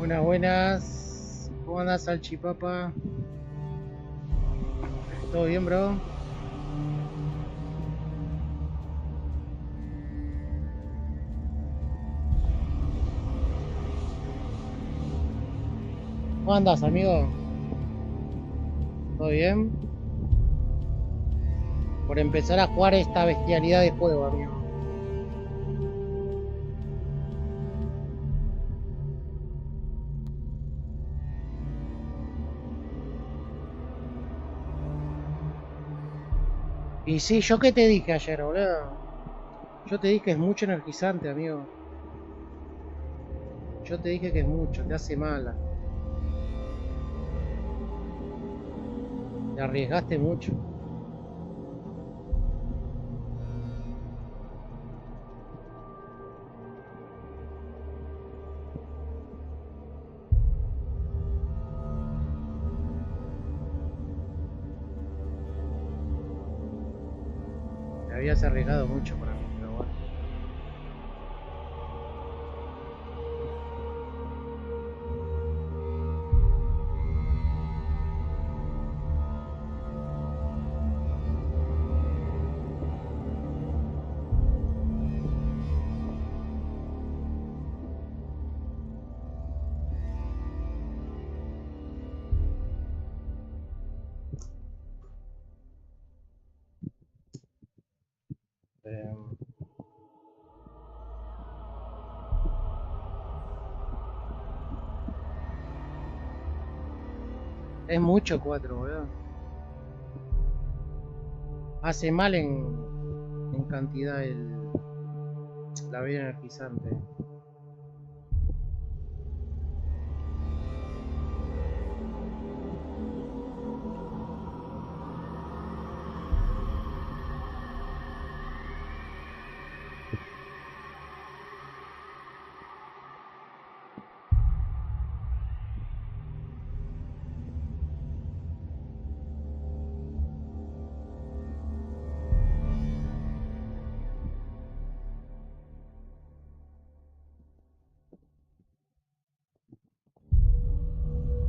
Buenas, buenas. ¿Cómo andas, salchipapa? ¿Todo bien, bro? ¿Cómo andas, amigo? ¿Todo bien? Por empezar a jugar esta bestialidad de juego, amigo. Y sí, ¿yo qué te dije ayer, boludo? Yo te dije que es mucho energizante, amigo. Yo te dije que es mucho, te hace mala. Te arriesgaste mucho. Te habías arriesgado mucho para mí, pero bueno. Eh, es mucho 4, boludo. Hace mal en cantidad la bebida energizante.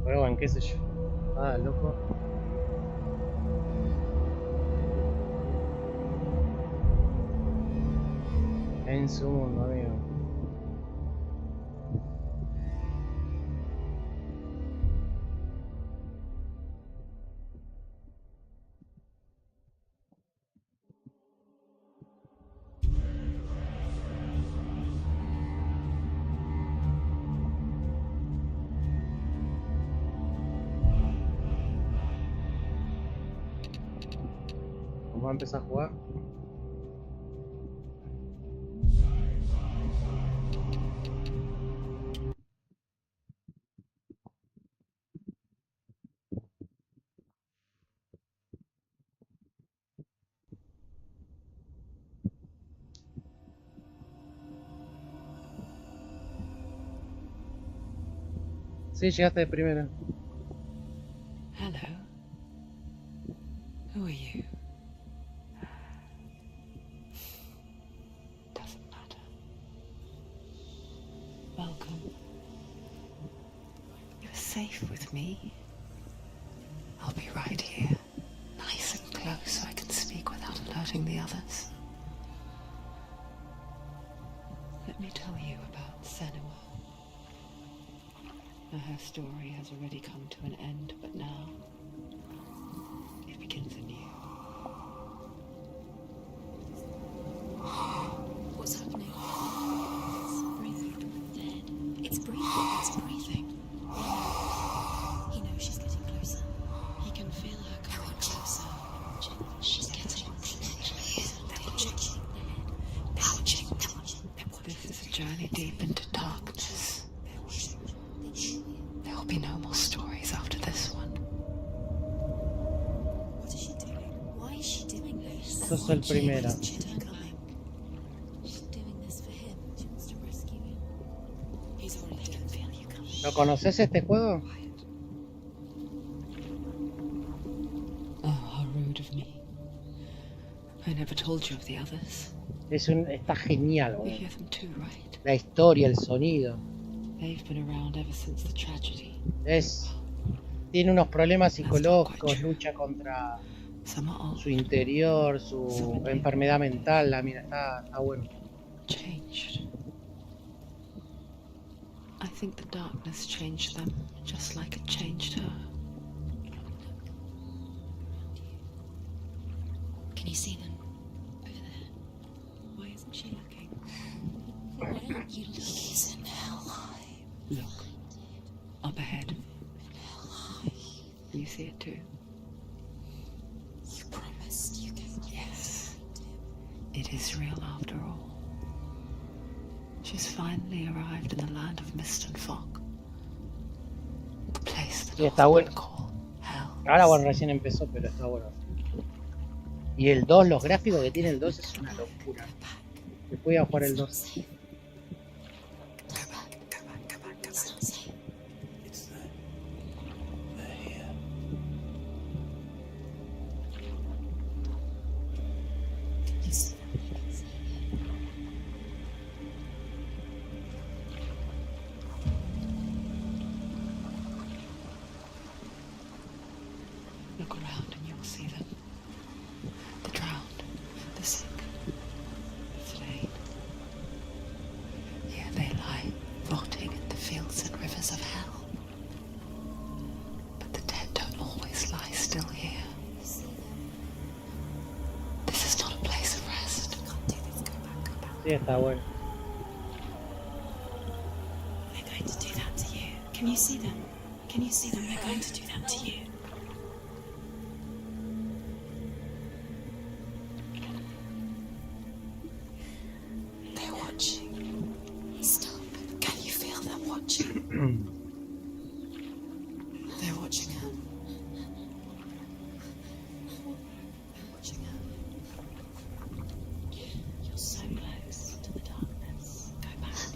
Pero bueno, qué sé yo. Ah, loco. En su mundo, amigo. Vamos a empezar a jugar. Sí, llegaste de primera. Hello. Who are you? Doesn't matter. Welcome. You're safe with me. I'll be right here, nice and close so I can speak without alerting the others. Let me tell you about Senua. Now, her story has already come to an end, but now it begins anew. What's happening? It's breathing. Dead. It's breathing. It's breathing. He knows she's getting closer. He can feel her coming closer. She's getting closer. They're watching. This is a journey deep into darkness. There will be no more stories after this one. What is she doing? Why is she doing this? Sos el primero. She's doing this for him. She wants to rescue him. He's already dead. Feel you coming. ¿Lo conoces este juego? Oh, how rude of me. I never told you of the others. Está genial, You boludo. hear them too, right? La historia, el sonido. They've been around ever since the tragedy. Tiene unos problemas That's not quite psicológicos, true. lucha contra Some are old, su interior, some su are new, enfermedad mental. La mina está bueno. changed. I think the darkness changed them, just like it changed her. Can you see them? Over there. Why isn't she looking? Why aren't you looking? He's in hell. Look, up ahead. You see it too? You promised you could. Yes. It is real after all. She's finally arrived in the land of mist and fog. The place that Sí, está bueno. call hell. Ahora bueno, recién empezó, pero está bueno. Y el 2, los gráficos que tiene el 2 es una locura. Después voy a jugar el 2. Look around and you'll see them. The drowned, the sick, the slain. Here they lie, rotting in the fields and rivers of hell. But the dead don't always lie still here. This is not a place of rest. Sí, está bueno. They're going to do that to you. Can you see them? Can you see them? They're going to do that to you. They're watching. Stop. Can you feel them watching? They're watching her. They're watching her. You're so close to the darkness. Go back.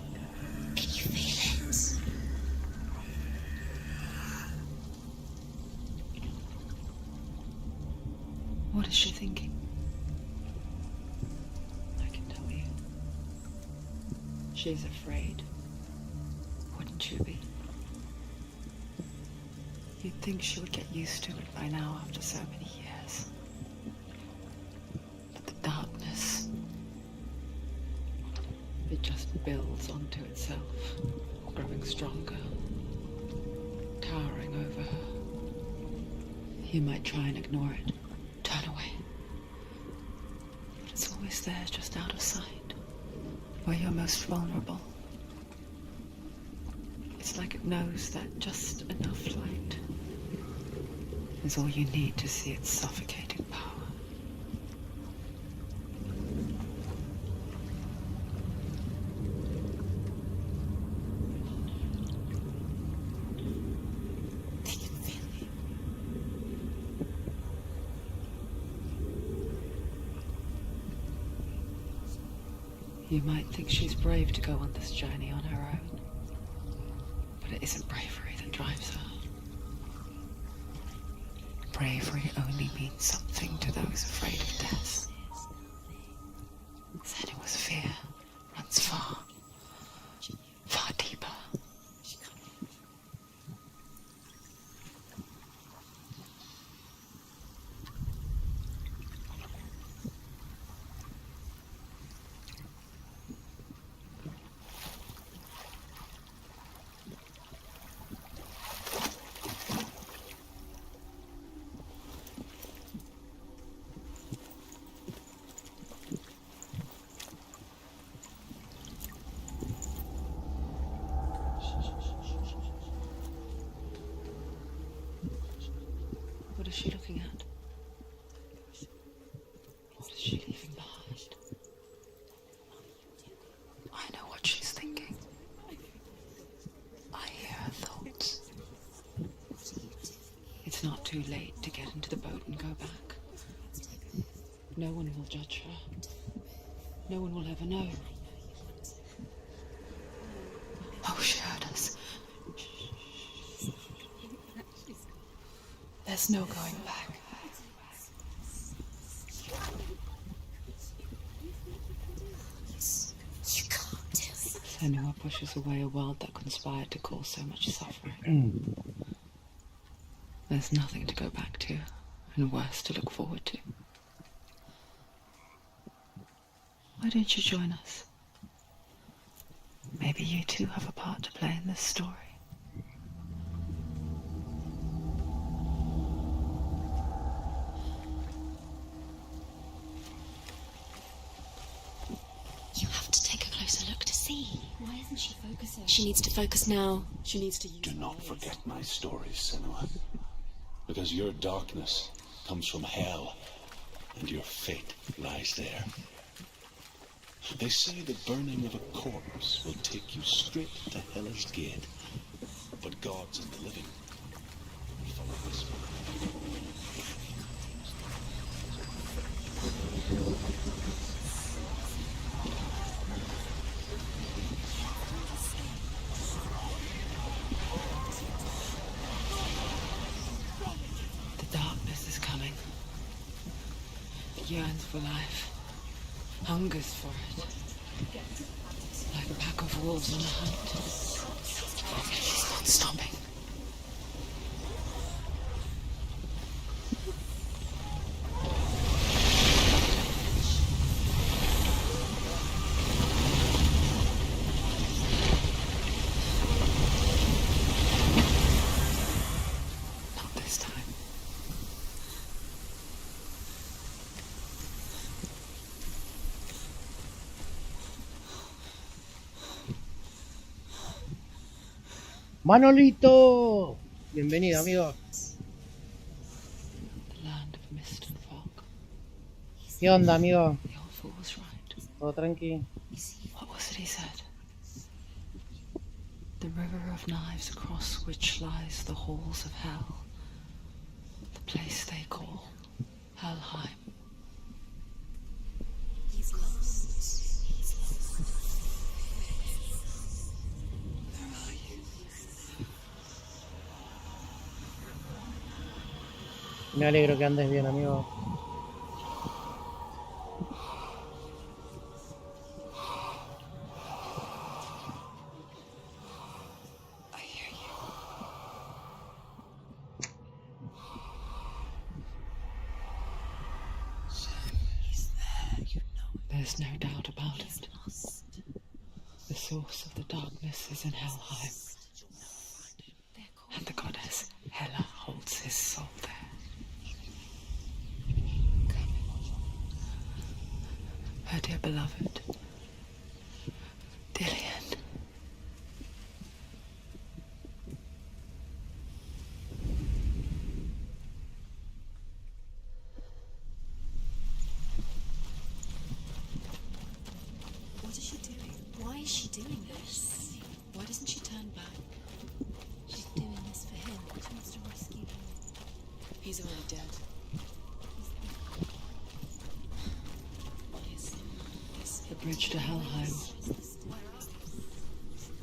Can you feel it? What is she thinking? I can tell you. She's afraid. Wouldn't you be? You'd think she would get used to it by now after so many years. But the darkness, it just builds onto itself, growing stronger, towering over her. You might try and ignore it, turn away. But it's always there, just out of sight, where you're most vulnerable. It's like it knows that just enough light is all you need to see its suffocating power. They can feel you. You might think she's brave to go on this journey on her own, but it isn't bravery that drives her. Bravery only means something to those afraid of death. Senua's fear runs far, far deeper. What is she looking at? What is she leaving behind? I know what she's thinking. I hear her thoughts. It's not too late to get into the boat and go back. No one will judge her. No one will ever know. Oh, she heard us. There's no going back. You can't do it. Senua pushes away a world that conspired to cause so much suffering. There's nothing to go back to, and worse to look forward to. Why don't you join us? Maybe you too have a part to play in this story. You have to take a closer look to see. Why isn't she focusing? She needs to focus now. She needs to use. Do not forget my stories, Senua. Because your darkness comes from hell, and your fate lies there. They say the burning of a corpse will take you straight to Hela's gate. But gods and the living follow this one. The darkness is coming. It yearns for life. Hungers for it. Like a pack of wolves on a hunt. It's not stopping. Not this time. Manolito, bienvenido, amigo. The land of mist and fog. ¿Qué onda, amigo? The old fool was right. ¿Todo tranqui? What was it he said? The river of knives across which lies the halls of hell. The place they call Helheim. He's lost. He's lost. Where are you? Me alegro que andes bien, amigo. I hear you. He's there, you know. There's no doubt about it. The source of the darkness is in Helheim. And the goddess Hela holds his soul there. Her dear beloved, Dillian. What is she doing? Why is she doing this? Why doesn't she turn back? She's doing this for him. She wants to rescue him. He's already dead. The bridge to Helheim.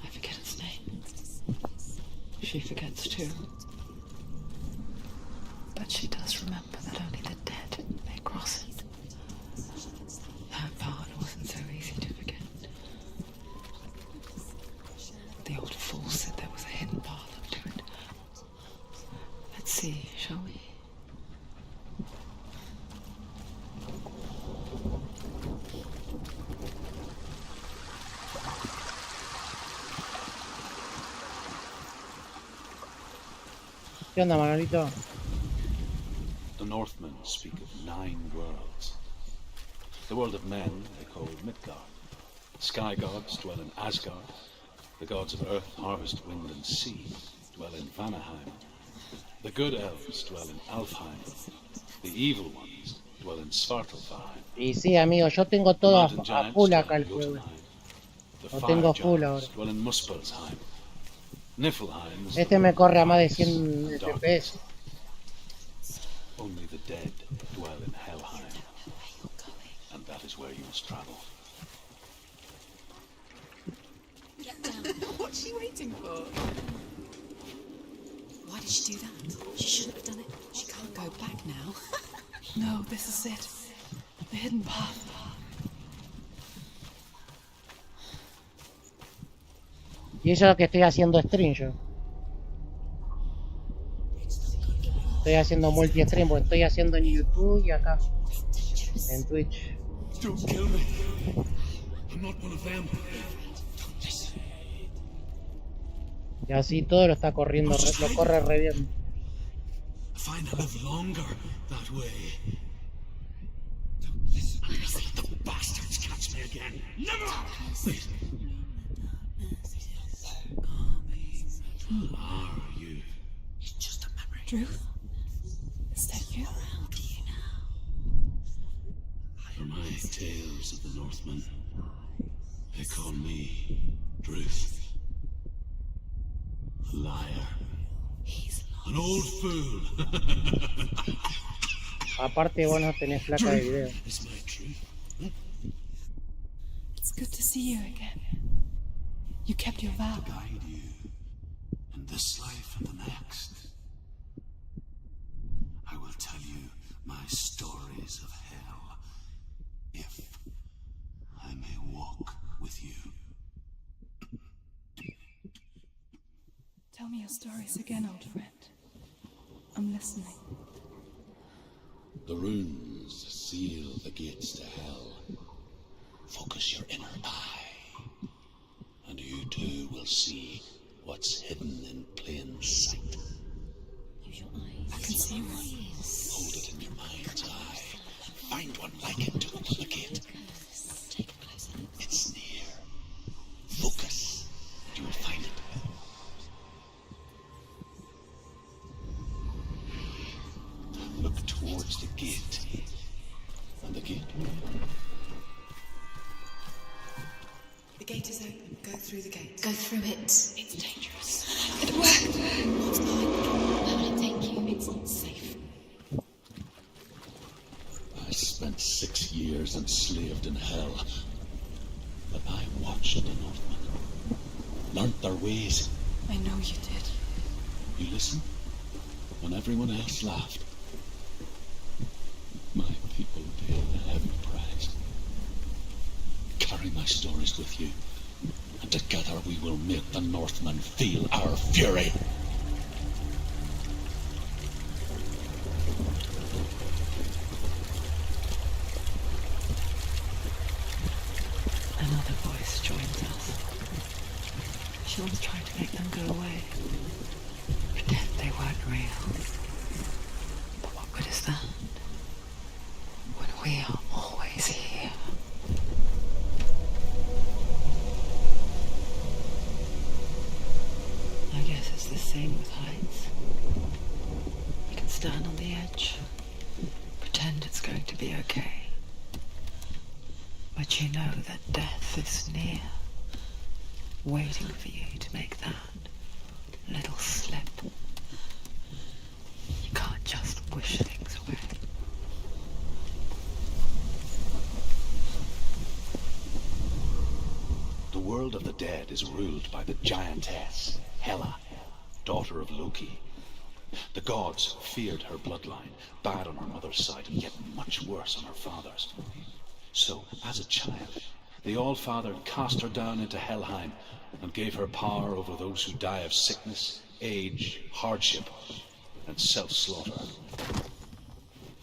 I forget its name. She forgets too. But she does remember that only the dead may cross it. That part wasn't so easy to forget. The old fool said there was a hidden path up to it. Let's see, shall we? ¿Qué onda, Manolito? The Northmen speak of 9 worlds. The world of men they call Midgard. Sky gods dwell in Asgard. The gods of earth, harvest, wind and sea dwell in Vanaheim. The good elves dwell in Alfheim. The evil ones dwell in Svartalfheim. Y sí, amigo, yo tengo The todo mountain a giants full dwell acá el in juego. Jotunheim. The Lo fire tengo full giants ahora. dwell in Muspelheim. Niflheim is Este the me world corre a of más de darkness 100 and darkness. FPS. Only the dead dwell in Helheim. And that is where you must travel. Get down. What's she waiting for? Why did she do that? She shouldn't have done it. She can't go back now. No, this is it. The hidden path. Y eso es lo que estoy haciendo stream yo. Estoy haciendo multi-stream, porque estoy haciendo en YouTube y acá. En Twitch. Don't kill me. I'm not one of them. Y así todo lo está corriendo, lo corre re bien. I find I live longer that way. Don't listen. The bastards catch me again. Never! Who are you? It's just a memory. Ruth? Is that you? How do you know? For my tales of the Northmen, they call me Druth. A liar. He's An old fool. Aparte vos no tenés placa de video. Is my truth. It's good to see you again. You kept your vow. Guide you in this life and the next. I will tell you my stories of hell, if I may walk with you. Tell me your stories again, old friend. I'm listening. The runes seal the gates to hell. Focus your inner eye, and you too will see what's hidden in plain sight. use your eyes. I can see one. Hold it in your mind's eye. Find one like it to open the gate. Take a closer look. It's near. Focus. You will find it. Look towards the gate. And the gate will open. The gate is open. Go through the gate. Go through it. It's dangerous. It worked! What's behind you? Where will it take you? It's not safe. I spent 6 years enslaved in hell. But I watched the Northmen. Learnt their ways. I know you did. You listened when everyone else laughed. My people paid a heavy price. Carry my stories with you, and together we will make the Northmen feel our fury. Another voice joins us. She was trying to make them go away. Pretend they weren't real. But what good is that? When we are always here. I guess it's the same with heights. You can stand on the edge, pretend it's going to be okay. But you know that death is near, waiting for you to make that little slip. You can't just wish things away. The world of the dead is ruled by the giantess, Hela, daughter of Loki. The gods feared her bloodline, bad on her mother's side, and yet much worse on her father's. So, as a child, the All-Father cast her down into Helheim and gave her power over those who die of sickness, age, hardship, and self-slaughter.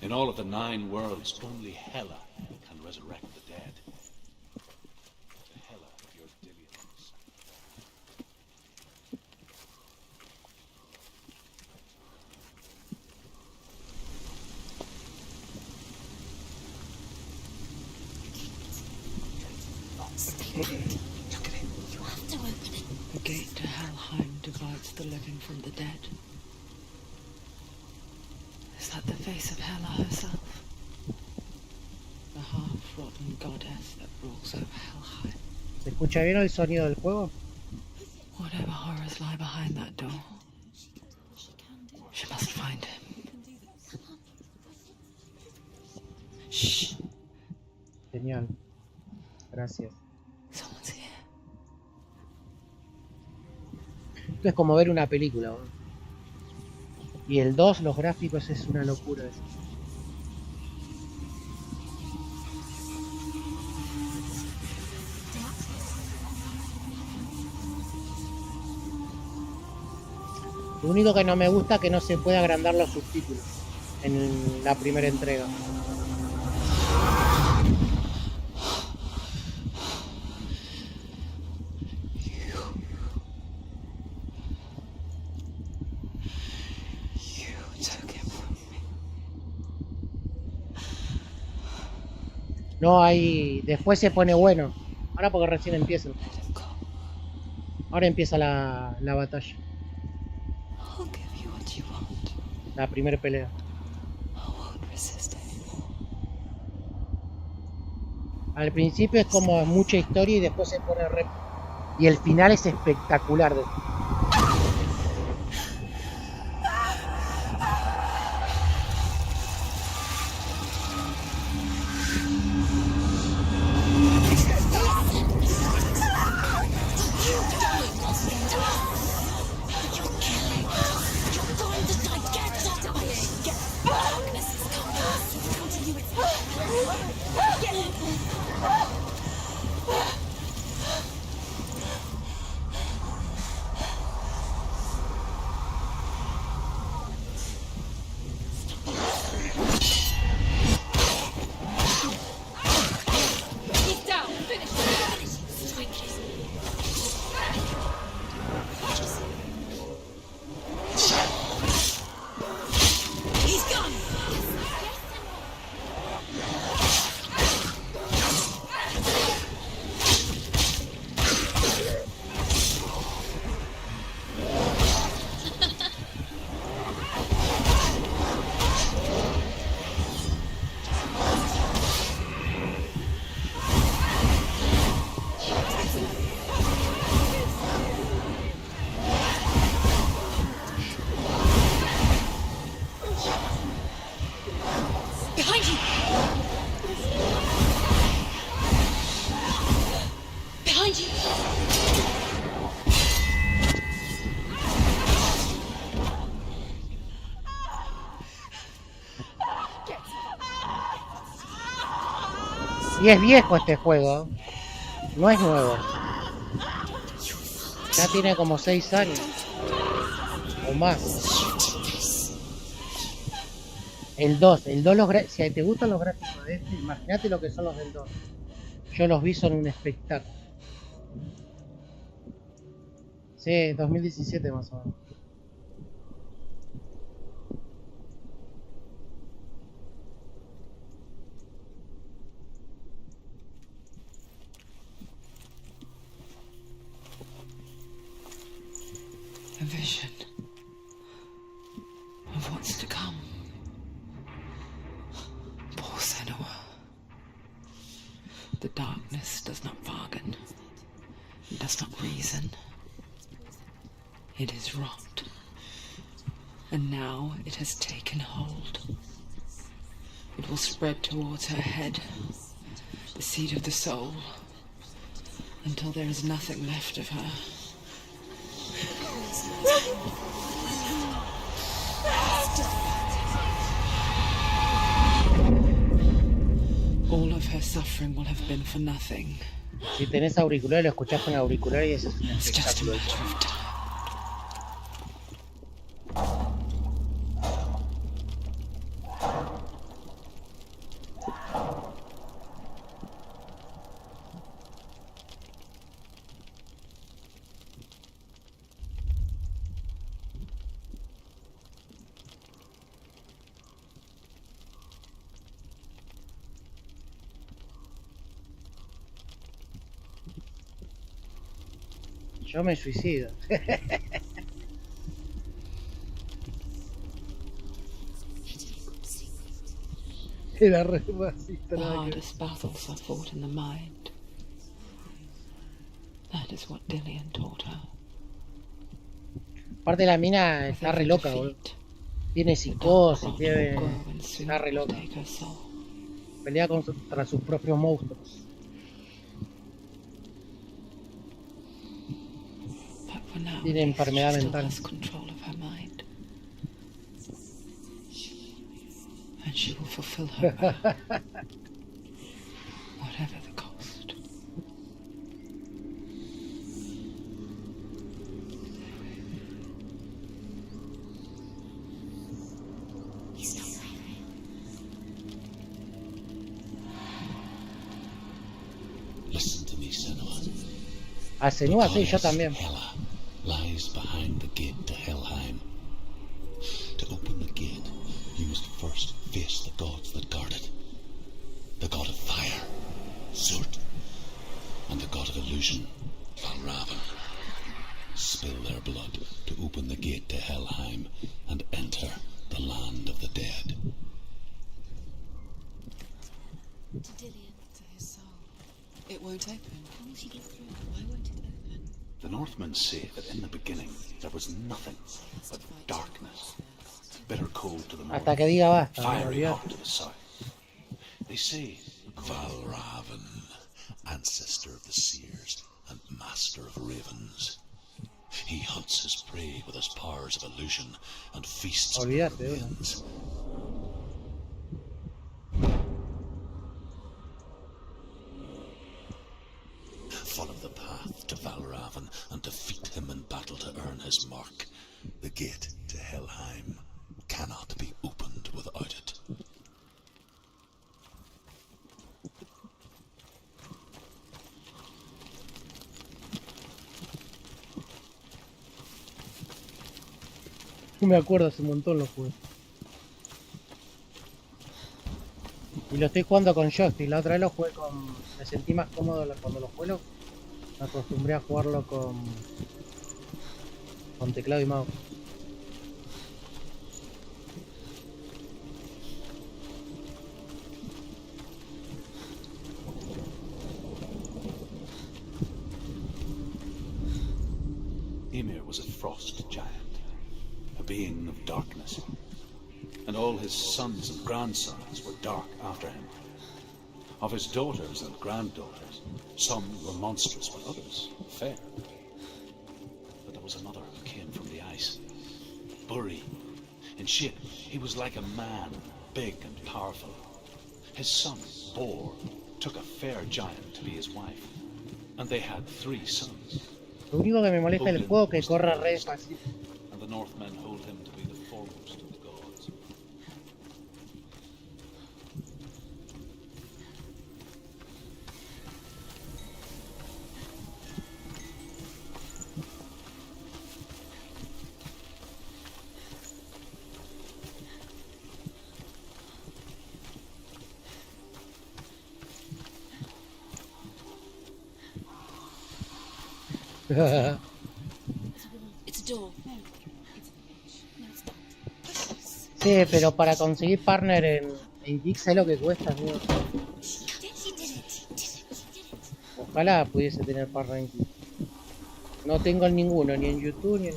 In all of the 9 worlds, only Hela can resurrect the dead. The Hela of your Dillions. Stay back. Look at it. You have to open it. The gate to Helheim divides the living from the dead. Is that the face of Hela herself? The half-rotten goddess that rules over Helheim. ¿Se escucha bien el sonido del juego? Whatever horrors lie behind that door, She can do it. she must find him. You can do this. Come on. Shh! Genial. Gracias. Someone's here. Esto es como ver una película, ¿no? Y el 2, los gráficos es una locura. Lo único que no me gusta es que no se puede agrandar los subtítulos en la primera entrega. No hay... Después se pone bueno. Ahora porque recién empieza el juego. Ahora empieza la batalla. I'll give you what you want. La primera pelea. I won't resist anymore. Al principio es como mucha historia y después se pone re... Y el final es espectacular. Behind you! Behind you! Y es viejo este juego. No es nuevo. Ya tiene como 6 años. O más. El 2 si te gustan los gráficos de este, imagínate lo que son los del 2. Yo los vi, son un espectáculo. Sí, 2017 más o menos. A vision of what's to come. Poor Senua. The darkness does not bargain, it does not reason. It is rot. And now it has taken hold. It will spread towards her head, the seat of the soul, until there is nothing left of her. All of her suffering will have been for nothing. Si tenés auriculares, lo escuchás con auriculares y eso es un It's just a espectáculo. matter of time. Yo me suicido. Era re racista, The nada que ver. hardest battles are fought in the mind. That is what Dillian taught her. Aparte la mina With está re every loca, boludo. defeat, Tiene the dark psicosis, rot tiene... will grow and soon Está re will loca. take her soul. Pelea contra sus propios monstruos. But for now, Tiene at least, enfermedad she still mental. has control of her mind. And she will fulfill her vow, whatever the cost. Listen to me, Senua. A Senua, sí, yo Goddess también. Hela lies behind the gate to Helheim. To open the gate, you must first face the gods that guard it. The god of fire, Surt, and the god of illusion, Valravan. Spill their blood to open the gate to Helheim and enter the land of the dead. To Dillian. To his soul. It won't open. How will she get through? Why won't it open? The Northmen say that in the beginning there was nothing but darkness, bitter cold to the north, Hasta que diga basta, me fiery olvidé. hot to the south. They say Valravan, ancestor of the seers and master of ravens. He hunts his prey with his powers of illusion and feasts on Olvídate, the winds. Follow the path to Valravan and defeat him in battle to earn his mark. The gate to Helheim cannot be opened without it. No me acuerdo, hace un montón lo jugué. Y lo estoy jugando con joystick. La otra vez lo jugué con... Me sentí más cómodo cuando lo juego. Me acostumbré a jugarlo con teclado y mouse. Ymir was a frost giant, a being of darkness, and all his sons and grandsons were dark after him. Of his daughters and granddaughters, some were monstrous, but others fair. But there was another who came from the ice, Buri. In shape, he was like a man, big and powerful. His son, Bor, took a fair giant to be his wife, and they had 3 sons. Lo único que me molesta del juego es que corra re fácil. And the Northmen hold him to be the foremost of the gods. It's a door. No, it's a witch. No, it's not. Sí, pero para conseguir partner en Geek sé lo que cuesta, amigo. She did it. She did it. She did it. Ojalá pudiese tener partner en Geek. No tengo ninguno, ni en YouTube ni en...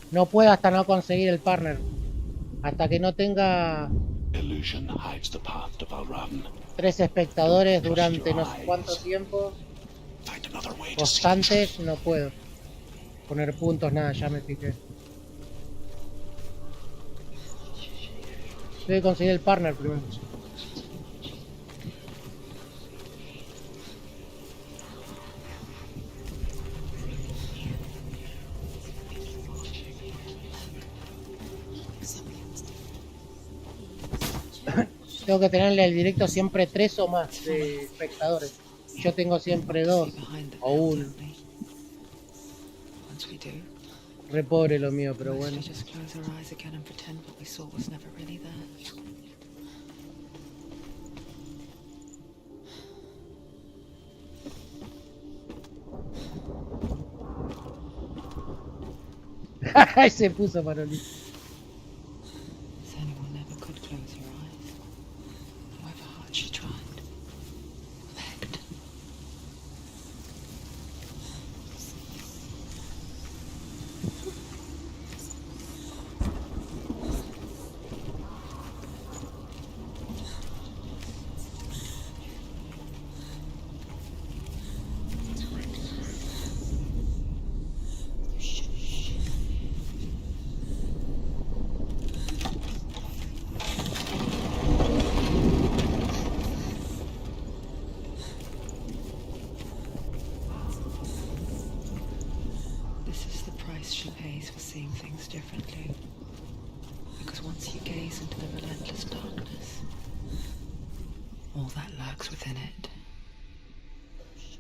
No puedo hasta no conseguir el partner. Hasta que no tenga Illusion hides the path to Valravan. 3 espectadores durante no sé cuánto tiempo Find another way to see. constantes, no puedo poner puntos, nada, ya me fijé. Tengo que conseguir el partner primero. Tengo que tenerle al directo siempre 3 o más de espectadores. Yo tengo siempre 2 o 1. Once we do, Re pobre lo mío, pero bueno. let's just close our eyes again and pretend what we saw was never really there. Ay, se puso Maroli. Senua never could close her eyes, however hard she tried. Begged. gaze into the relentless darkness, all that lurks within it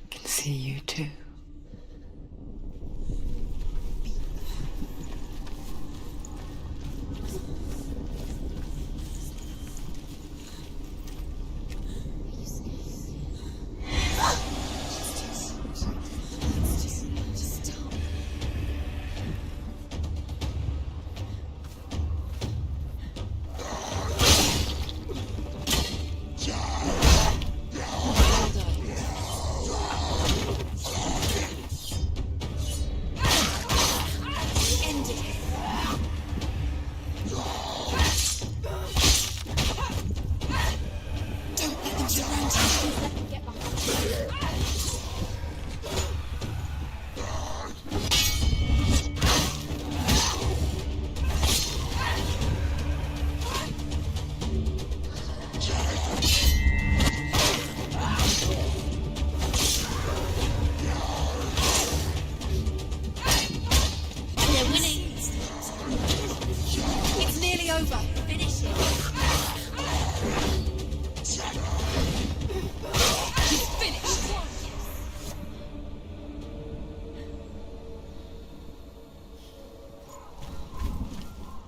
can see you too.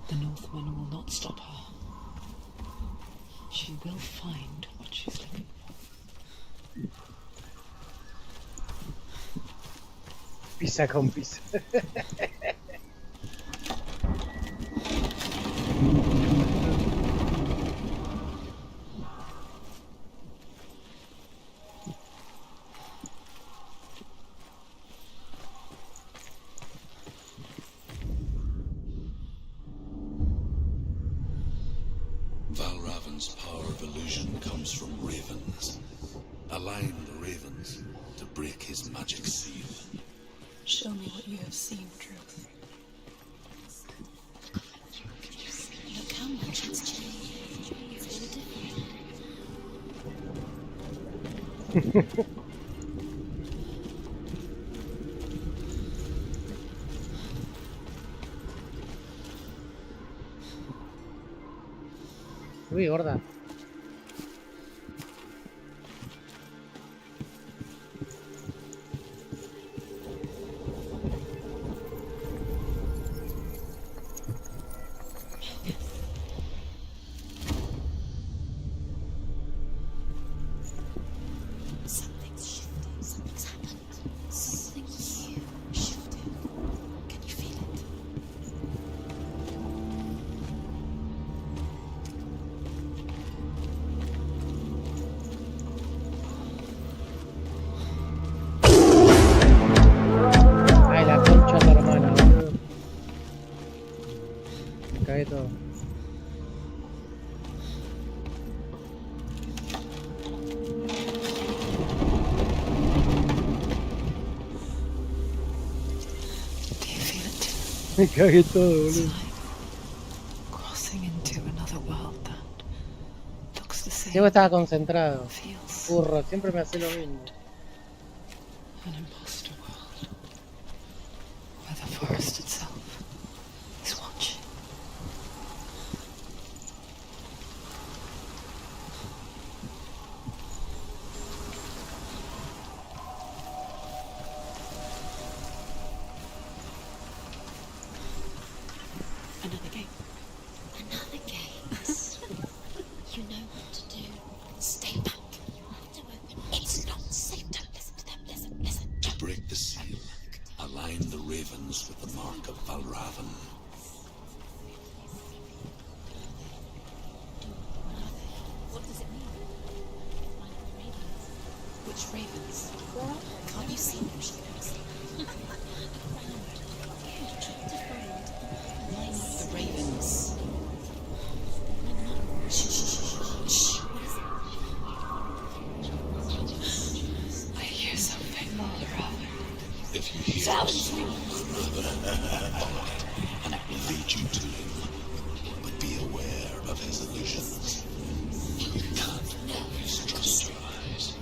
The Northman will not stop her. She will find what she's looking for. Pisa con pisa. Valravan's power of illusion comes from ravens. Align the ravens to break his magic seal. Show me what you have seen, Truth. Look how much it's changed. It's all different. Uy, gorda. Something's shifted. Something's happened. Something you shifted. Can you feel it? Ay, la concha de tu hermana, boludo. Me cagué todo. Do you feel it too? Me cagué todo, boludo. Crossing into another world that looks the same, Diego estaba concentrado. feels Burro, siempre me hace lo mismo. an imposter world where the forest itself is watching. Another gate. Another gate. You know what to do. Stay back. You have to open it. It's not safe. Don't listen to them. Listen. To break the seal, align the ravens with the mark of Valravan. What does it mean? Find the ravens. Which ravens? Can't you see them? The ravens. I hear something, Valravan. If you hear us, and it will lead you to him. But be aware of his illusions. You can't always trust your eyes.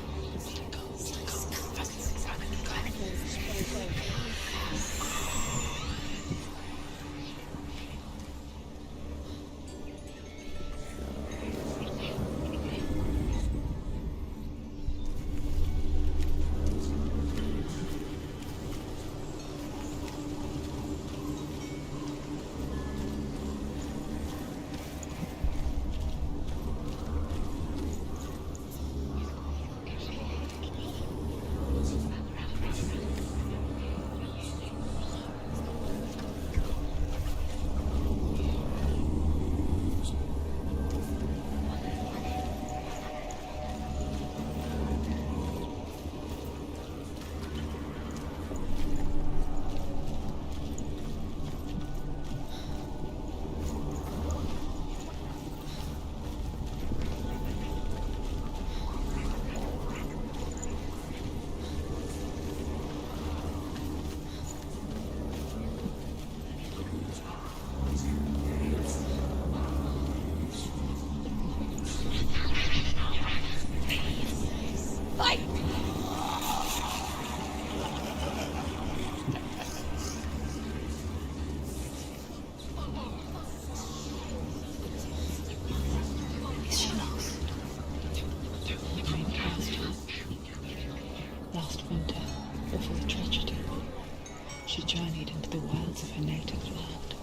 she journeyed into the wilds of her native land,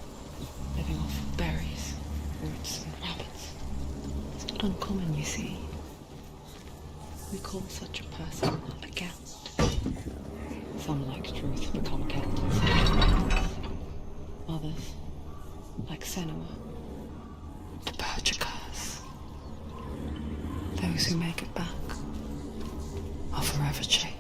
living off berries, roots, and rabbits. It's not uncommon, you see. We call such a person a Celt. Some, like truth, become a Celt in some. Others, like Senua, the Bergicars. Those who make it back are forever changed.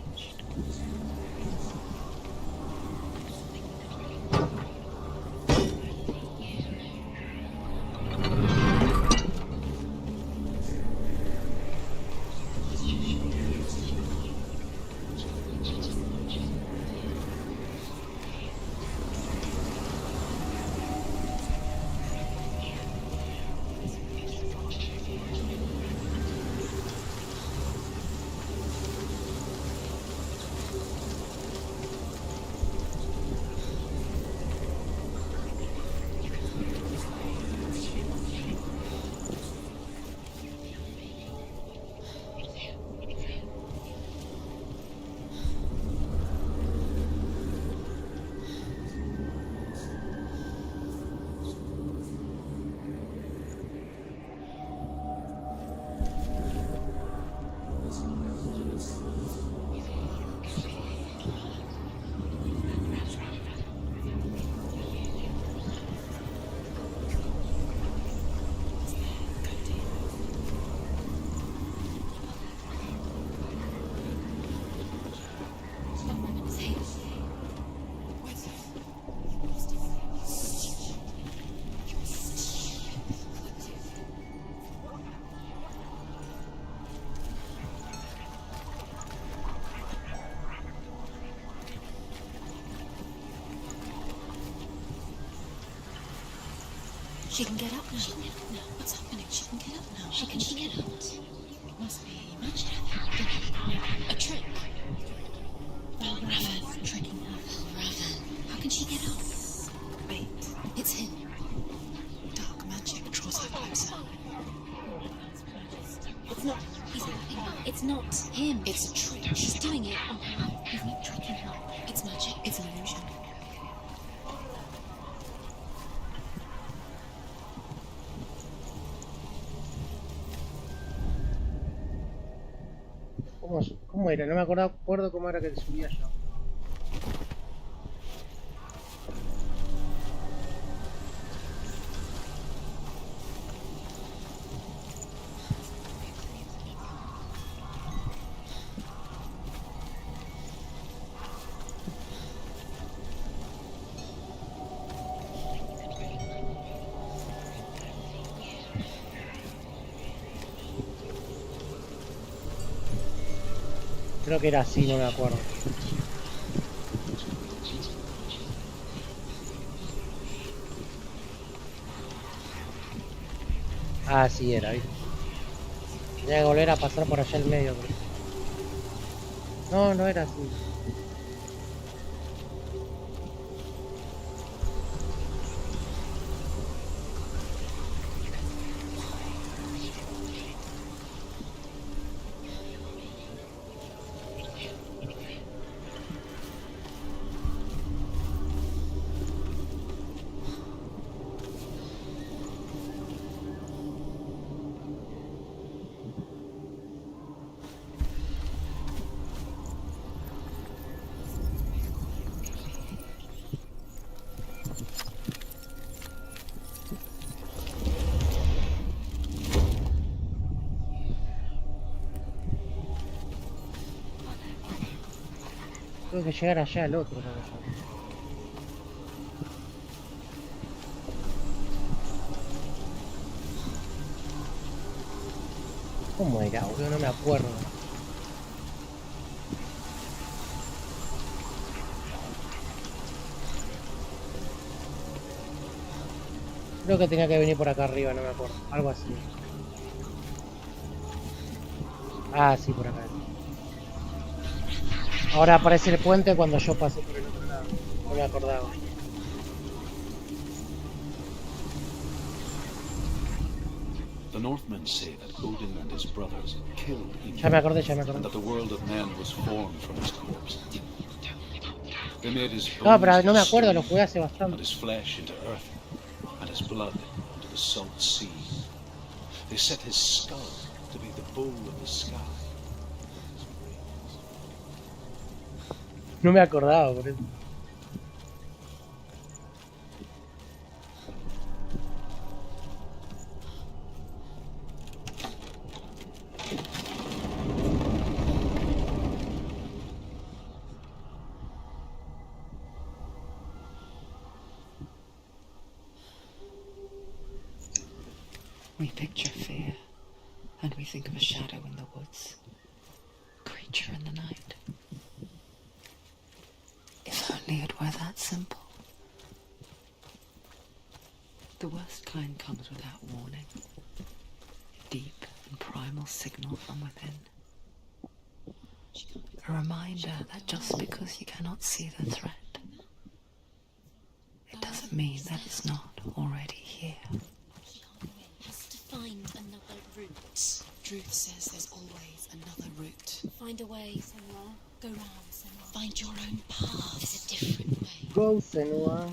She can get up now. She can get up now. What's happening? She can get up now. How can she get out? It must be magic. A trick. Raven. Tricking her. Raven. How can she get up? Wait. It's him. Dark magic draws her closer. It's not. It's not him. It's a trick. She's doing it on her own. He's not tricking her. It's magic. It's an illusion. ¿Cómo era? No me acuerdo cómo era que subía yo. Creo que era así, no me acuerdo. Ah, sí era, ¿viste? Tenía que volver a pasar por allá el medio, creo. No, no era así. Tengo que llegar allá al otro, ¿no? ¿Cómo era, boludo? No me acuerdo. Creo que tenía que venir por acá arriba, no me acuerdo. Algo así. Ah, sí, por acá. Ahora aparece el puente cuando yo pasé por el otro lado. No me acordaba. The Northmen say that Odin and his brothers killed Ymir, Ya me acordé, ya me and acordé. that the world of men was formed from his corpse. They made his No, bones pero no me into acuerdo, lo stone, jugué hace and bastante. his flesh into earth, and his blood into the salt sea. They set his skull to be the bowl of the sky. No me acordaba por eso. We picture fear, and we think of a shadow in the woods, creature in the night. If only it were that simple. The worst kind comes without warning. A deep and primal signal from within. A reminder that just because you cannot see the threat, it doesn't mean that it's not already here. Has to find another route. Truth says there's always another route. Find a way somewhere. Go round somewhere. Find your own path. There's a different way. Go, Senua.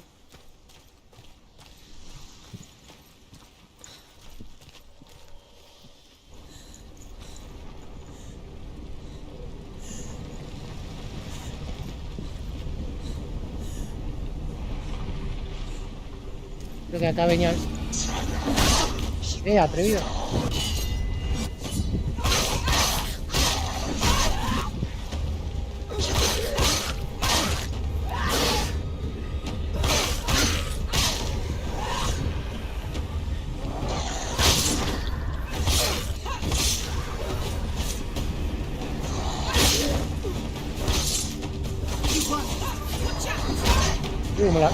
Creo que acá venía. Atrevido. Me la...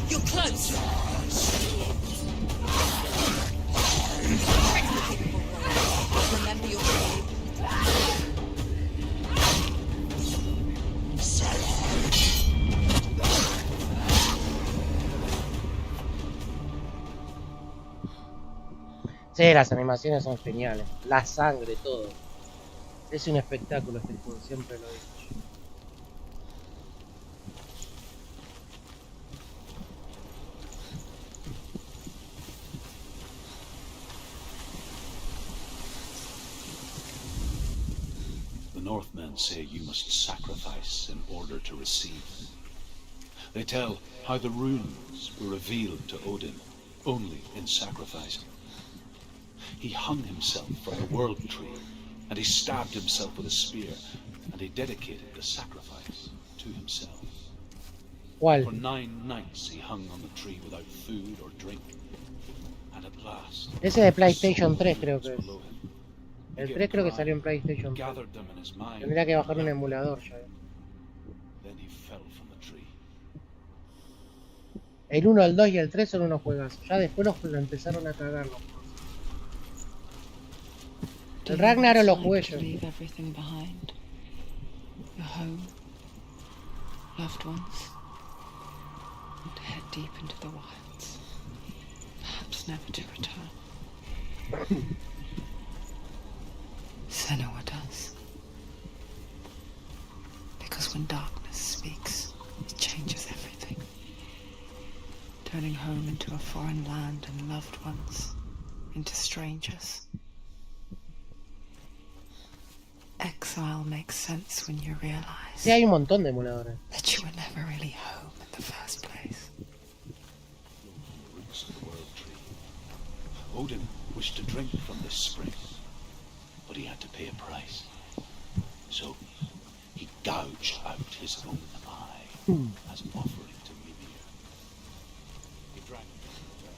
You're close. Remember your name. Sí, las animaciones son geniales. La sangre, todo. Es un espectáculo este juego, siempre lo he dicho. The Northmen say you must sacrifice in order to receive. They tell how the runes were revealed to Odin only in sacrifice. He hung himself from the world tree, and he stabbed himself with a spear, and he dedicated the sacrifice to himself. ¿Cuál? For 9 nights he hung on the tree without food or drink, and at last... Ese de PlayStation 3 creo que es. below him. El 3 creo que salió en PlayStation 3. Gathered them in his mind. Tendría que bajar un emulador ya. Then he fell from the tree. El 1, el 2 y el 3 son unos juegos. Ya después lo empezaron a cagar los juegos. El Ragnarok lo jugué yo. Leave everything behind. Your home, loved ones, to head deep into the wilds, perhaps never to return. Senua does. Because when darkness speaks, it changes everything. Turning home into a foreign land and loved ones into strangers. Exile makes sense when you realize Sí, hay un montón de emuladores. that you were never really home in the first place. The roots of the world tree. Odin wished to drink from this spring, but he had to pay a price. So he gouged out his own eye as an offering to Mimir. He drank from the well.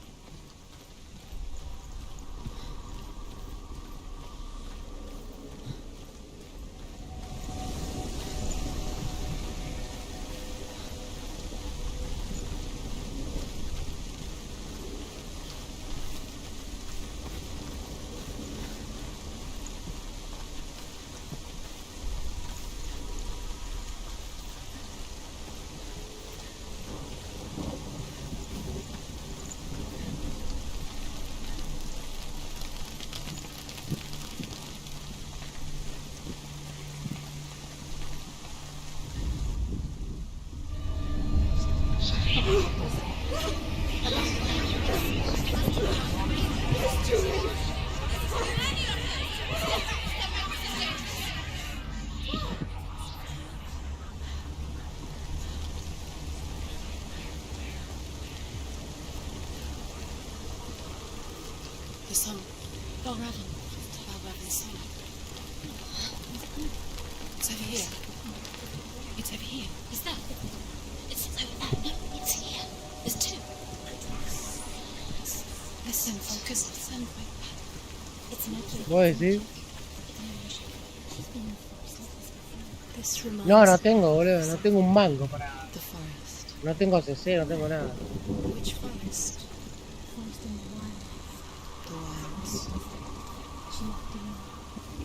song. Balravan. Balravan's song. It's over here. It's over here. Is that? It's over there. No, it's here. There's two. Listen, focus. Listen. It's making. ¿Vos decís? This reminds No, no tengo, boludo. No tengo un mango para... the forest. No tengo CC, no tengo nada. Which forest? Forest in the wild. The wilds.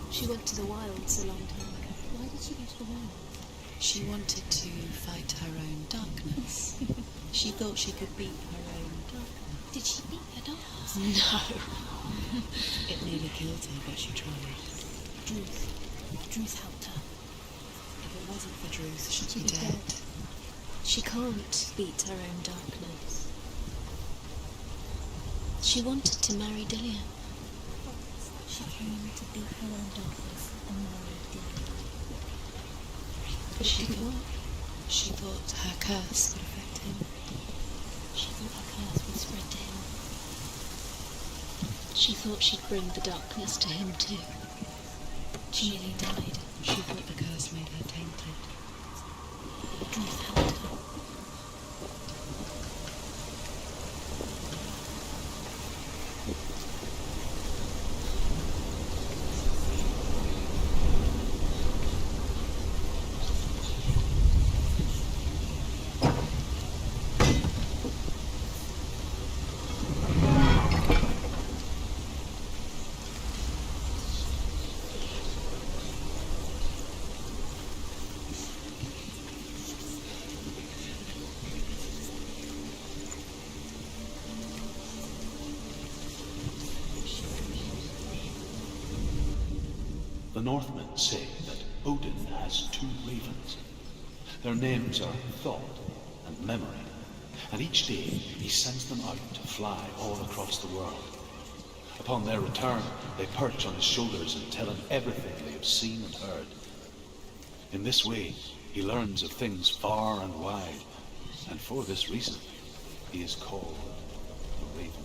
She went to the wilds a long time ago. Why did she go to the wilds? She wanted to fight her own darkness. She thought she could beat her own darkness. Did she beat her darkness? No. It nearly killed her, but she tried. Druth. Druth helped her. If it wasn't for Druth, she'd She'd be be dead. dead. She can't beat her own darkness. She wanted to marry Dillian. She came to beat her own darkness and marry Dillian. But it didn't work. She thought her curse would affect him. She thought her curse would spread to him. She thought she'd bring the darkness to him too. She nearly died. She thought the curse made her tainted. Druth helped her. The Northmen say that Odin has two ravens. Their names are Thought and Memory, and each day he sends them out to fly all across the world. Upon their return, they perch on his shoulders and tell him everything they have seen and heard. In this way, he learns of things far and wide, and for this reason, he is called the Raven.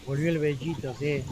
Volvió el bellito, sí.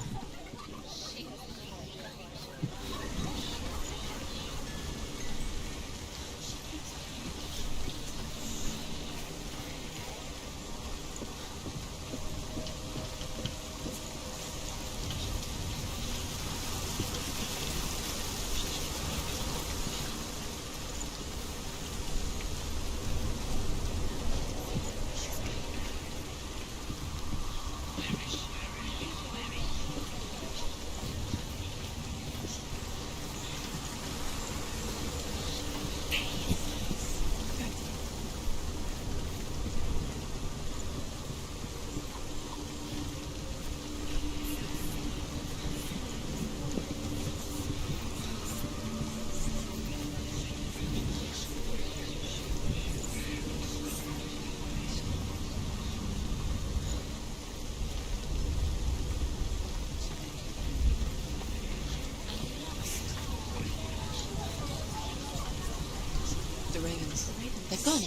The ravens. They've gone.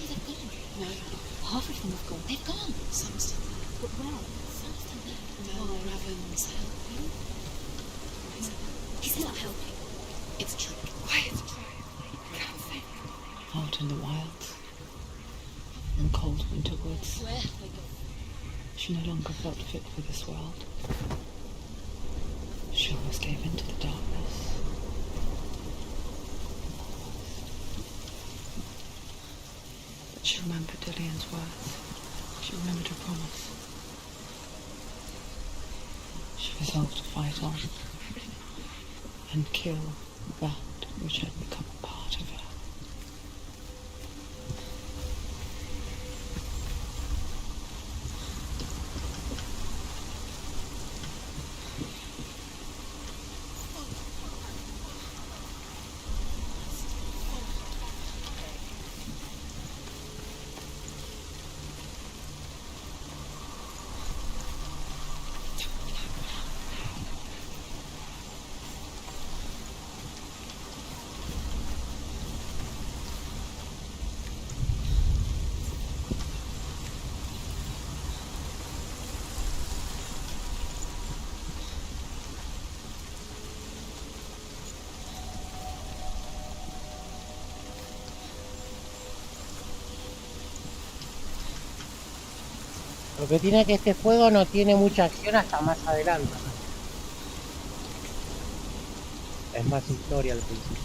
No. Half of them have gone. They've gone. Some are still there. But where? Some are still there. Balravan's helping. He's not helping. It's true. Quiet. Out in the wilds, in cold winter woods, Where have they gone? she no longer felt fit for this world. She almost gave in to the darkness. But she remembered Dillian's words. She remembered her promise. She resolved to fight on and kill that which had become a part of her. Lo que tiene que este juego no tiene mucha acción hasta más adelante. Es más historia al principio.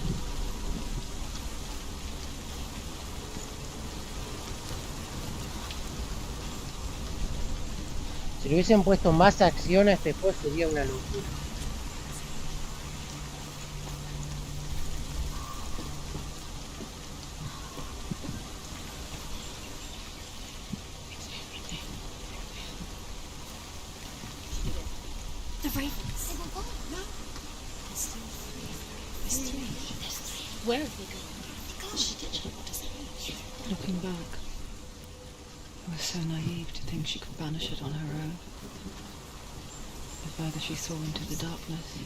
Si le hubiesen puesto más acción a este juego sería una locura. The ravens. They were gone. No. There's still three. There's three. There's three. Where have they gone? She did. What does that mean? Looking back, I was so naive to think she could banish it on her own. The further she saw into the darkness,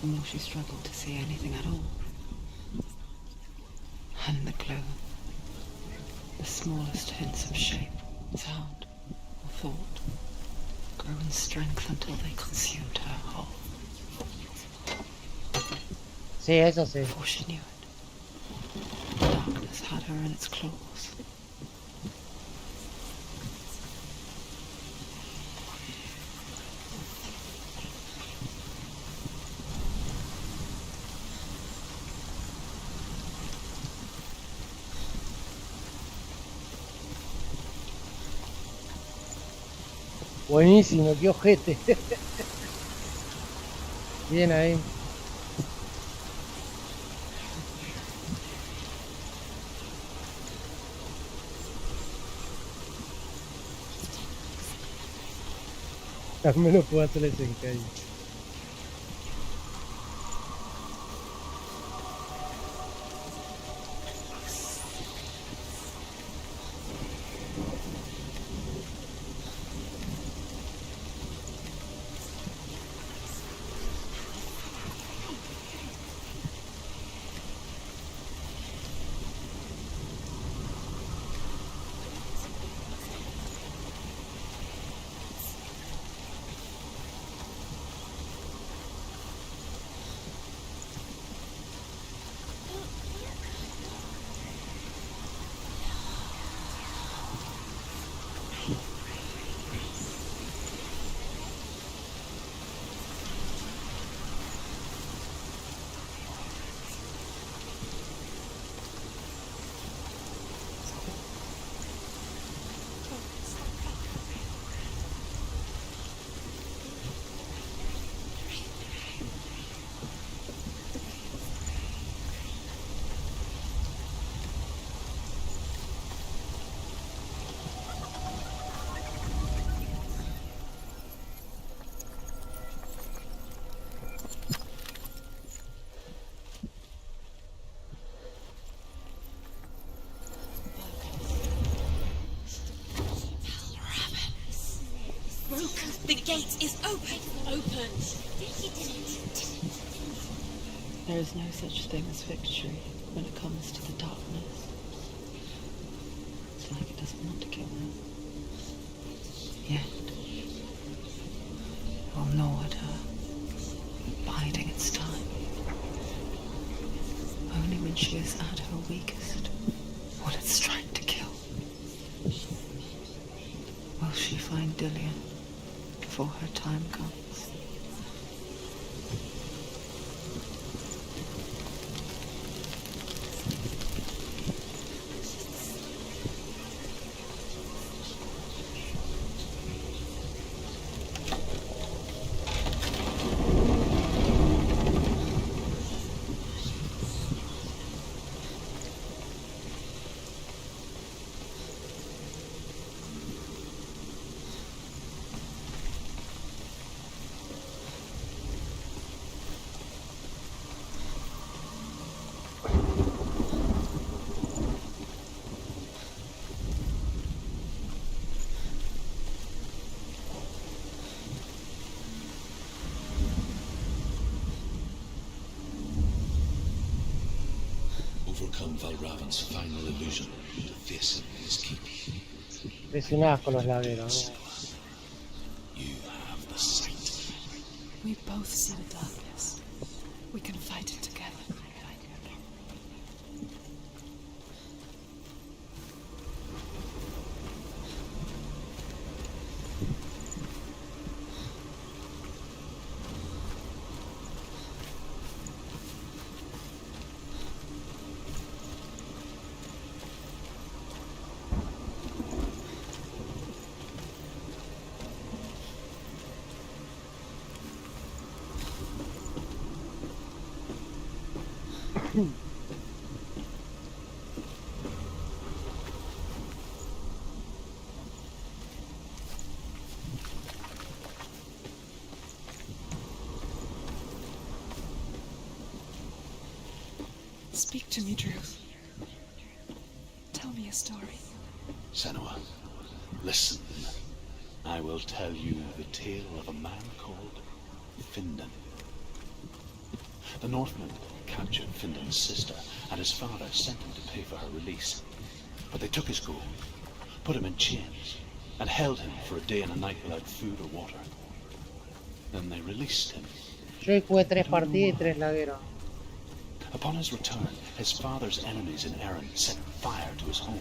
the more she struggled to see anything at all. And the glow, the smallest hints of shape, sound, or thought, grow in strength until they consumed her whole. Sí, eso sí. Before she knew it, the darkness had her in its claws. Buenísimo, qué ojete. Bien ahí. También lo puedo hacer ese encaje. The gate is open. Open. You did it. There is no such thing as victory when it comes to the darkness. It's like it doesn't want to kill her. Yet, it will gnaw at her, biding its time. Only when she is at her weakest will it strike to kill. Will she find Dillian before her time comes? Overcome Valravan's final illusion, this is keep. Presionadas con los laderos, ¿no? You have the sight. We both see the darkness. We can fight it together. Speak to me, Drew. Tell me a story. Senua, listen. I will tell you the tale of a man called Findan. The Northmen captured Findan's sister, and his father sent him to pay for her release. But they took his gold, put him in chains, and held him for a day and a night without food or water. Then they released him. Yo jugué 3 partidas y 3 lagueros. Upon his return, his father's enemies in Erin set fire to his home.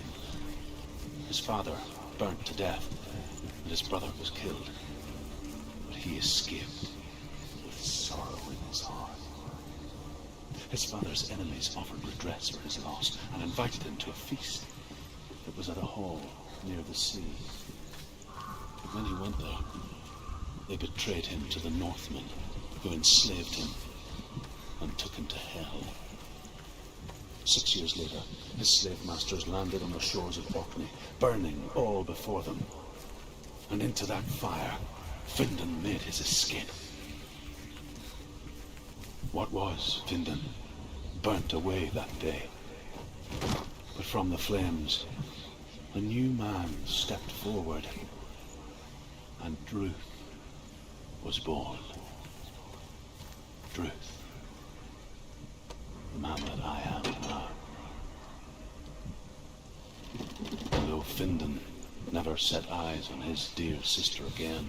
His father burnt to death, and his brother was killed. But he escaped with sorrow in his heart. His father's enemies offered redress for his loss and invited him to a feast that was at a hall near the sea. But when he went there, they betrayed him to the Northmen, who enslaved him and took him to hell. 6 years later, his slave masters landed on the shores of Orkney, burning all before them. And into that fire, Findan made his escape. What was Findan burnt away that day. But from the flames, a new man stepped forward, and Druth was born. Druth. The man that I am now. Although Findan never set eyes on his dear sister again,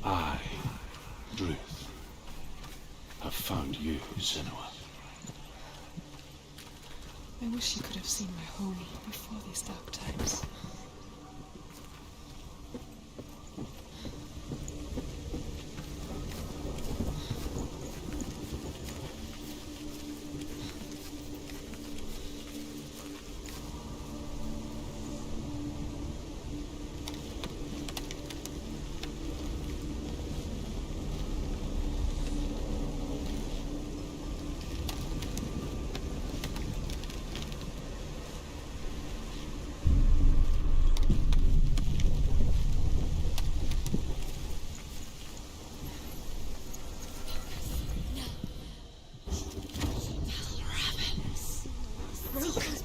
I, Druth, have found you, Senua. I wish you could have seen my home before these dark times.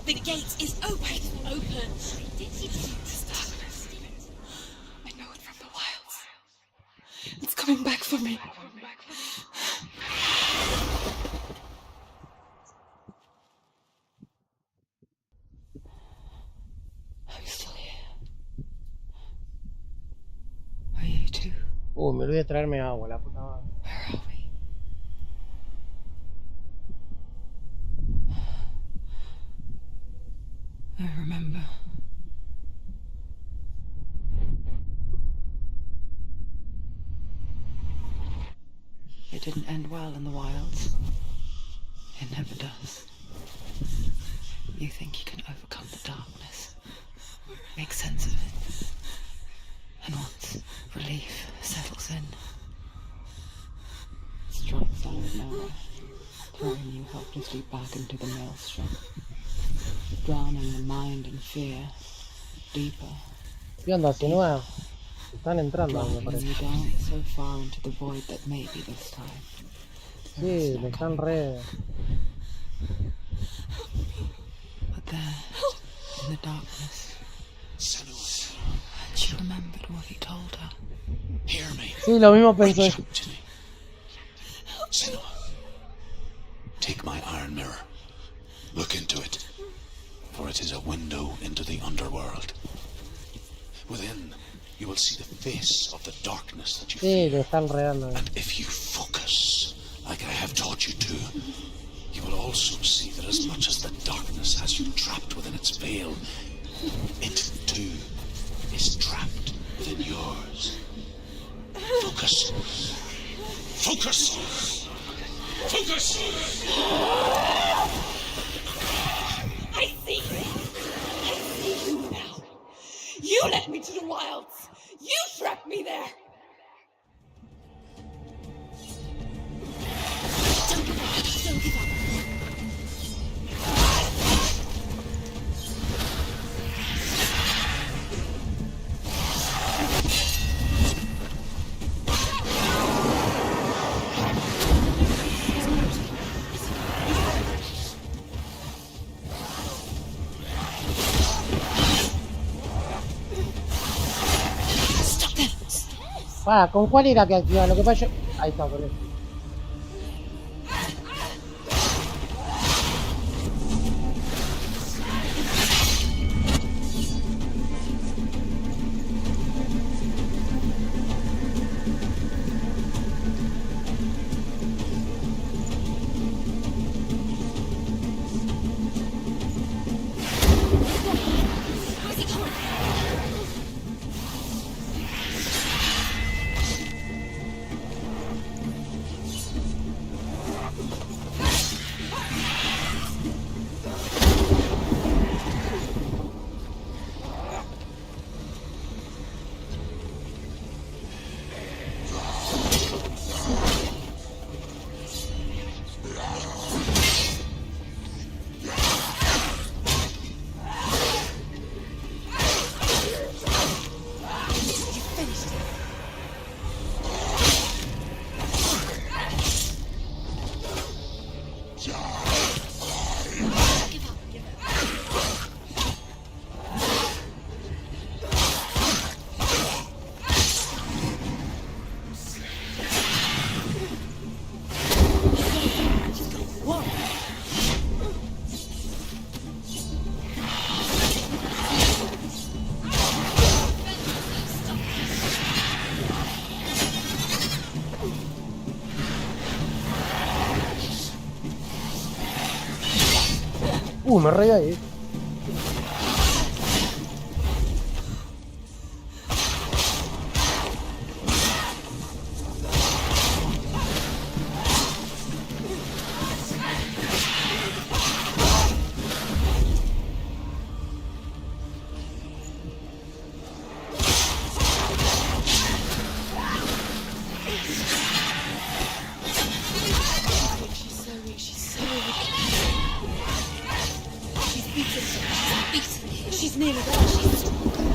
The gate is open. Open. This darkness. I know it from the wilds. It's coming back for me. I'm still here. Are you too? Me olvidé de traerme agua, la puta madre. Where are we? I remember. It didn't end well in the wilds. It never does. You think you can overcome the darkness, make sense of it, and once relief settles in, it strikes out of nowhere, throwing you helplessly back into the maelstrom, drowning the mind in fear, deeper, ¿Qué onda, Senua? Están entrando, me dragging parece. you down so far into the void that maybe this time. Sí, me están re... But there, in the darkness, Senua, she remembered what he told her. hear me. Sí, lo mismo Reach pensé. out to me. Senua, take my iron mirror. Look into it, for it is a window into the underworld. Within, you will see the face of the darkness that you Sí, fear. me están enredando. And if you focus, like I have taught you to, you will also see that as much as the darkness has you trapped within its veil, it too is trapped within yours. Focus. Focus. Focus. I see you. I see you now. You led me to the wilds. You trapped me there. Don't give up. Don't give up. ¿Con cuál era que activaba? Lo que pasa yo... Ahí está, con eso. Me reí ahí. She's nearly there. She's stronger.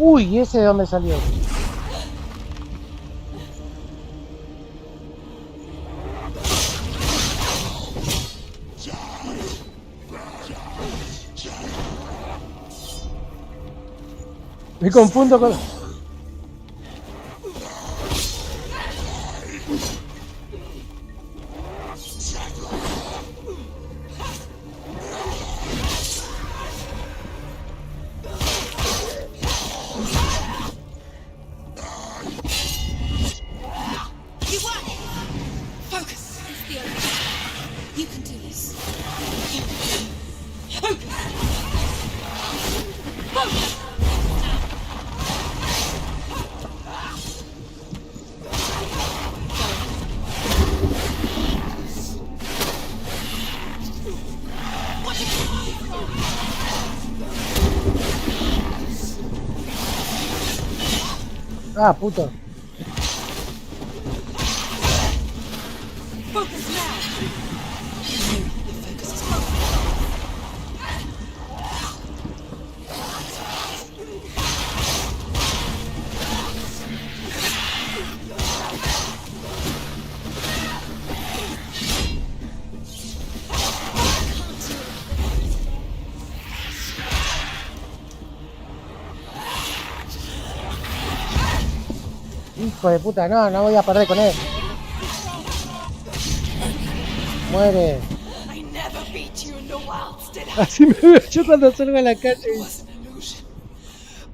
Uy, ¿ese de dónde salió? Me confundo con... Ah, puto. Hijo de puta, no, no voy a perder con él. Muere. Así me veo yo cuando salgo a la calle.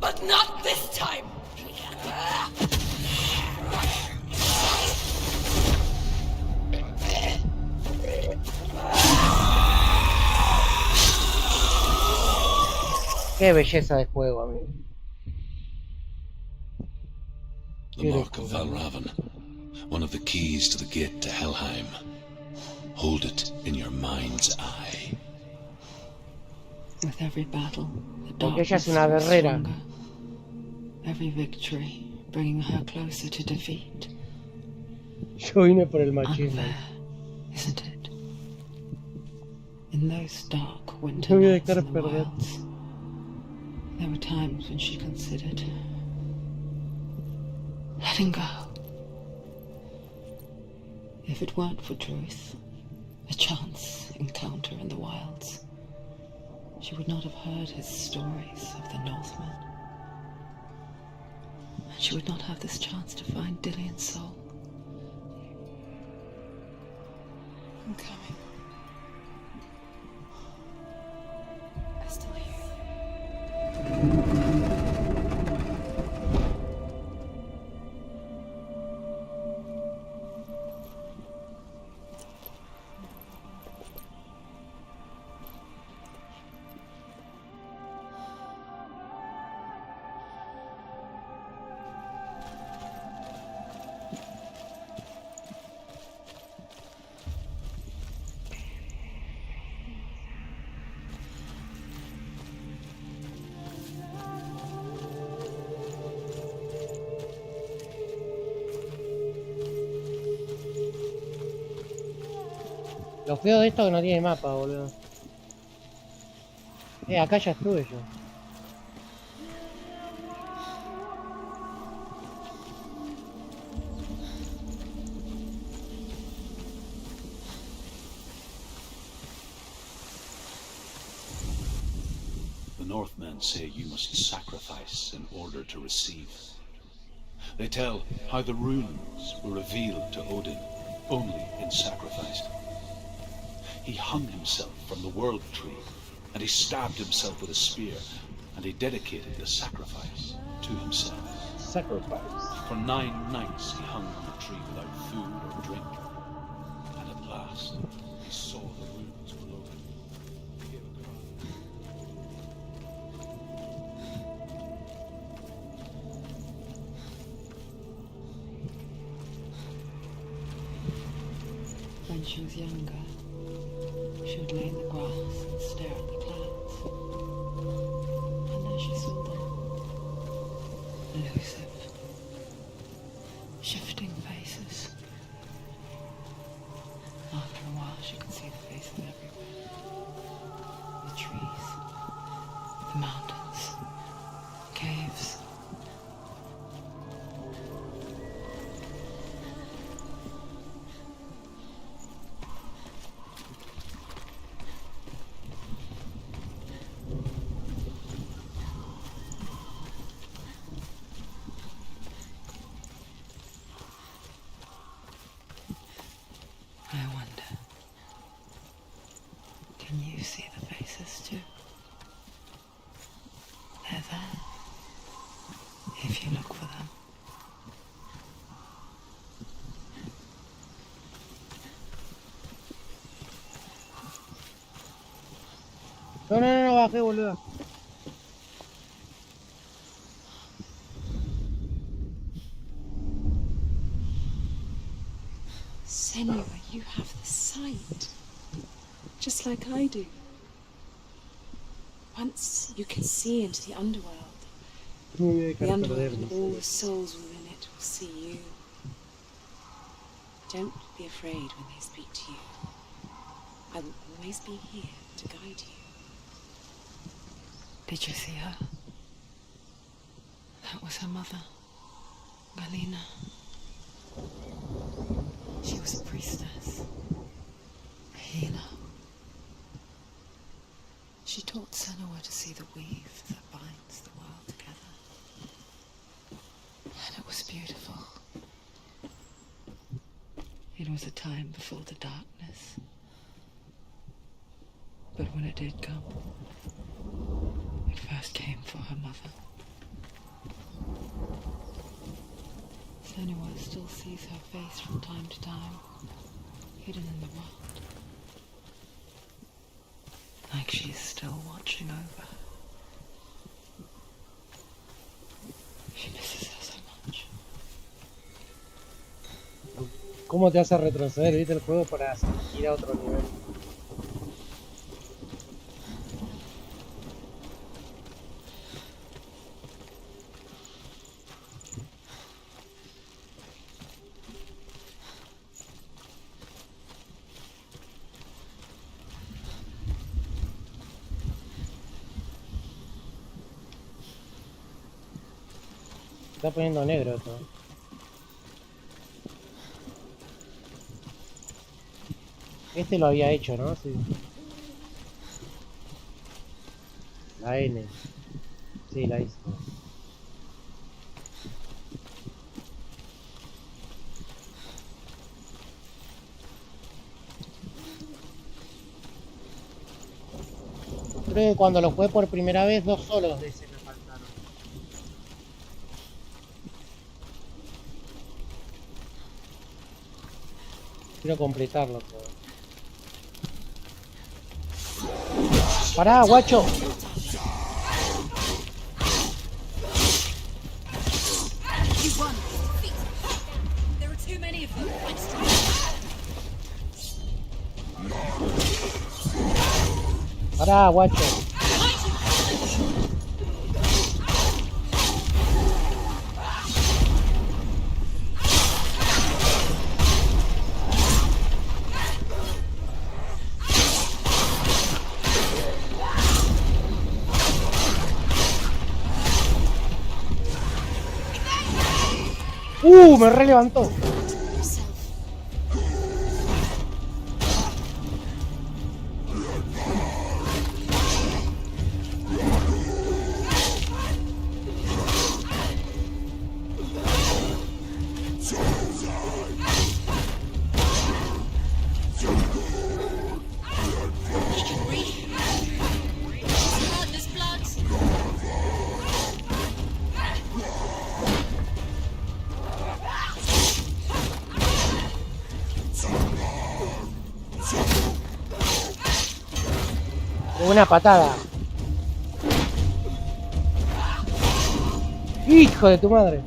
But not this time. Qué belleza de juego, amigo. The mark of Valravan, one of the keys to the gate to Helheim. Hold it in your mind's eye. With every battle, the Porque ella es darkness una grows guerrera. stronger. Every victory bringing her closer to defeat. Yo vine por el machismo. Unfair, isn't it? In those dark winter Yo voy a nights dejar in the perder. wilds, there were times when she considered letting go. If it weren't for truth, a chance encounter in the wilds, she would not have heard his stories of the Northmen. And she would not have this chance to find Dillion's soul. I'm coming. I still hear you. Lo feo de esto es que no tiene mapa, boludo. Acá ya estuve yo. The Northmen say you must sacrifice in order to receive. They tell how the runes were revealed to Odin only in sacrifice. He hung himself from the world tree, and he stabbed himself with a spear, and he dedicated the sacrifice to himself. Sacrifice. For 9 nights he hung on the tree without food or drink, and at last he saw the runes below him. He gave a cry. When she was younger, she would lay in the grass and stare at the clouds. And then she saw them. Elusive. Shifting faces. After a while, she could see the faces everywhere. The trees. The mountains. Caves. I wonder, can you see the faces too? They're there, if you look for them. No, bajé, boludo. Senua, you have the sight. Just like I do. Once you can see into the underworld, Me voy a the dejar underworld perder. and all the souls within it will see you. Don't be afraid when they speak to you. I will always be here to guide you. Did you see her? That was her mother, Galina. She was a priestess, a healer. She taught Senua to see the weave that binds the world together. And it was beautiful. It was a time before the darkness. But when it did come, it first came for her mother. Senua still sees her face from time to time, hidden in the world. Like she's still watching over her. She misses her so much. ¿Cómo te hace retroceder, viste, el juego para ir a otro nivel? está poniendo negro todo. Este lo había hecho, ¿no? Sí. La N. Sí, la hizo. Creo que cuando lo jugué por primera vez, 2 solos de ese me faltaron. Quiero completarlo todo. ¡Pará, guacho! You won. There are too many of them. I'm strong. ¡Pará, guacho! Me relevantó. Una patada. Hijo de tu madre.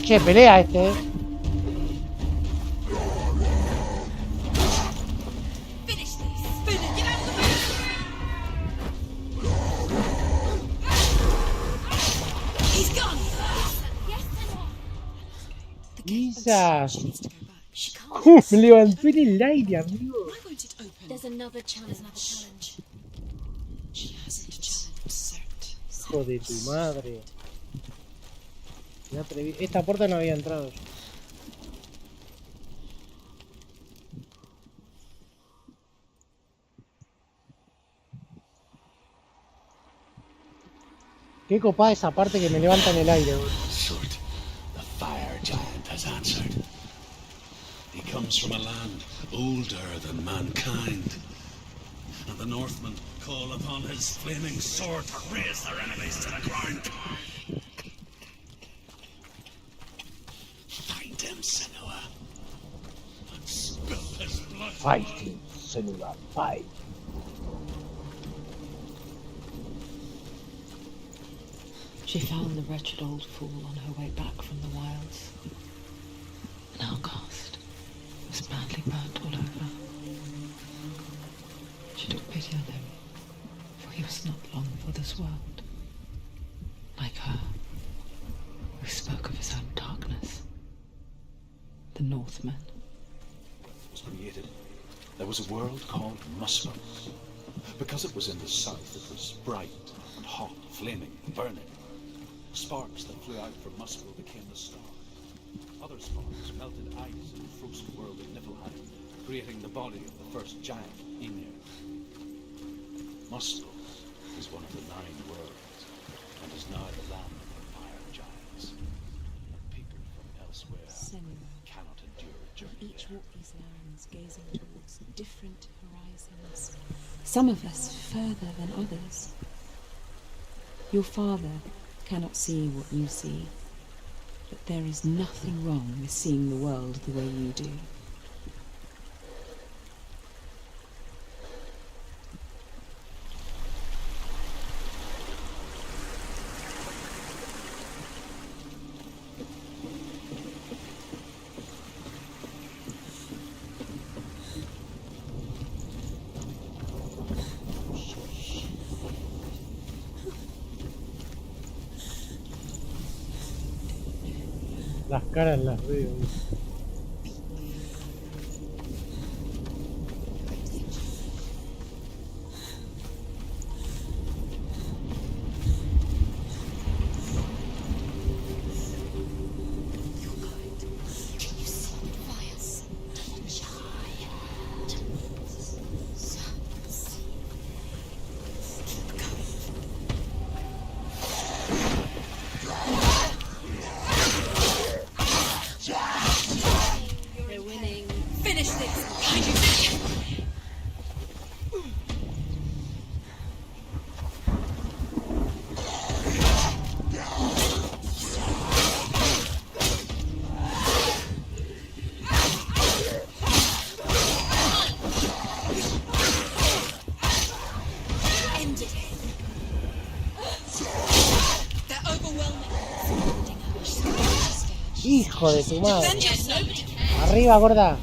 Che, pelea este, Finish this. Finish. Get out of the way. He's gone. Yes, Senua. Quizás. She needs to go back. She can't. Me levantó en el aire, amigo. Why won't it open? There's another challenge. She hasn't challenged. Hijo de tu madre. Me atreví. Esta puerta no había entrado yo. Qué copada esa parte que me levanta en el aire, bro. Sword, the fire giant has answered. He comes from a land older than mankind. And the Northmen call upon his flaming sword to raze their enemies to the ground. Find him, Senua, and spill his blood. Fight, Senua, fight. She found the wretched old fool on her way back from the wilds. An outcast, was badly burnt all over. She took pity on him, for he was not long for this world. Like her, who spoke of his own darkness. The Northmen. Was created, there was a world called Muspel. Because it was in the south, it was bright and hot, flaming, burning. Sparks that flew out from Muspel became the star. Other sparks melted ice in the frozen world of Niflheim, creating the body of the first giant, Ymir. Muspel is one of the 9 worlds, and is now the land of the fire giants. And people from elsewhere cannot endure a journey Each there. walk these lands, gazing towards different horizons. Some of us further than others. Your father cannot see what you see, but there is nothing wrong with seeing the world the way you do. Las caras las veo. Hijo de tu madre. Arriba, gorda.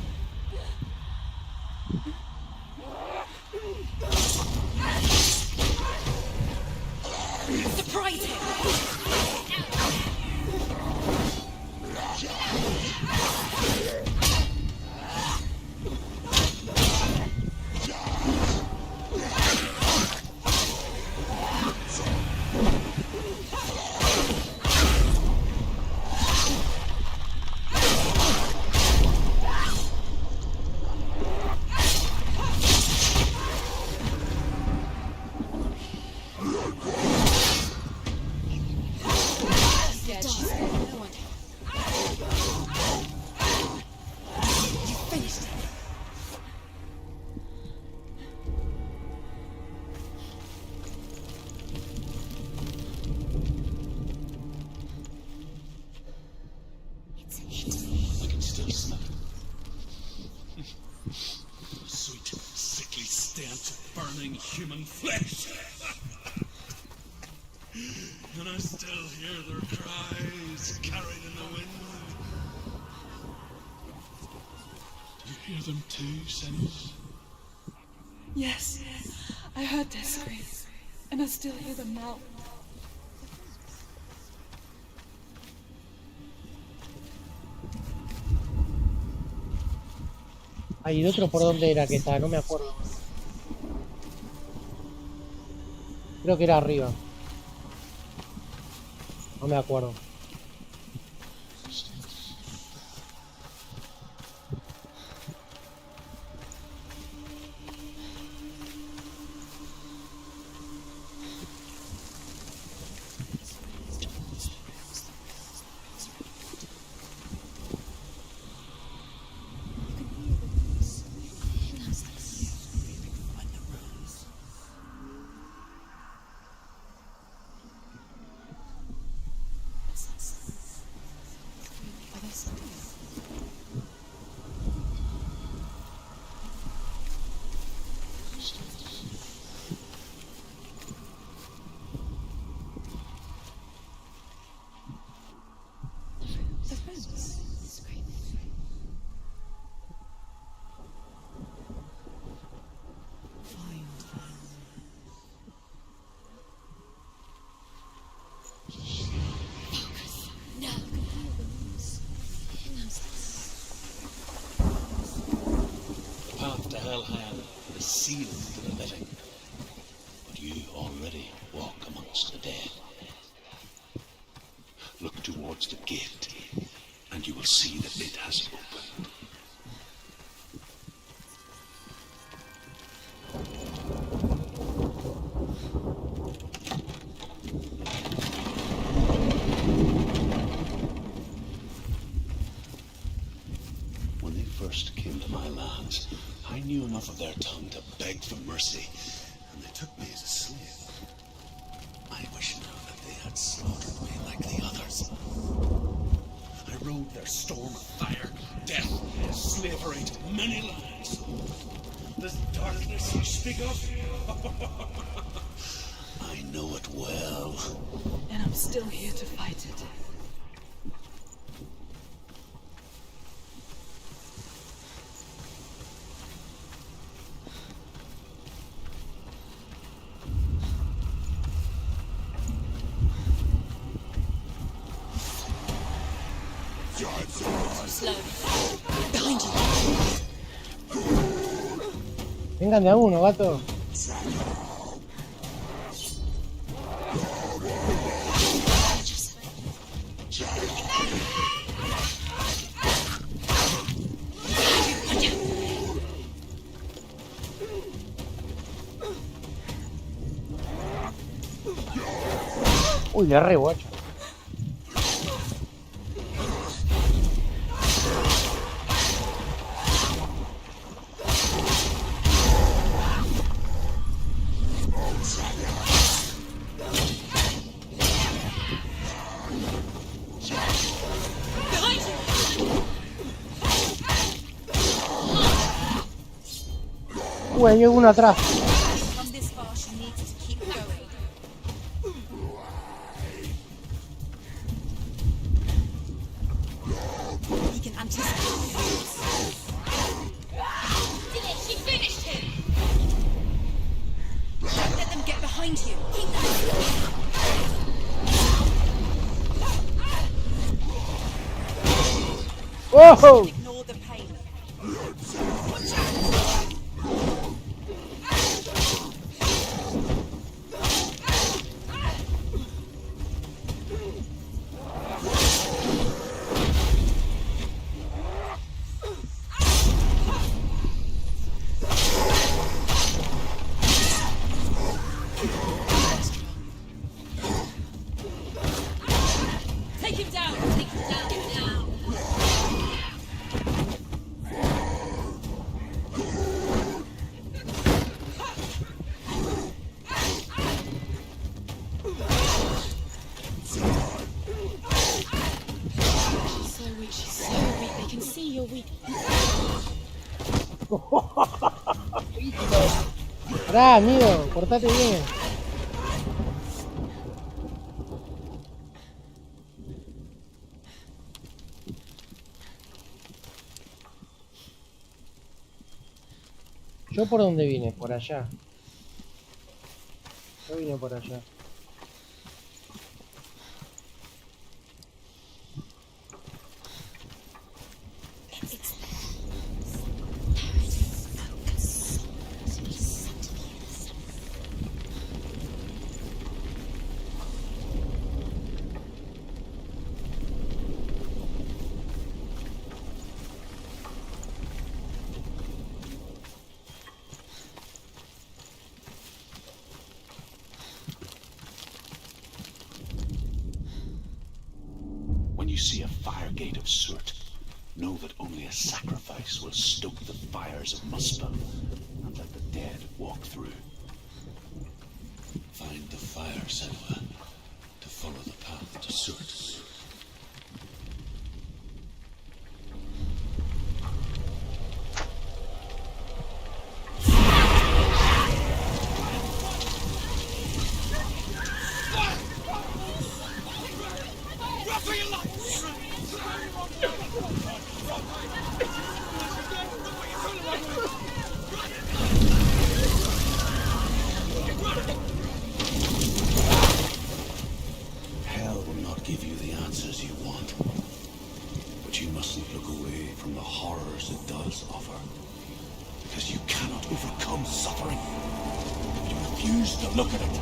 Human flesh. And I still hear their cries carried in the wind. Do you hear them too, Senua? Yes, I heard their screams, and I still hear them now. Ay, ¿y el otro por dónde era que estaba? No me acuerdo. Creo que era arriba. No me acuerdo. Hellhand is sealed to the living, but you already walk amongst the dead. Look towards the gate, and you will see that it has opened. When they first came to my lands, I knew enough of their tongue to beg for mercy, and they took me as a slave. I wish now that they had slaughtered me like the others. I rode their storm of fire, death, slavery to many lands. This darkness you speak of, I know it well. And I'm still here to fight it. Vengan de a uno, gato. Uy, le re guacho. Hay uno atrás. Come this far, she needs to keep going. He can anticipate. Did it? She finished him! Don't let them get behind you. Keep that. ¡Oh! Ignore the pain. Take him down! Take him down! Get down! She's so weak. They can see you're weak. Pará, amigo, portate bien. ¿Yo por dónde vine? Por allá. Yo vine por allá. When you see a fire gate of soot, know that only a sacrifice will stoke the fires of Muspel and let the dead walk through. Find the fire, Senua, to follow the path to soot. Hell will not give you the answers you want, but you mustn't look away from the horrors it does offer, because you cannot overcome suffering if you refuse to look at it.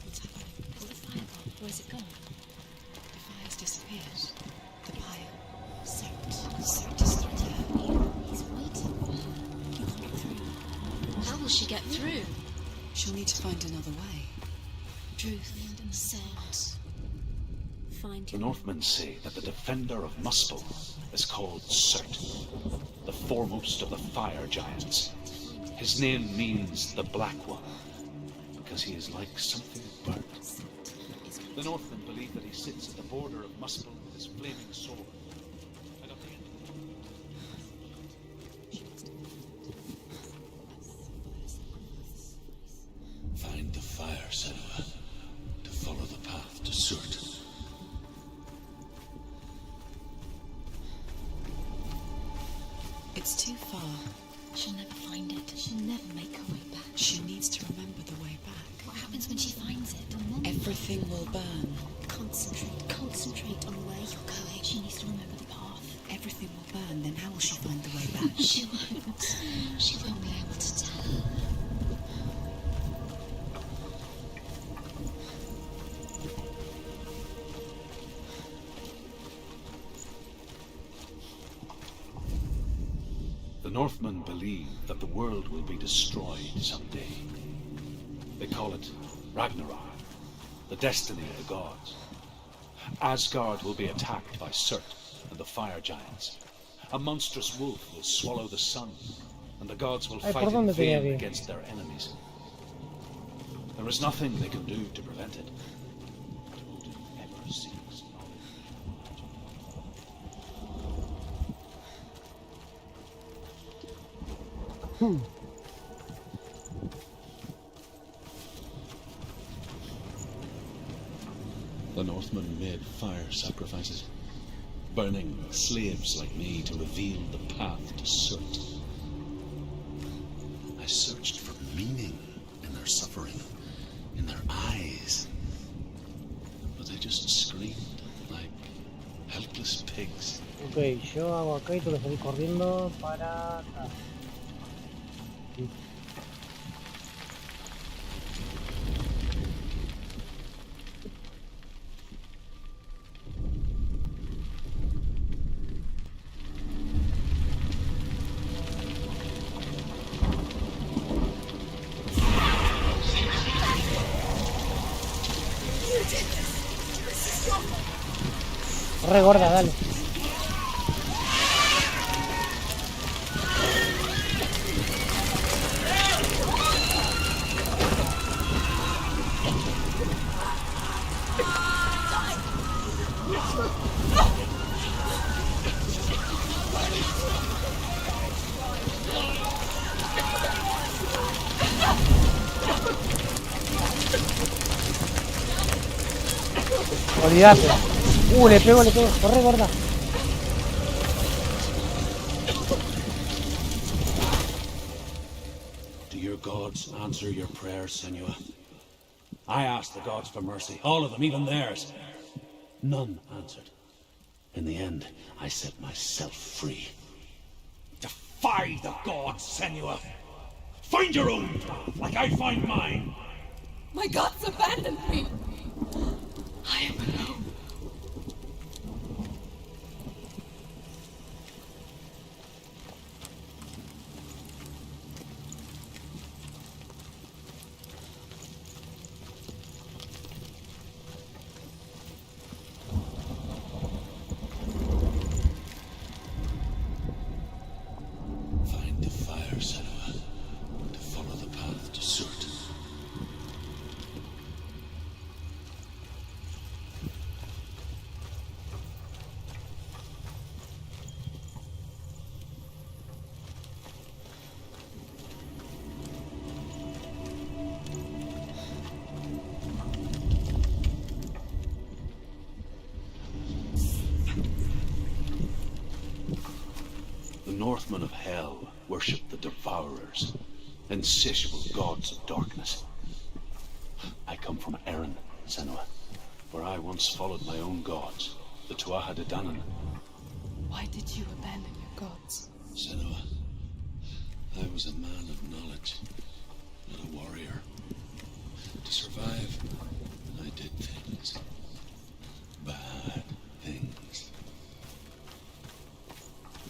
What's happening? Is the fire gone? Where's it gone? The fire's disappeared. The pyre. Cert is threatening her. He's waiting for her. You can't get through. How will she get through? She'll need to find another way. Truth. Cert. Find The your Northmen say that the defender of Muspel is called Cert, the foremost of the fire giants. His name means the Black One, because he is like something burnt. The Northmen believe that he sits at the border of Muspel with his flaming sword. And at the end find the fire, Senua, to follow the path to Surt. It's too far. She'll never find it. She'll never make her way back. She needs to remember the way back. What happens when she finds it? Everything will burn. Concentrate on where you're going. She needs to remember the path. Everything will burn, then how will she find the way back? She won't. She won't be able to tell. The Northmen believe that the world will be destroyed someday. They call it Ragnarok, the destiny of the gods. Asgard will be attacked by Surt and the fire giants. A monstrous wolf will swallow the sun, and the gods will fight in vain against their enemies. The There is nothing they can do to prevent it. But would it ever cease? The Northmen made fire sacrifices, burning slaves like me to reveal the path to Surt. I searched for meaning in their suffering, in their eyes, but they just screamed like helpless pigs. Ok, yo hago acá y tú lo salís corriendo para acá. Corre gorda, dale. Olvídate. Le pego, le pego. Corre, gorda. Do your gods answer your prayers, Senua? I asked the gods for mercy, all of them, even theirs. None answered. In the end, I set myself free. Defy the gods, Senua! Find your own path, like I find mine! My gods abandoned me! I am alone. Find the fire, Senua, to follow the path to Surt. The Northmen of Hell worship the Devourers, insatiable gods of darkness. I come from Erin, Senua, where I once followed my own gods, the Tuatha De Danann. Why did you abandon your gods? Senua, I was a man of knowledge, not a warrior. To survive, I did things. Bad things.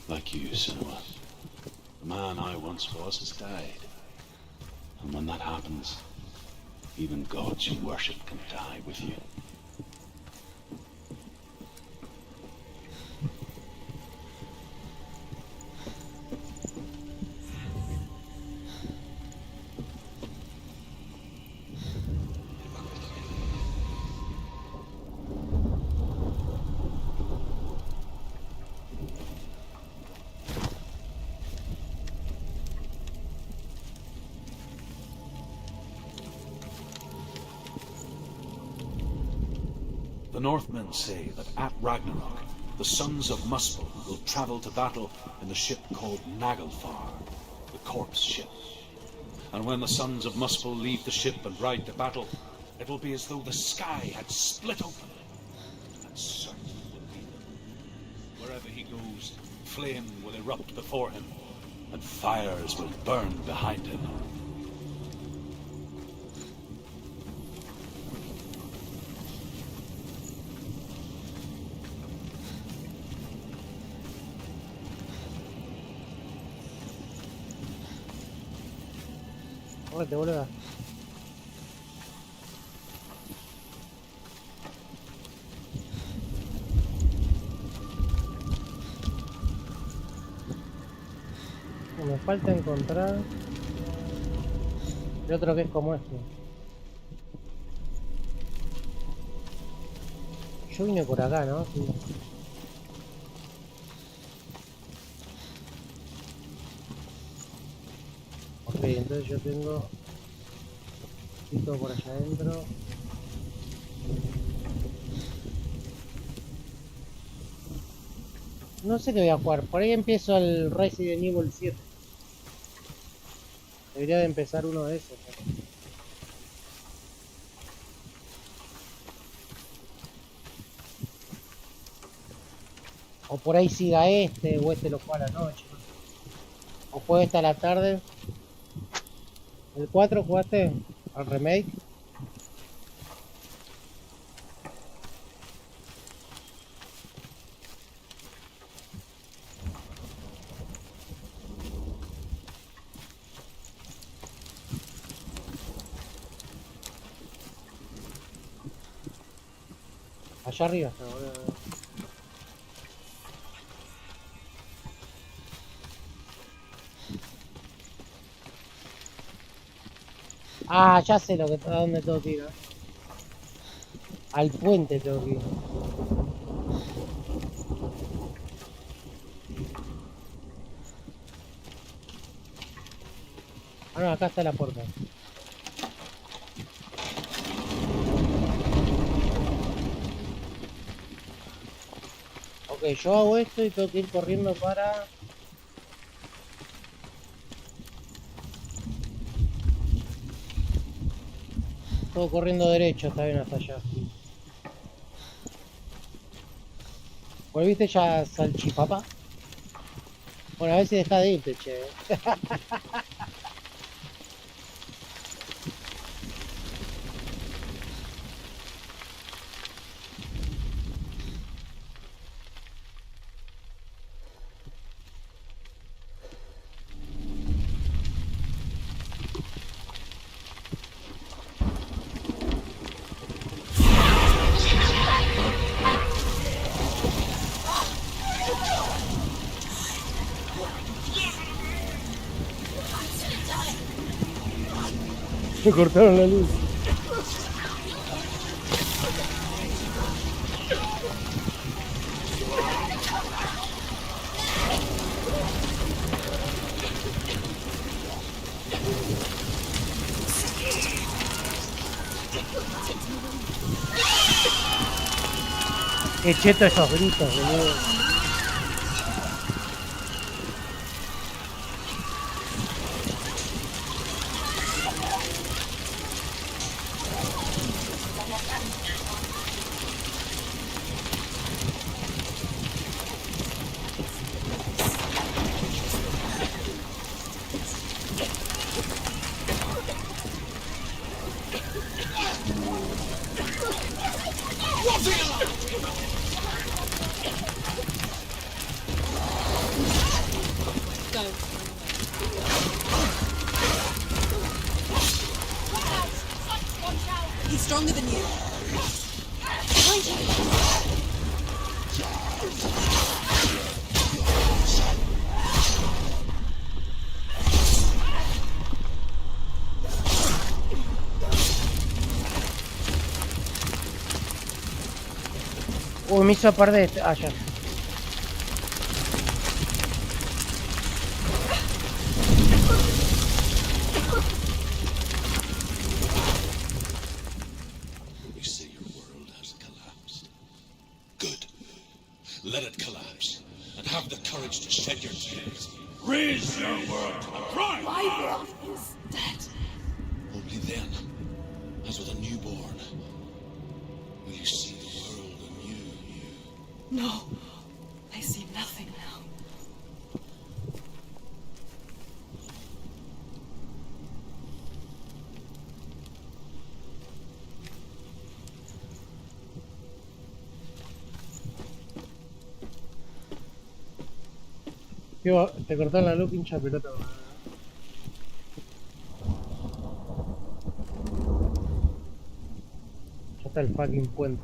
Like you, Senua. The man I once was has died. And when that happens, even gods you worship can die with you. The Northmen say that at Ragnarok, the sons of Muspel will travel to battle in the ship called Naglfar, the corpse ship. And when the sons of Muspel leave the ship and ride to battle, it will be as though the sky had split open, and Surt will lead them. Wherever he goes, flame will erupt before him, and fires will burn behind him. Córrete, boluda. Me falta encontrar el otro que es como este. Yo vine por acá, ¿no? Sí. Ok, entonces yo tengo esto por allá adentro. No sé qué voy a jugar. Por ahí empiezo el Resident Evil 7. Debería de empezar uno de esos. O por ahí siga este, o este lo juega a la noche. No sé. O juega esta a la tarde. ¿El 4 jugaste al remake? Allá arriba está, boludo. Ah, ya sé a dónde tengo que ir. ¿Eh? Al puente tengo que ir. Ah, no, acá está la puerta. Ok, yo hago esto y tengo que ir corriendo para... Todo corriendo derecho, está bien hasta allá. ¿Volviste ya salchipapa? Bueno, a ver si deja de irte, che. Me cortaron la luz. Qué cheto esos gritos, boludo. He's stronger than you. Behind you. Uy, me hizo perder. Ah, ya. You say your world has collapsed. Good. Let it collapse, and have the courage to shed your tears. Raise your world to the prime! My world is dead. Only then, as with a newborn, will you see the world anew. No. I see nothing now. Tío, te cortaron la luz, pincha pelota. Ya está el fucking puente.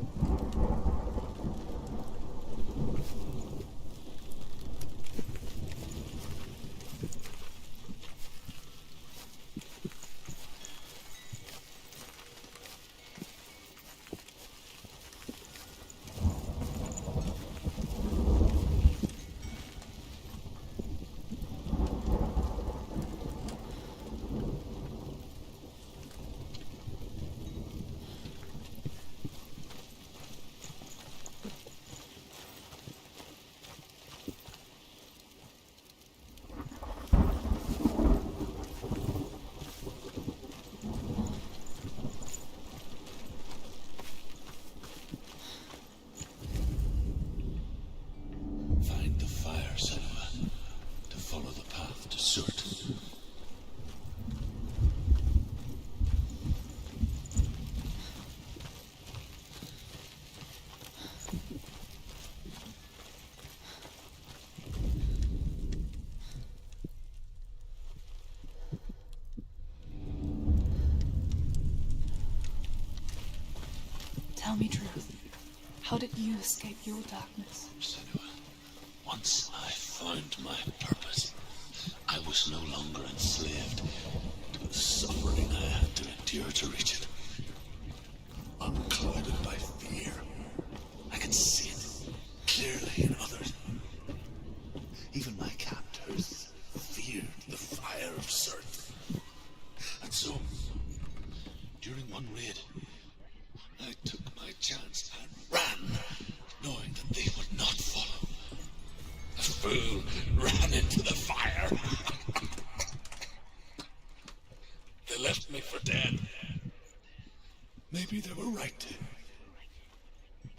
Tell me truth. How did you escape your darkness? Senua, once I found my purpose, I was no longer enslaved to the suffering I had to endure to reach it. Unclouded by fear, I could see it clearly in others. Even my captors feared the fire of Surt. And so, during one raid, I took my chance and ran, knowing that they would not follow. The fool ran into the fire. They left me for dead. Maybe they were right to.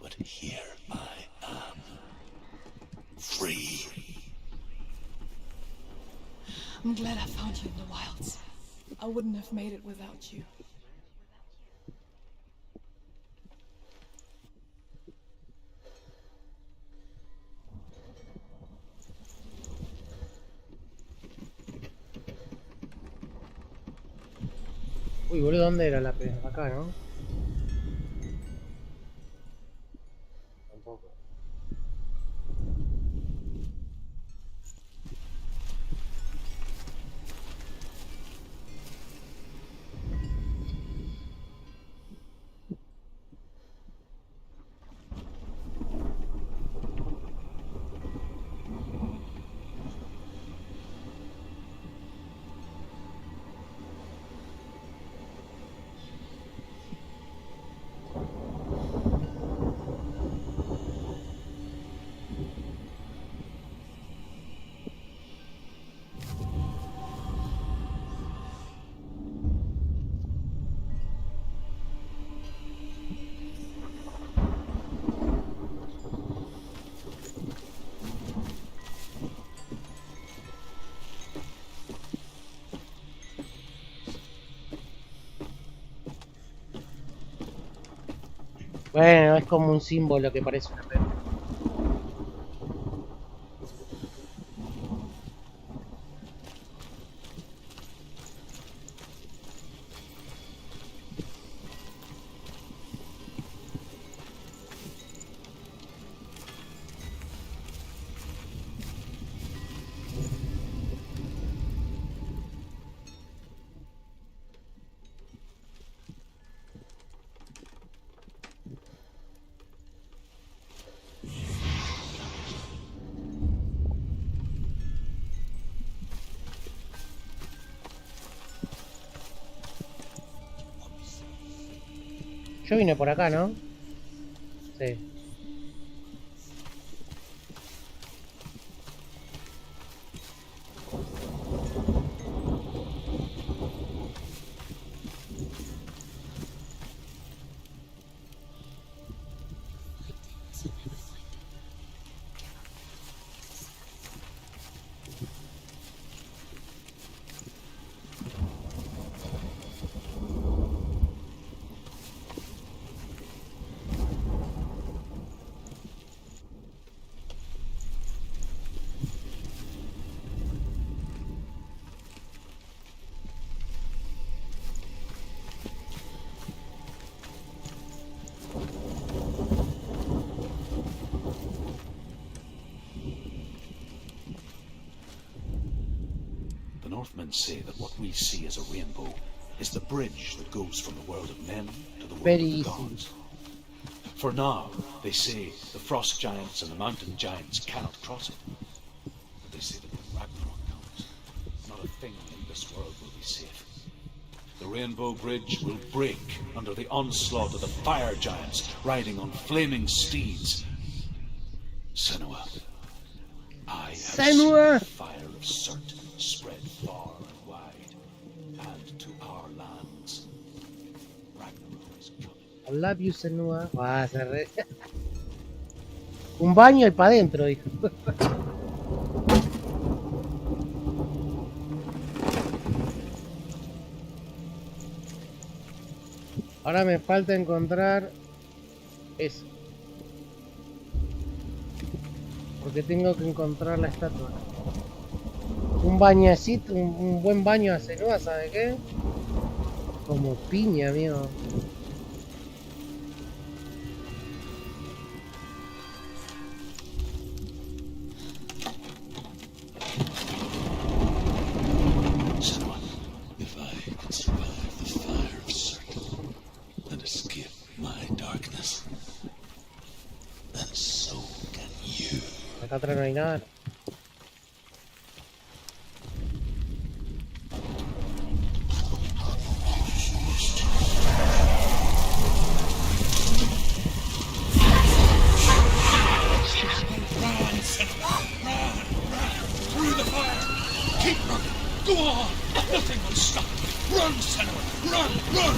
But here I am. Free. I'm glad I found you in the wilds. I wouldn't have made it without you. Uy, boludo, ¿dónde era la pez? Acá, ¿no? Tampoco. Bueno, es como un símbolo que parece una pez. Yo vine por acá, ¿no? Sí. Northmen say that what we see as a rainbow is the bridge that goes from the world of men to the world Very of the easy. gods. For now, they say the frost giants and the mountain giants cannot cross it. But they say that when Ragnarok comes, not a thing in this world will be safe. The rainbow bridge will break under the onslaught of the fire giants riding on flaming steeds. Senua, I have Senua! seen the fire of Surt spread far and wide, and to our lands. Ragnarok is coming. I love you, Senua. Ah, se re... Un baño y para adentro, dijo. Ahora me falta encontrar eso. Porque tengo que encontrar la estatua. Un bañacito, un buen baño a Senua, ¿sabe qué? Como piña, amigo. Acá atrás no hay nada. Through the fire! Keep running! Go on! Nothing will stop you! Run, Senua! Run! Run!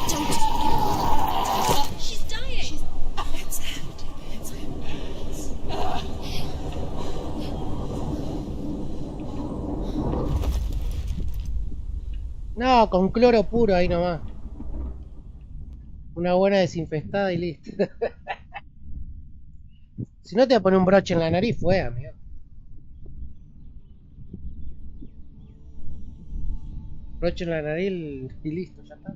Don't. She's dying. It's him. It's him. No, con cloro puro ahí nomás. Una buena desinfestada y listo. Si no te va a poner un broche en la nariz, fue, amigo. Broche en la nariz y listo, ya está.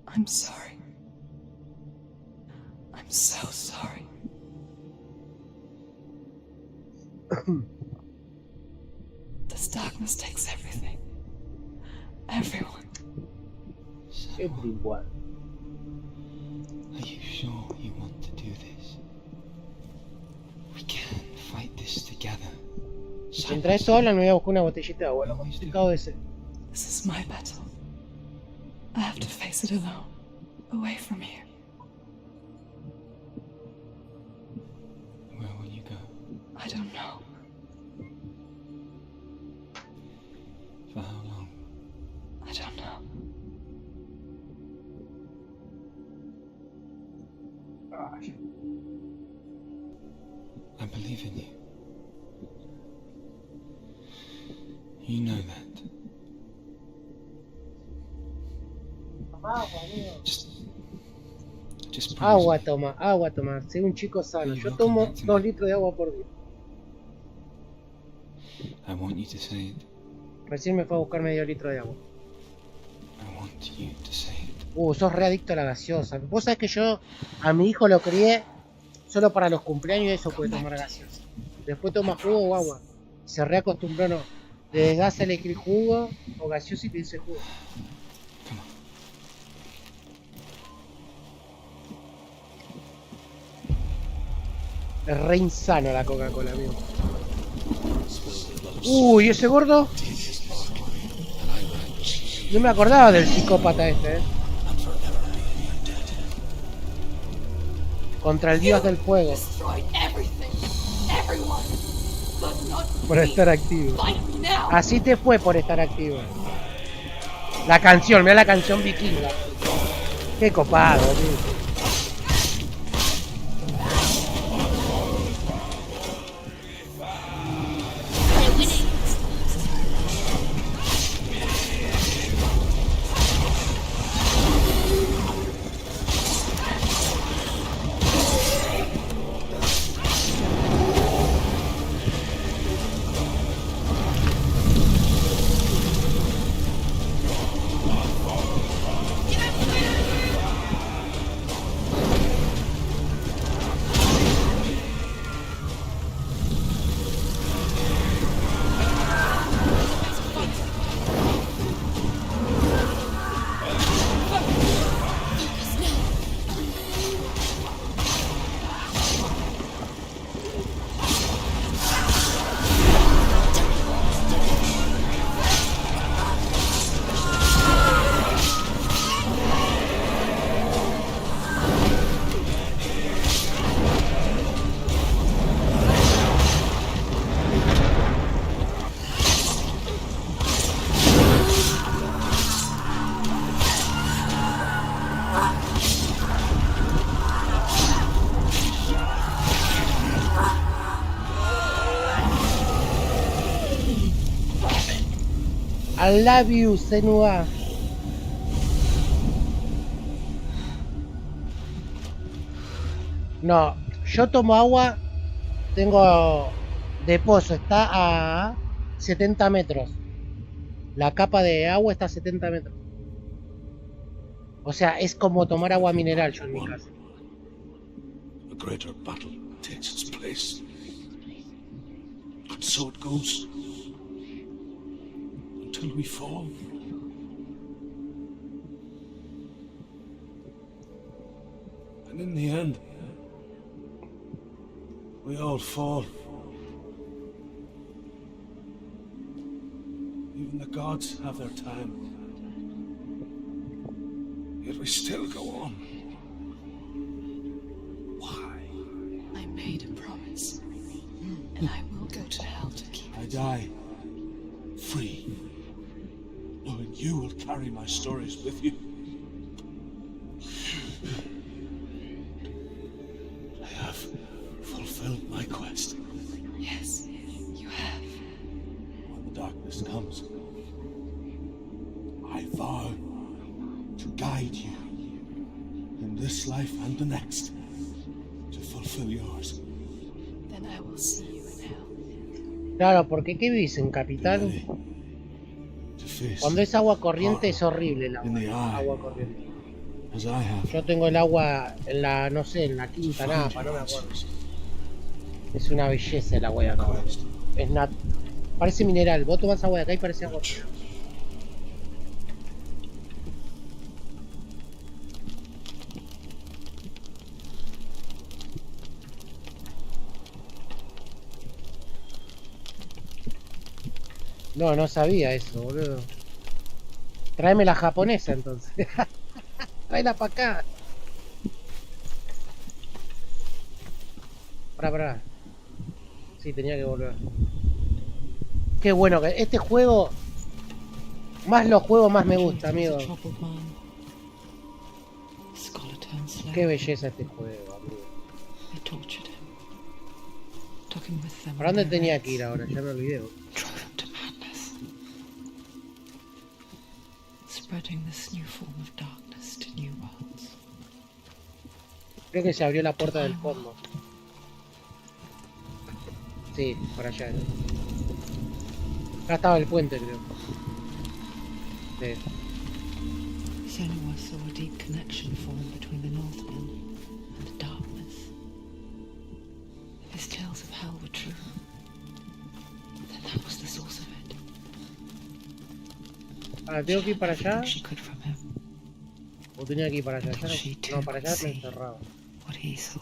I'm sorry. I'm so sorry. This darkness takes everything. Everyone. Everyone. Are you sure you want to do this? We can fight this together. Mientras esto habla, me voy a buscar una botellita de agua. Lo complicado de ese. This is my battle. I have to face it alone. Away from here. Where will you go? I don't know. For how long? I don't know. I believe in you. You know that. Just promise Agua me. toma, agua toma. Soy un chico sano. Yo tomo 2 litros de agua por día. I want you to say it. Recién me fue a buscar medio litro de agua. I want you to say it. Sos re adicto a la gaseosa. Vos sabés que yo a mi hijo lo crié solo para los cumpleaños y eso puede tomar gaseosa. Después toma jugo o agua. Se reacostumbró, no. Le das a elegir jugo o gaseosa y te dice jugo. Come on. Es re insano la Coca-Cola, amigo. Uy, ese gordo. No me acordaba del psicópata este, Contra el dios del fuego. Destroyed everything, everyone, but not Por me. estar activo. Fight me now. Así te fue por estar activo. La canción, mira la canción vikinga. Qué copado, tío. They're winning. I love you, Senua. No, yo tomo agua. Tengo de pozo, está a 70 metros. La capa de agua está a 70 metros. O sea, es como tomar agua mineral, yo en mi casa. A greater battle takes its place. And so it goes. Until we fall. And in the end, we all fall. Even the gods have their time. Yet we still go on. Why? I made a promise, and I will go to hell to keep I it. die free, knowing you will carry my stories with you. I have fulfilled my quest. Yes, you have. When the darkness comes, I vow to guide you in this life and the next to fulfill yours. Then I will see you in hell. Claro, porque ¿qué dicen, capitán? Ready to face Cuando es agua corriente es horrible el in the eye, agua corriente. as I have. Yo tengo el agua en la, no sé, en la quinta napa, no me acuerdo. Es una belleza el agua de acá. Es parece mineral. Vos tomás agua de acá y parece agua mineral. No, no sabía eso, boludo. Tráeme la japonesa entonces. Tráela para acá. Pará. Sí, tenía que volver. Qué bueno que este juego, más lo juego más me gusta, amigo. Qué belleza este juego, amigo. ¿Para dónde tenía que ir ahora? Ya me olvidé. Spreading this new form of darkness to new worlds. Creo que se abrió la puerta del fondo. Sí, para allá. Acá estaba el puente, creo. Sí. Senua saw a deep connection form between the Northmen and the darkness. If his tales of hell were true, then that was the source of it. Ah, tengo que ir para allá. She could from him. O tenía que ir para allá. Ya no, para allá me encerraba. What he saw.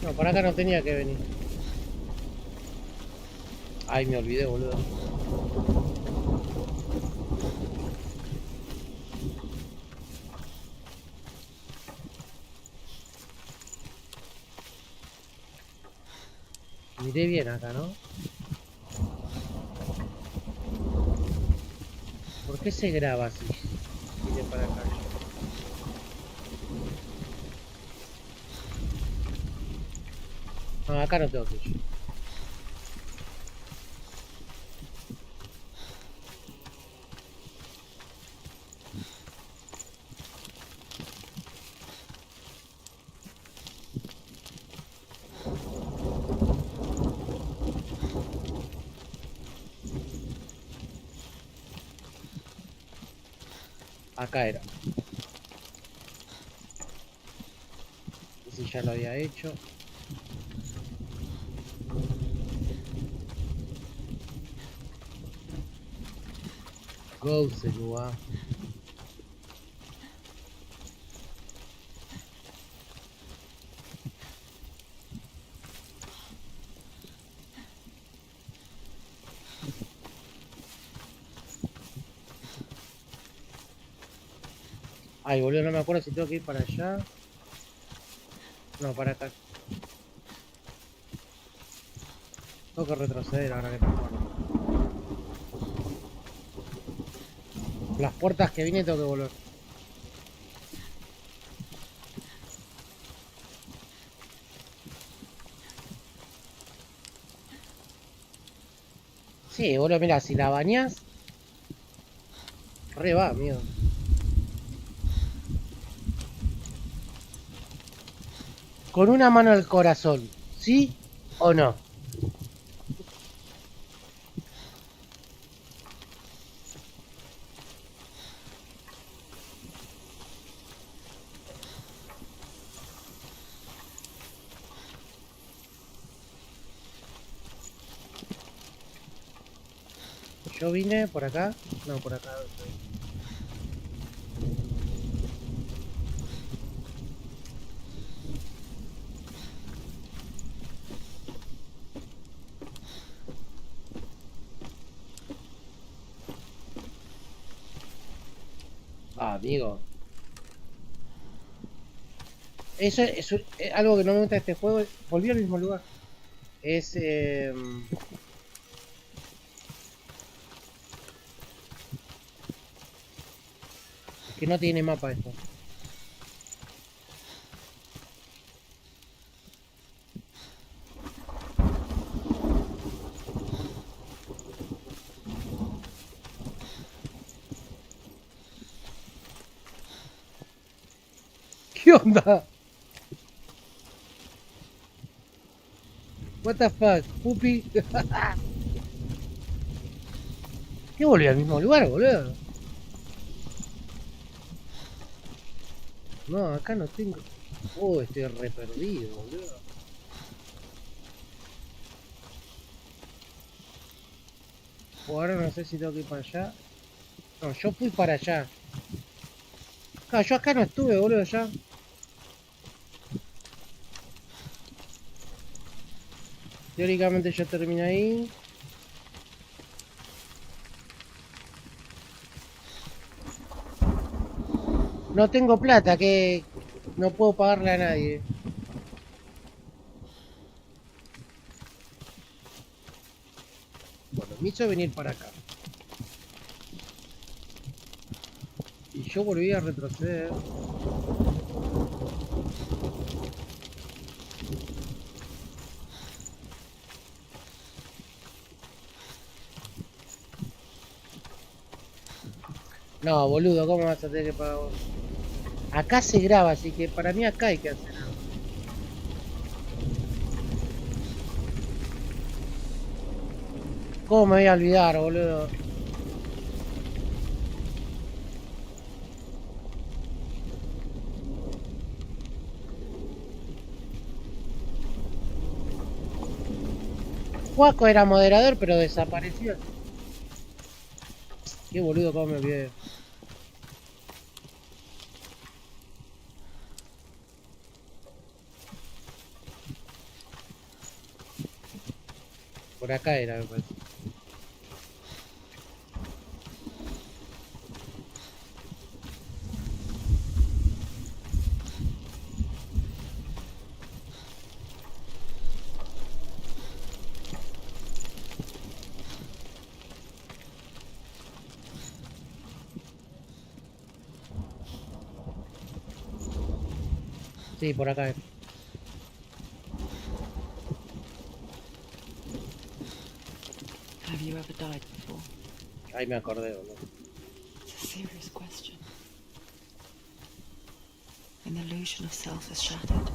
No, para acá no tenía que venir. Ay, me olvidé, boludo. Miré bien acá, ¿no? ¿Por qué se graba así? Miré para acá. No, acá no tengo que ir. Acá era. Ese ya lo había hecho. Go, Senua. Ay, boludo, no me acuerdo si tengo que ir para allá. No, para acá. Tengo que retroceder ahora que me acuerdo. Las puertas que vine tengo que volver. Sí, boludo, mira, si la bañás, re va, amigo. Con una mano al corazón, ¿sí o no? Yo vine por acá. No, por acá. Ah, amigo. Eso es algo que no me gusta de este juego. Volví al mismo lugar. Es... que no tiene mapa esto. ¿Qué onda? What the fuck, pupi. ¿Qué volví al mismo lugar, boludo? No, acá no tengo. Oh, estoy re perdido, boludo. O ahora no sé si tengo que ir para allá. No, yo fui para allá. Claro, yo acá no estuve, boludo, ya. Teóricamente yo terminé ahí. No tengo plata, que no puedo pagarle a nadie. Bueno, me hizo venir para acá. Y yo volví a retroceder. No, boludo, ¿cómo vas a tener que pagar vos? Acá se graba, así que para mí acá hay que hacer algo. ¿Cómo me voy a olvidar, boludo? Juaco era moderador, pero desapareció. Qué boludo, cómo me olvidé. Por acá era, me parece. Sí, por acá es. Have you ever died before? Ahí me acordé, boludo. It's a serious question. When the illusion of self is shattered,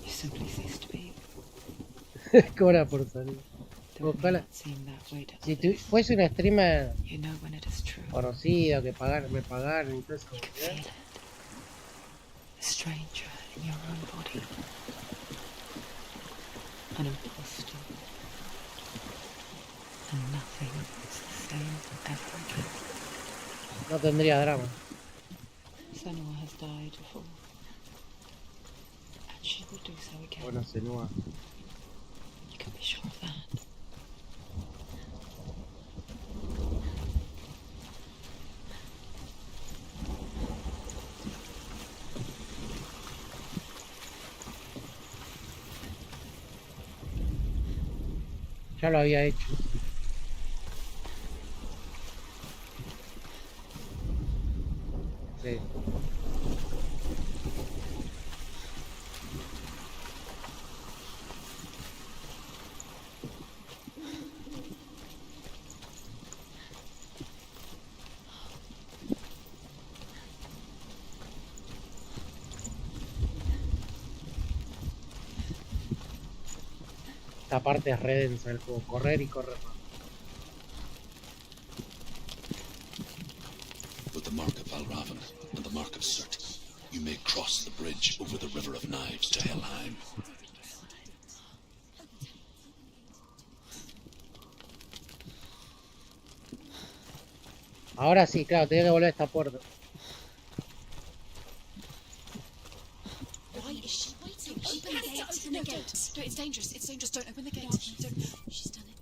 you simply cease to be. Cobra por salir. Though it may Ojalá. not seem that way to Si others, fuese un streamer you know when it is true. conocido, que me pagaran y todo eso, You can ¿eh? feel it. A stranger in your own body. An imposter. And nothing is the same ever again. No tendría drama. Senua has died before. And she will do so again. Bueno, Senua. You can be sure of that. Ya lo había hecho. Sí. esta parte es re densa del juego, correr y correr. With the mark of Valravan and the mark of Surt, you may cross the bridge over the River of Knives to Helheim. Ahora sí, claro, tengo que volver a esta puerta. Why is she waiting? Open the gate. Open the gate. No, it's dangerous. It's dangerous. Don't open the gate. Don't. She's done it.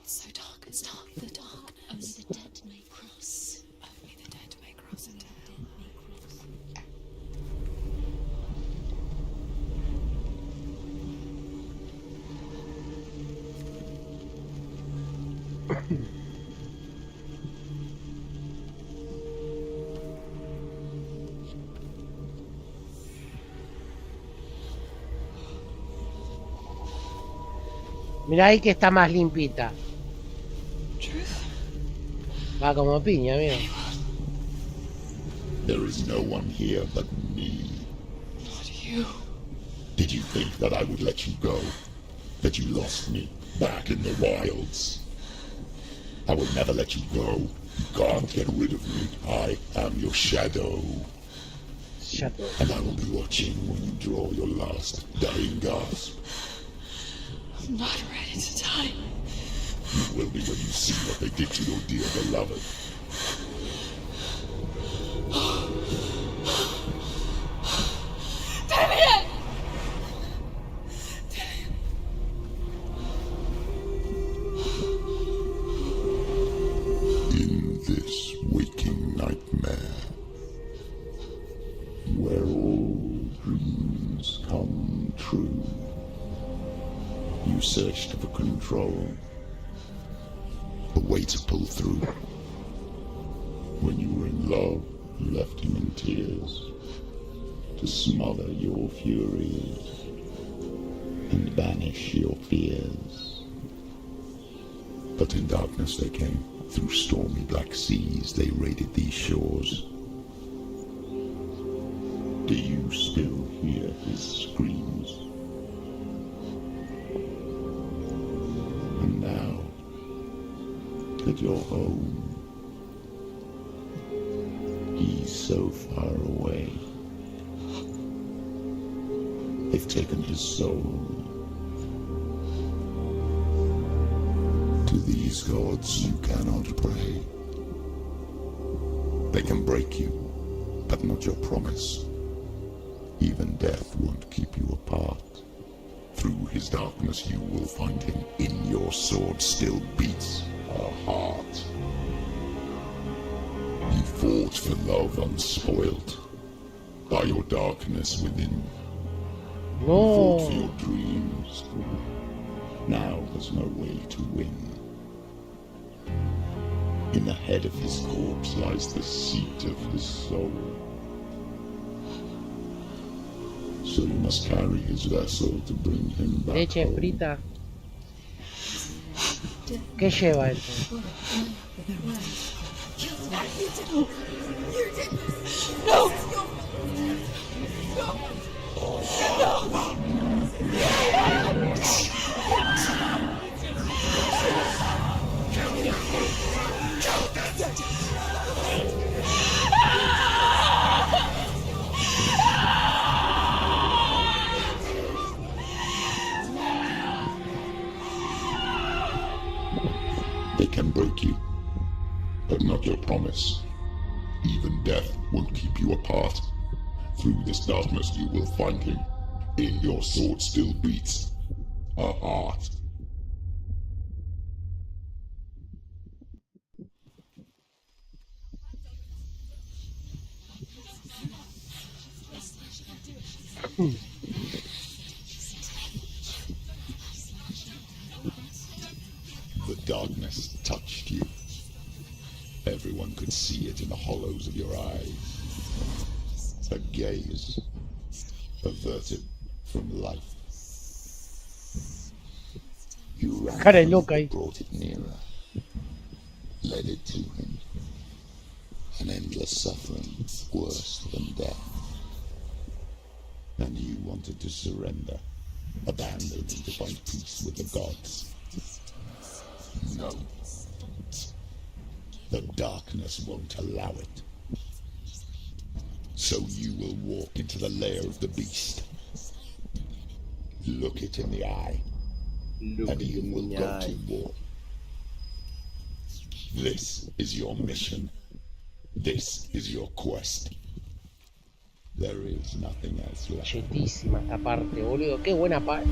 It's so dark. It's dark. The dark. Only the dead may cross. Only the dead may cross. Only the dead may cross. Mirá ahí que está más limpita. Va como piña, amigo. There is no one here but me. Not you. Did you think that I would let you go? That you lost me back in the wilds? I will never let you go. You can't get rid of me. I am your shadow. Shadow. And I will be watching when you draw your last dying gasp. I'm not ready to die. You will be when you see what they did to your dear beloved. Damien! In this waking nightmare, where all dreams come true, you searched for control, a way to pull through. When you were in love, you left him in tears, to smother your furies and banish your fears. But in darkness they came, through stormy black seas they raided these shores. Do you still hear his screams? And now that you're home, he's so far away. They've taken his soul. To these gods you cannot pray. They can break you, but not your promise. Even death won't keep you apart. Through his darkness you will find him. In your sword still beats a heart. You fought for love unspoilt by your darkness within. You fought for your dreams. Now there's no way to win. In the head of his corpse lies the seat of his soul. So you must carry his vessel to bring him back Leche home. frita. ¿Qué lleva esto? No! They can break you, but not your promise. Even death won't keep you apart. Through this darkness you will find him. In your sword still beats a heart. The darkness touched you. Everyone could see it in the hollows of your eyes. A gaze averted from life. You ran Cara de from loca it, ahí. brought it nearer, led it to him. An endless suffering, worse than death. wanted to surrender, abandon and to find peace with the gods. No. The darkness won't allow it. So you will walk into the lair of the beast. Look it in the eye, and you will go to war. This is your mission. This is your quest. There is nothing else left. Chetísima esta parte, boludo. Qué buena parte.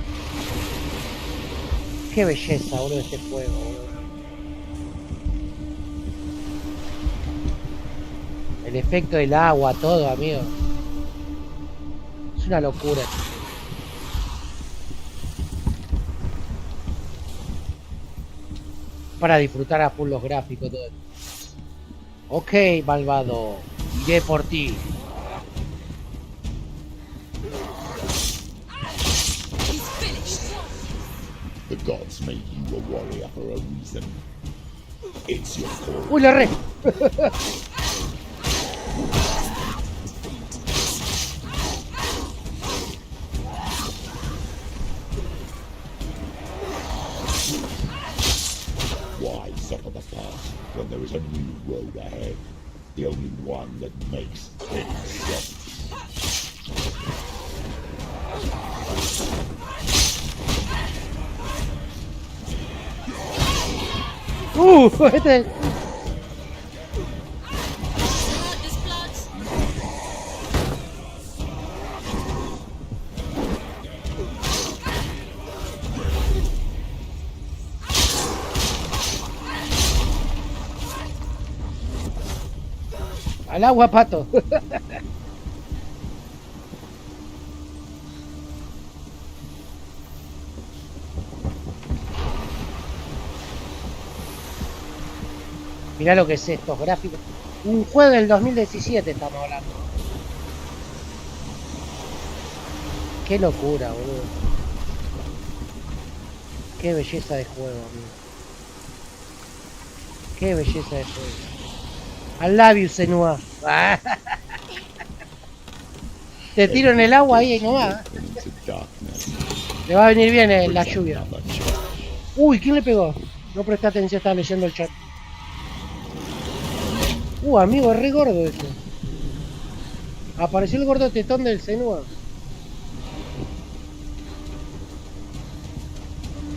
Qué belleza, boludo, este juego, boludo. El efecto del agua, todo, amigo. Es una locura. Para disfrutar a full los gráficos, todo. Ok, malvado. Iré por ti. The gods made you a warrior for a reason. It's your call. ¡Uy, le re! Why suffer the past when there is a new road ahead? The only one that makes any sense. Este... Al agua, pato. Mirá lo que es estos gráficos. Un juego del 2017 estamos hablando. Qué locura, boludo. Qué belleza de juego, amigo. Qué belleza de juego. I love you, Senua. Te tiro en el agua ahí nomás. Le va a venir bien la lluvia. Uy, ¿quién le pegó? No presté atención, estaba leyendo el chat. Amigo, es re gordo esto. Apareció el gordo tetón del Senua.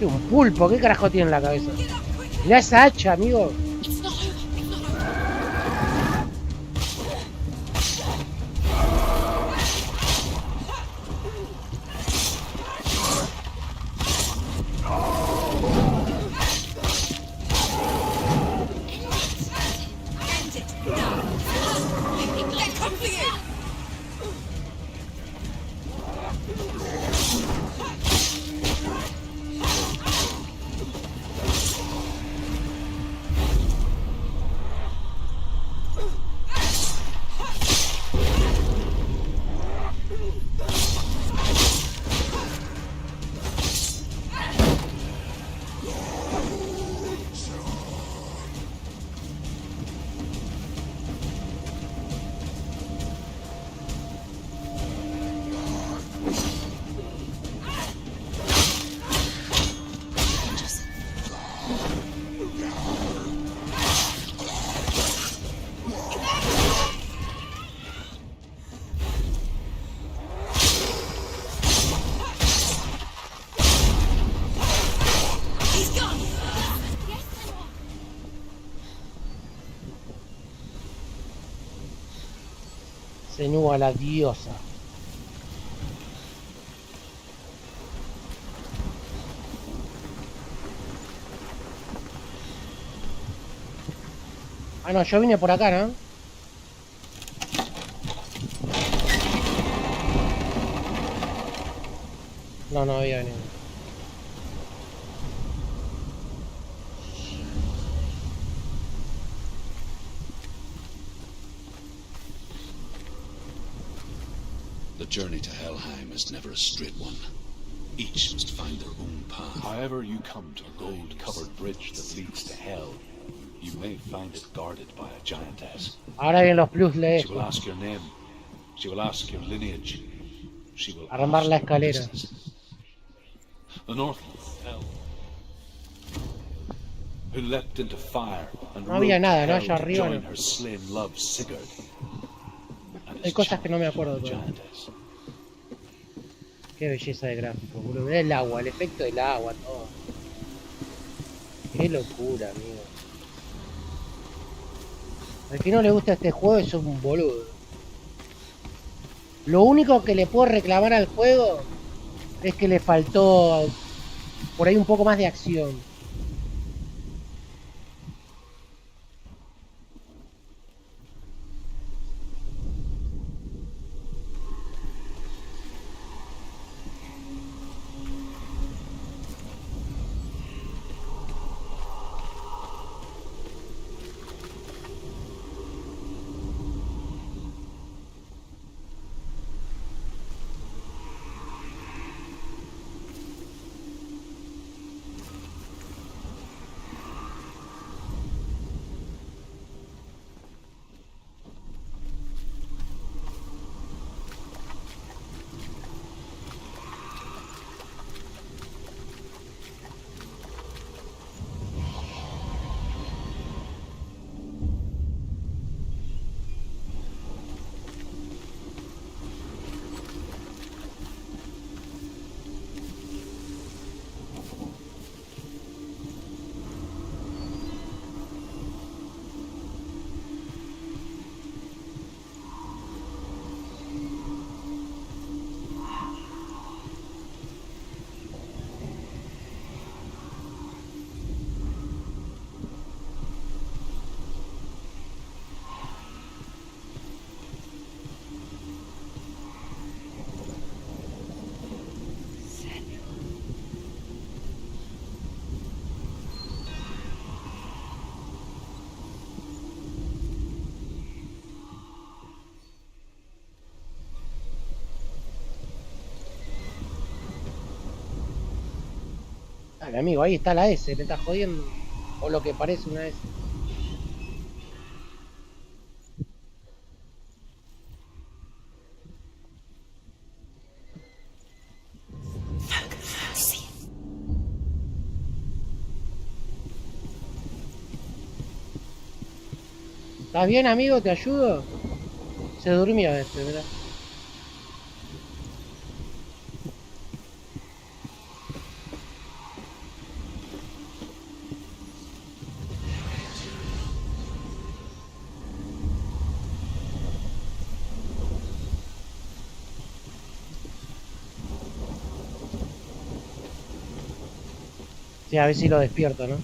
¿Qué, un pulpo? ¿Qué carajo tiene en la cabeza? Mirá esa hacha, amigo. Senua, la diosa. Ah, no, yo vine por acá, ¿no? No había venido. The journey to Helheim is never a straight one. Each must find their own path. However you come to a gold-covered bridge that leads to hell, you may find it guarded by a giantess. Ahora vienen los plus, She will ask your name. She will ask your lineage. she will Armar la ask for escalera. business. The Northman fell, who leapt into fire and No había rode to nada, ¿no? hell Allá to arriba join no. her slain love Sigurd. And Hay his cosas que no me challenge acuerdo the todavía. giantess. Qué belleza de gráfico, boludo. Mirá el agua, el efecto del agua, todo. Qué locura, amigo. Al que no le gusta este juego es un boludo. Lo único que le puedo reclamar al juego es que le faltó por ahí un poco más de acción. Dale, amigo, ahí está la S, me estás jodiendo. O lo que parece una S. ¿Estás bien, amigo? ¿Te ayudo? Se durmió este, mirá. Sí, a ver si lo despierto, ¿no?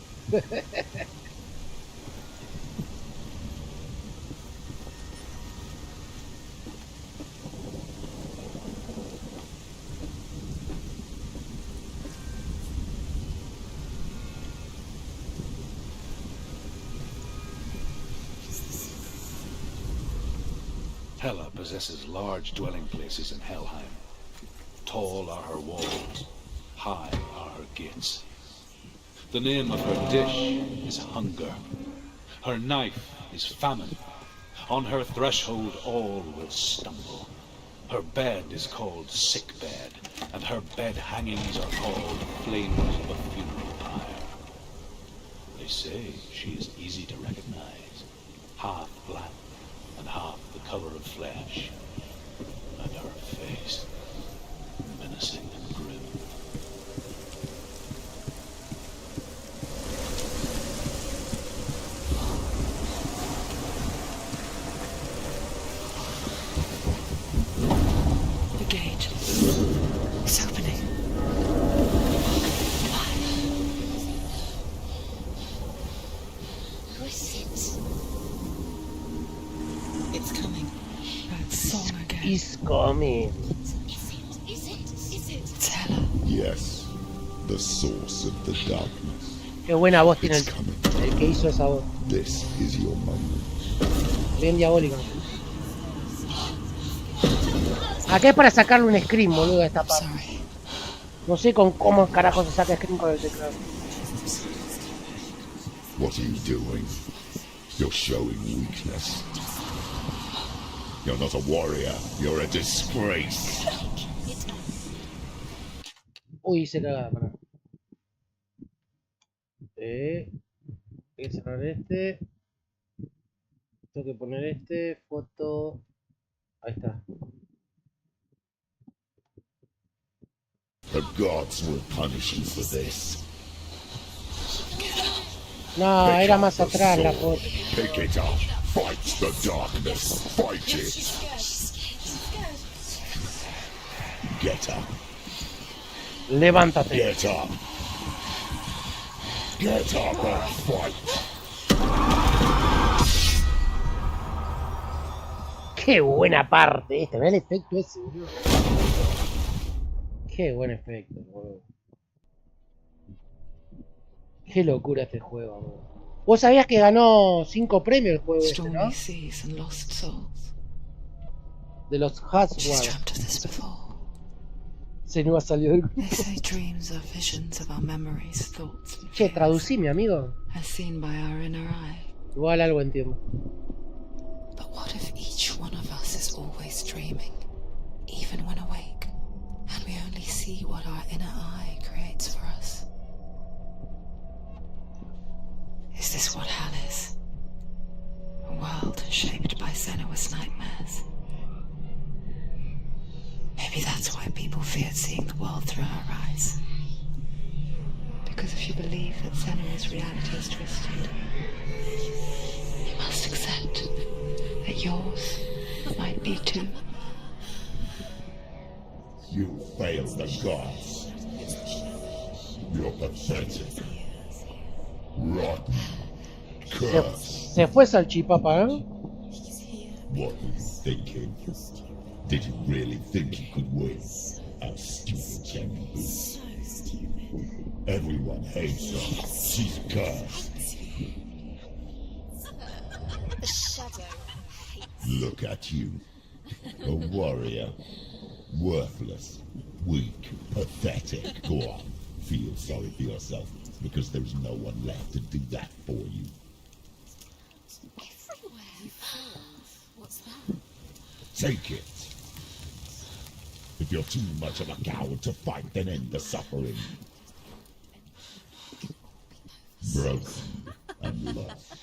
Hela possesses large dwelling places in Helheim. Tall are her walls, high are her gates. The name of her dish is hunger. Her knife is famine. On her threshold all will stumble. Her bed is called sick bed, and her bed hangings are called flames of a funeral pyre. They say she is easy to recognize, half black and half the color of flesh, and her face menacing and grim. The gate is opening. Who is it? It's coming. That song again. Is coming. Is it? It's Hela. Yes, the source of the darkness. Qué buena voz tiene It's coming. el que hizo esa voz. This is your moment. Bien diabólica. Acá es para sacarle un screen, boludo, a esta parte. Sorry. No sé con cómo carajo se saca screen con el teclado. What are you doing? You're showing weakness. You're not a warrior. You're a disgrace. It's Uy, hice cagada, pará. Voy a cerrar este. Tengo que poner este. Foto. Ahí está. The gods will punish you for this. No, Pick era up más the atrás la sword. foto. Pick it up. Fight the darkness. Fight it. Get up. Levántate. Get up. Get up and fight. Qué buena parte esta. Mirá el efecto ese, boludo. Qué buen efecto, boludo. Qué locura este juego, boludo. Vos sabías que ganó 5 premios el juego este, Stormy ¿no? seas and lost souls. De los She's Haswell. dreamt of this before. Senua salió del grupo. They say dreams are visions of our memories, thoughts, and Che, fears, traducí, mi amigo. as seen by our inner eye. Igual algo entiendo. But what if each one of us is always dreaming, even when awake, and we only see what our inner eye creates for us? Is this what hell is? A world shaped by Senua's nightmares? Maybe that's why people feared seeing the world through her eyes. Because if you believe that Senua's reality is twisted, you must accept that yours might be too. You failed the gods. You're pathetic. Rotten. Cursed. Se fue Salchipapa, ¿eh? What were you thinking? Did you really think you could win? How stupid can you be? So stupid. Everyone hates her. She's cursed. The shadow hates. Look at you. A warrior. Worthless. Weak. Pathetic. Go on. Feel sorry for yourself, because there's no one left to do that for you. Everywhere. What's that? Take it. If you're too much of a coward to fight, then end the suffering. Broken and lost.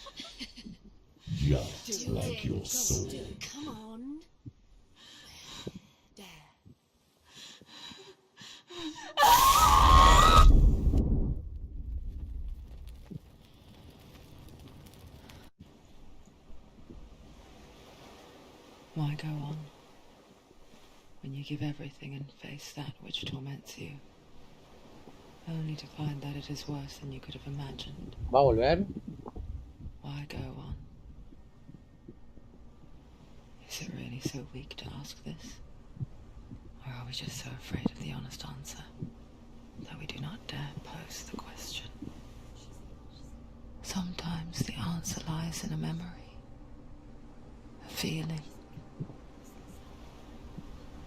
Just like your soul. Come on. There. Why go on? When you give everything and face that which torments you, only to find that it is worse than you could have imagined. ¿Va a volver? Why go on? Is it really so weak to ask this? Or are we just so afraid of the honest answer that we do not dare pose the question? Sometimes the answer lies in a memory, a feeling,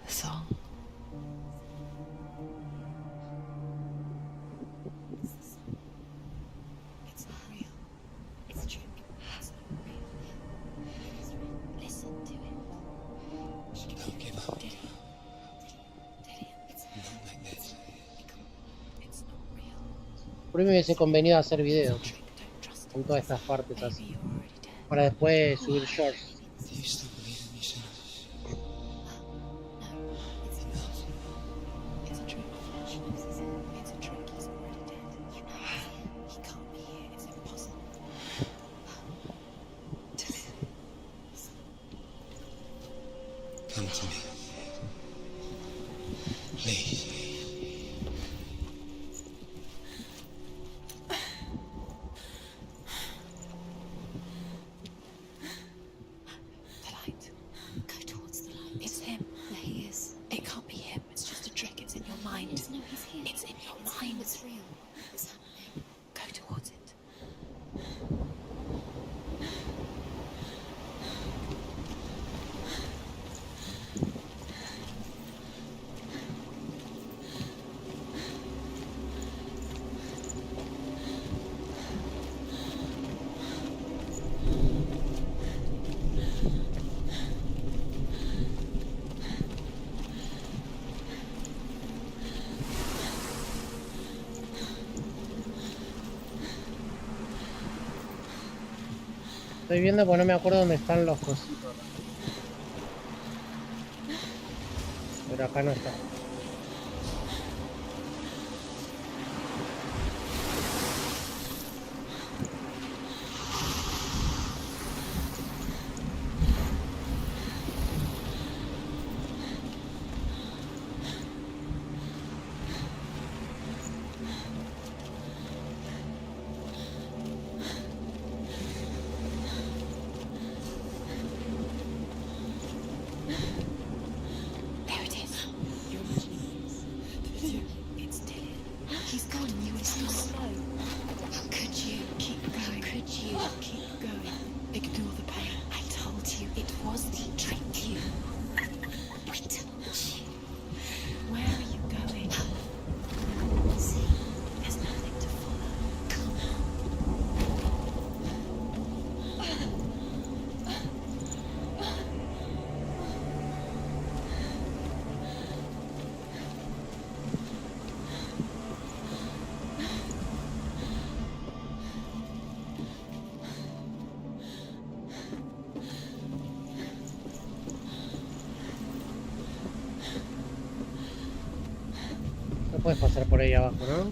a song. It's not real. It's a trick. It's not real. It's real. Listen to it. Don't give up. Did it? It's Not like this. It's not real. Por mí me hubiese convenido hacer videos Trick. Don't trust con it. todas estas partes Maybe así. you're already dead. Para después subir shorts. Do you still believe in yourself? No, it's not. It's a trick. It's a trick. He's already dead. You know he's here. He can't be here. It's impossible. Come to me. Please. The light. Go towards the light. It's him. There he is. It can't be him. It's just a trick. It's in your mind. No, he's here. It's in your mind. It's real. It's happening. Go towards it. Estoy viendo porque no me acuerdo dónde están los cositos. Pero acá no está. There it is. You're imagining it. It's Dylan. He's gone and you were so slow. How could you keep going? How could you keep going? Ignore the pain. I told you it was he tricked you. We told you. Where are you going? See, there's nothing to follow. Come on. No puedes pasar por ahí abajo, ¿no? No.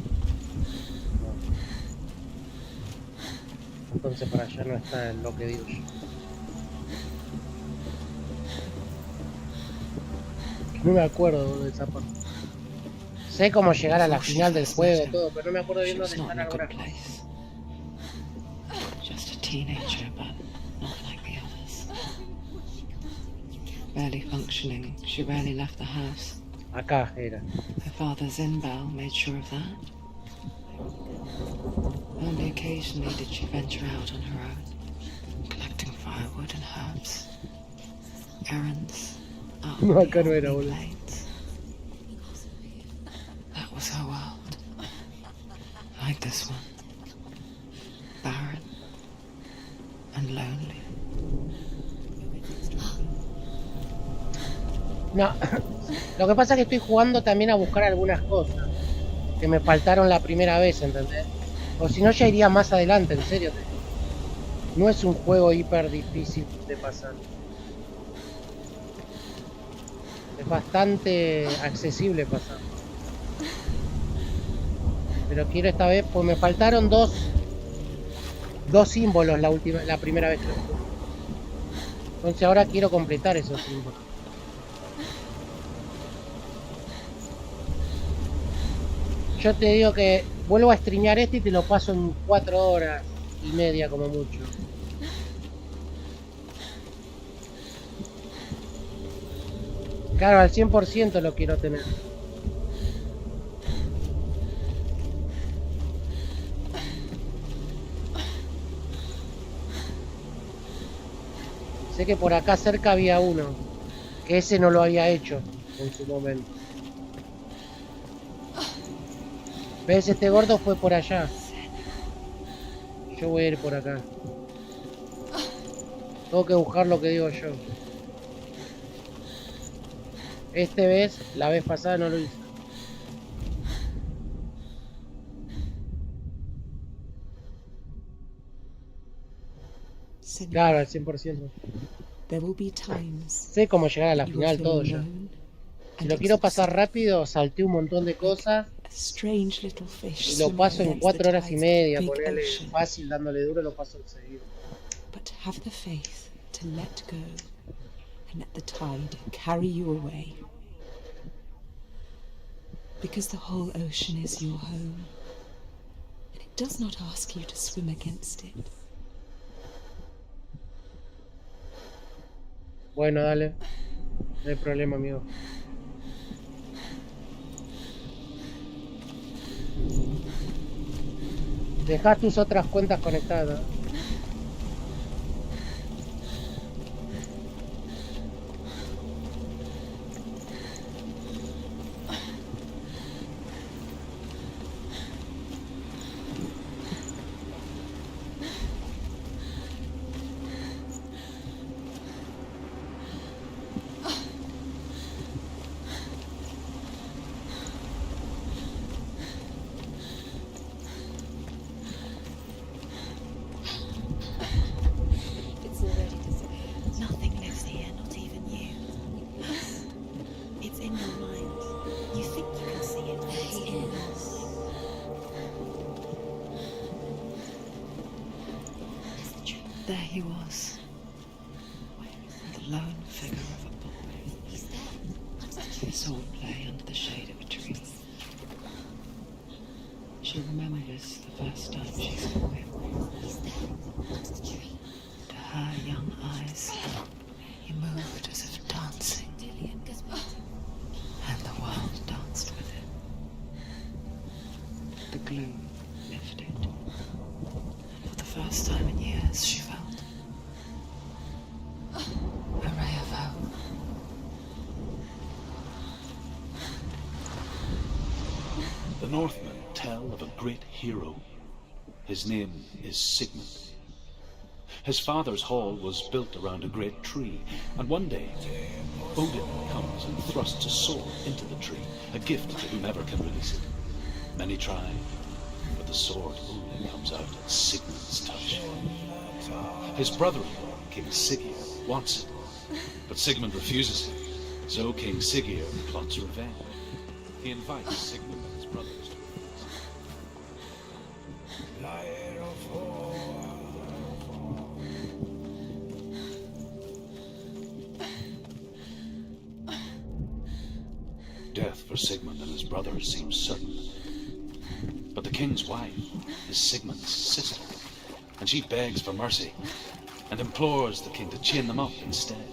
Entonces para allá no está en lo que digo yo. No me acuerdo de esa parte. Sé cómo llegar a la final del juego, todo, pero no me acuerdo bien She was dónde not están in a good algunas cosas. place. Just a teenager, but not like the others. Barely functioning, she rarely left the house. Acá era. Her father Zinbal made sure of that. Only occasionally did she venture out on her own, collecting firewood and herbs. Errands, out No, on acá no the era, open boludo. plains. That was her world. Like this one. Barren and lonely. No, lo que pasa es que estoy jugando también a buscar algunas cosas que me faltaron la primera vez, ¿entendés? O si no ya iría más adelante, en serio. No es un juego hiper difícil de pasar. Es bastante accesible pasar. Pero quiero esta vez, pues me faltaron dos símbolos la primera vez que lo jugué. Entonces ahora quiero completar esos símbolos. Yo te digo que vuelvo a streamear este y te lo paso en 4 horas y media como mucho. Claro, al 100% lo quiero tener. Sé que por acá cerca había uno, que ese no lo había hecho en su momento. ¿Ves? Este gordo fue por allá. Yo voy a ir por acá. Tengo que buscar lo que digo yo. Este vez, la vez pasada no lo hice. Senua, Claro, al 100%. there will be times Sé cómo llegar a la that you will final feel todo ya. alone Si and lo quiero pasar exhausted, rápido, salté un montón de cosas a strange little fish y lo swimming paso en against 4 the horas y tides media. of the big Ponerle ocean. fácil, dándole duro, lo paso enseguida. But have the faith to let go and let the tide carry you away. Because the whole ocean is your home, and it does not ask you to swim against it. Bueno, dale. No hay problema, amigo. Dejá tus otras cuentas conectadas. There he was, the lone figure of a boy. He's there, under the tree. They saw it play under the shade of a tree. She remembers the first time she saw him. He's there, under the tree. To her young eyes, he moved as if dancing, and the world danced with him. The gloom lifted, and for the first time in years she felt a ray of hope. The Northmen tell of a great hero. His name is Sigmund. His father's hall was built around a great tree, and one day Odin comes and thrusts a sword into the tree, a gift to whomever can release it. Many try, but the sword only comes out at Sigmund's touch. His brother-in-law, King Siggeir, wants it, but Sigmund refuses it, so King Siggeir plots revenge. He invites Sigmund and his brothers to death for Sigmund and his brothers seems certain. But the king's wife is Sigmund's sister, and she begs for mercy and implores the king to chain them up instead.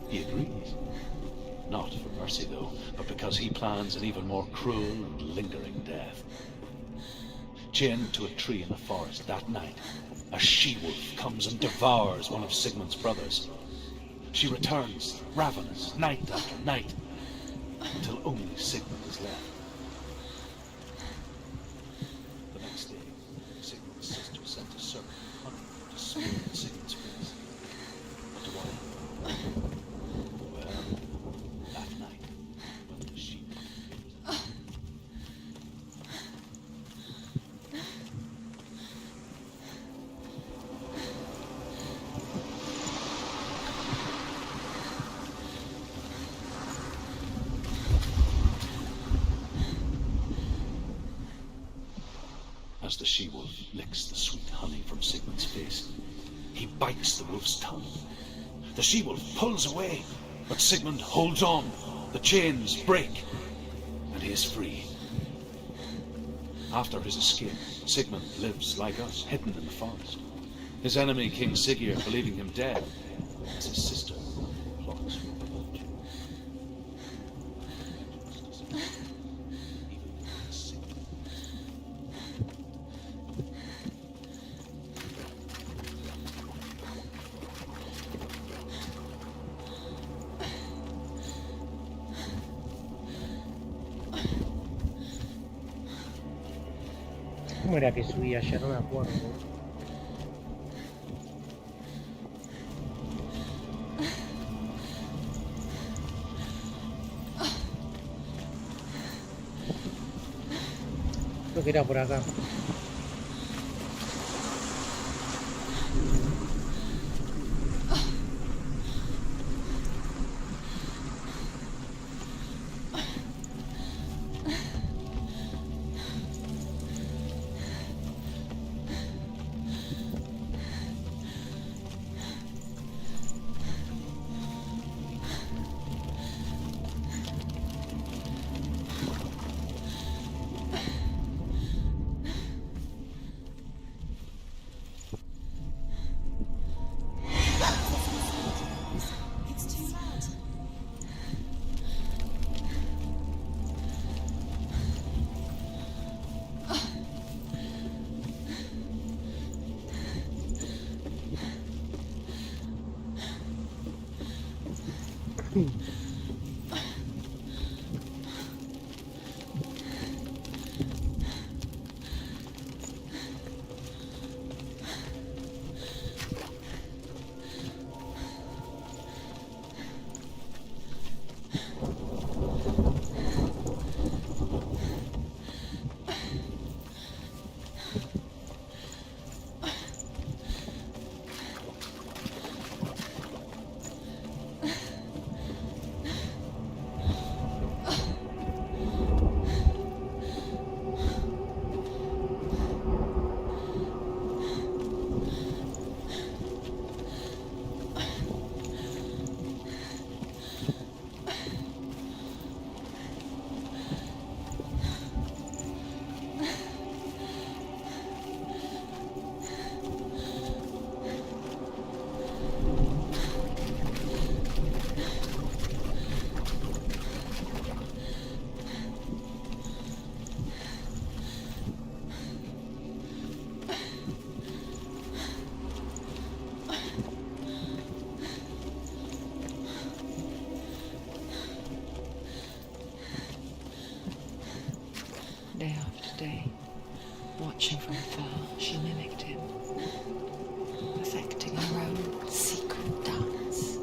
He agrees. Not for mercy, though, but because he plans an even more cruel and lingering death. Chained to a tree in the forest that night, a she-wolf comes and devours one of Sigmund's brothers. She returns, ravenous, night after night, until only Sigmund is left. The next day, Sigmund's sister sent a serpent honey to smear in Sigmund's face. But why? Well, that night, when the sheep as the she-wolf licks the sweet honey from Sigmund's face, he bites the wolf's tongue. The she-wolf pulls away, but Sigmund holds on. The chains break, and he is free. After his escape, Sigmund lives like us, hidden in the forest. His enemy, King Siggeir, believing him dead, as his sister plots revenge. ¿Cómo era que subí ayer? No me acuerdo. Creo que era por acá. Day after day, watching from afar, she mimicked him, perfecting her own secret dance,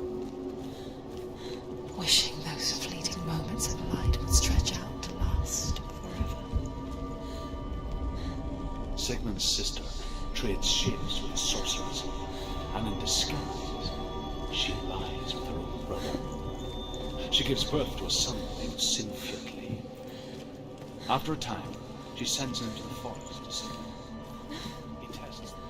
wishing those fleeting moments of light would stretch out to last forever. Sigmund's sister trades shapes with sorcerers, and in disguise, she lies with her own brother. She gives birth to a son named Sinfjotli. After a time, she sends him to the forest to see him. He tests them.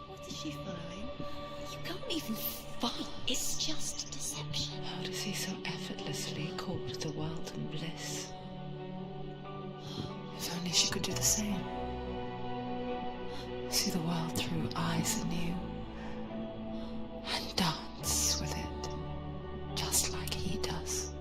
What is she following? You can't even fight. It's just deception. How does he so effortlessly court the world and bliss? If only she could do the same. See the world through eyes anew and dance with it, just like he does.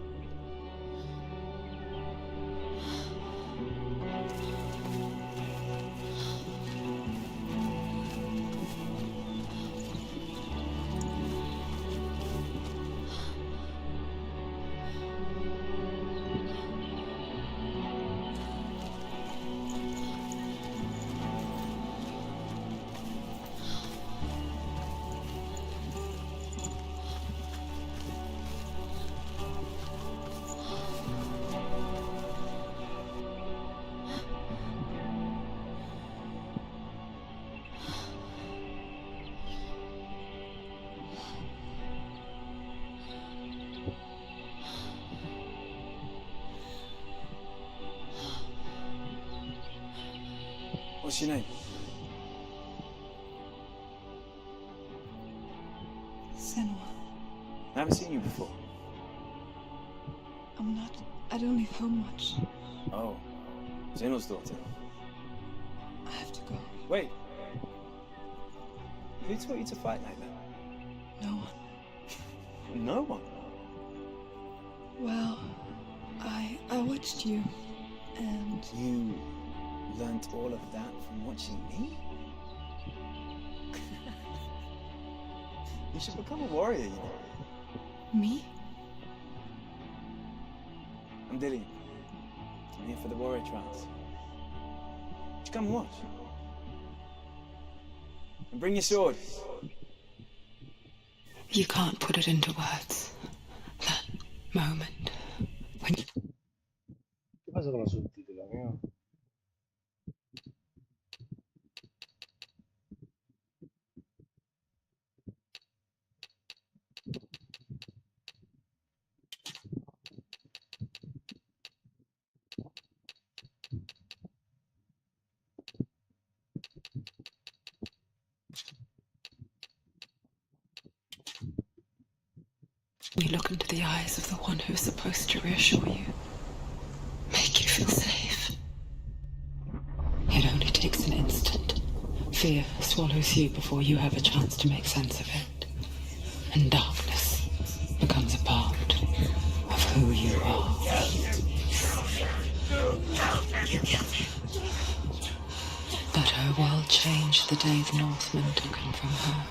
What's your name? Senua. I haven't seen you before. I don't leave home much. Oh, Zenua's daughter. I have to go. Wait. Who taught you to fight like that? No one. No one? Well, I watched you, and You learnt all of that from watching me? You should become a warrior, you know. me? I'm Dillian. I'm here for the warrior trials. Would you come and watch? And bring your sword. You can't put it into words. That moment when you... ¿Qué pasa con los subtítulos, amigo? You look into the eyes of the one who's supposed to reassure you, make you feel safe. It only takes an instant. Fear swallows you before you have a chance to make sense of it. And darkness becomes a part of who you are. But her world changed the day the Northmen took him from her.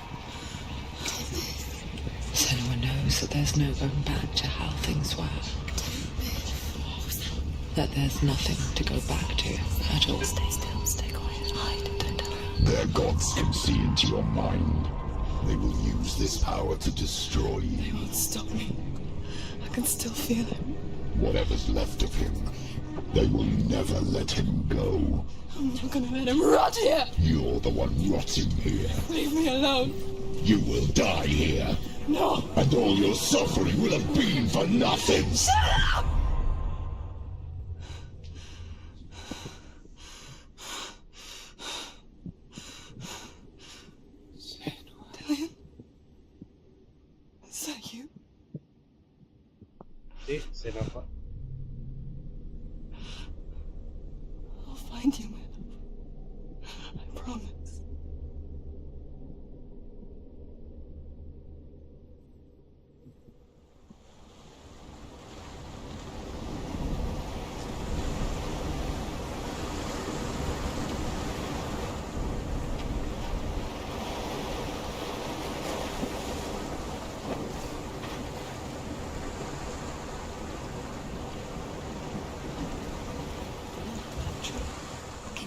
Senua knows that there's no going back to how things were. That there's nothing to go back to at all. Stay still, stay quiet, hide, don't tell her. Their gods can see into your mind. They will use this power to destroy They you. won't stop me. I can still feel him. Whatever's left of him, they will never let him go. I'm not gonna let him rot here. You're the one rotting here. Leave me alone. You will die here. No. And all your suffering will have been for nothing. Shut up! Dillian? Is that you? Sí, se nos va. I'll find you, man. I promise.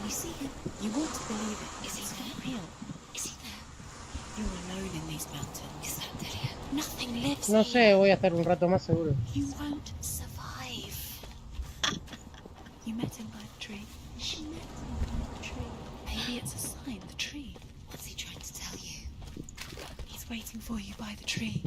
you see him? You won't believe it. Is he It's there? not real. Is he there? You're alone in these mountains. Is that Delia? Nothing lives No here. sé, voy a estar un rato más seguro. You won't survive. You met him by the tree. She met him by the tree. Maybe it's a sign, the tree. What's he trying to tell you? He's waiting for you by the tree.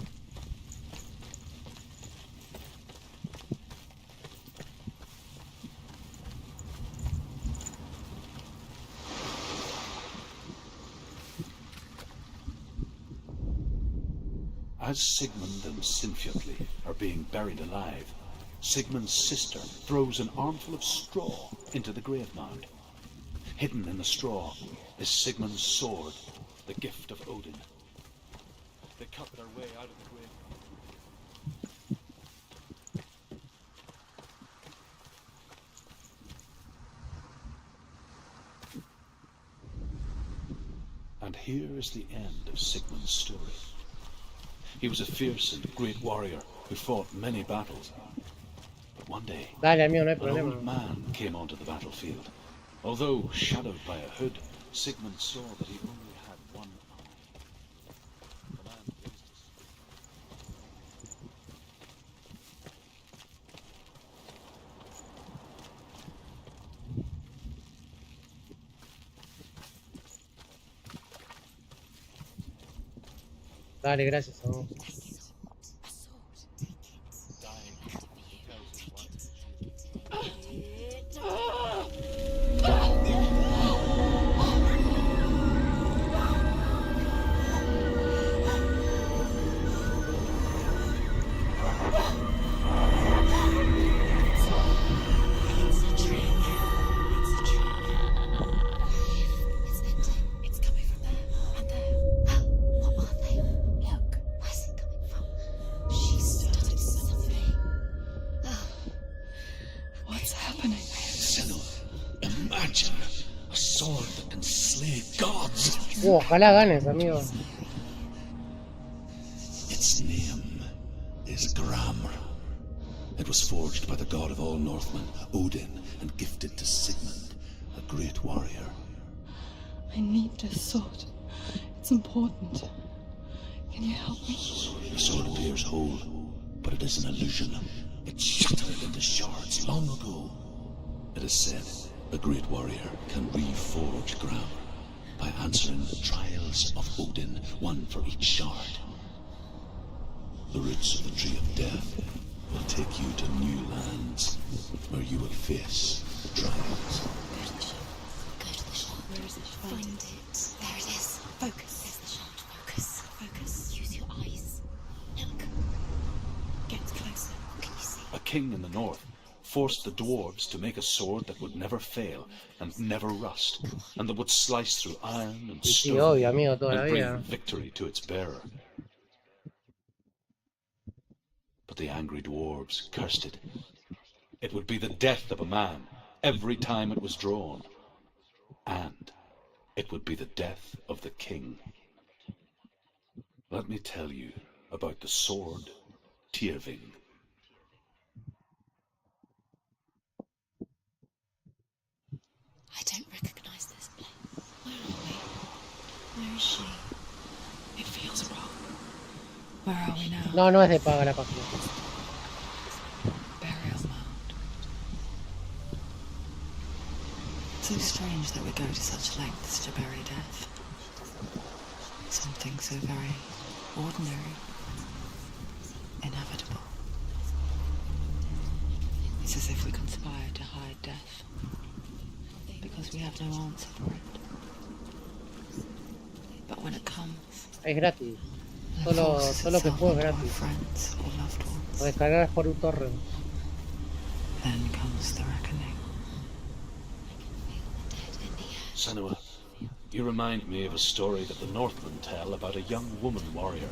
As Sigmund and Sinfjotli are being buried alive, Sigmund's sister throws an armful of straw into the grave mound. Hidden in the straw is Sigmund's sword, the gift of Odin. They cut their way out of the grave. And here is the end of Sigmund's story. He was a fierce and great warrior who fought many battles. But one day, Dale, amigo, no hay an problema. old man came onto the battlefield. Although shadowed by a hood, Sigmund saw that he only had one eye. The man raised his Dale, gracias a vos. A sword. Take it. Left it for you. Take it. Take it. It's a trick. It's a trick. It's ending. It's coming from there and there. What are they? Look. Where's it coming from? She's done something. What's happening? Senua, imagine a sword that can slay gods. Ojalá ganes, amigo. Its name is Gramr. It was forged by the god of all Northmen, Odin, and gifted to Sigmund, a great warrior. I need this sword. It's important. Can you help me? The sword appears whole, but it is an illusion. It shattered into shards long ago. It is said a great warrior can reforge Gramr by answering the trials of Odin, one for each shard. The roots of the tree of death will take you to new lands where you will face the trials. Go to the shop. Go to the shop. Where is it? Find it. There it is. Focus. There's the shard. Focus. Focus. Use your eyes. Look. Get closer. What can you see? A king in the north forced the dwarves to make a sword that would never fail and never rust, and that would slice through iron and Sí, stone obvio, amigo, toda la and bring vida. victory to its bearer. But the angry dwarves cursed it. It would be the death of a man every time it was drawn, and it would be the death of the king. Let me tell you about the sword Tyrving. I don't recognize this place. Where are we? Where is she? It feels wrong. Where are we now? No, no es de paga la página. Burial mound. So strange that we go to such lengths to bury death. Something so very ordinary, inevitable. It's as if we conspire to hide death, because we have no answer for it. But when it comes, Es gratis. it Solo forces que itself juego es upon our gratis. friends or loved ones. Lo descargas por un torrent. Then comes the reckoning. Senua, you remind me of a story that the Northmen tell about a young woman warrior.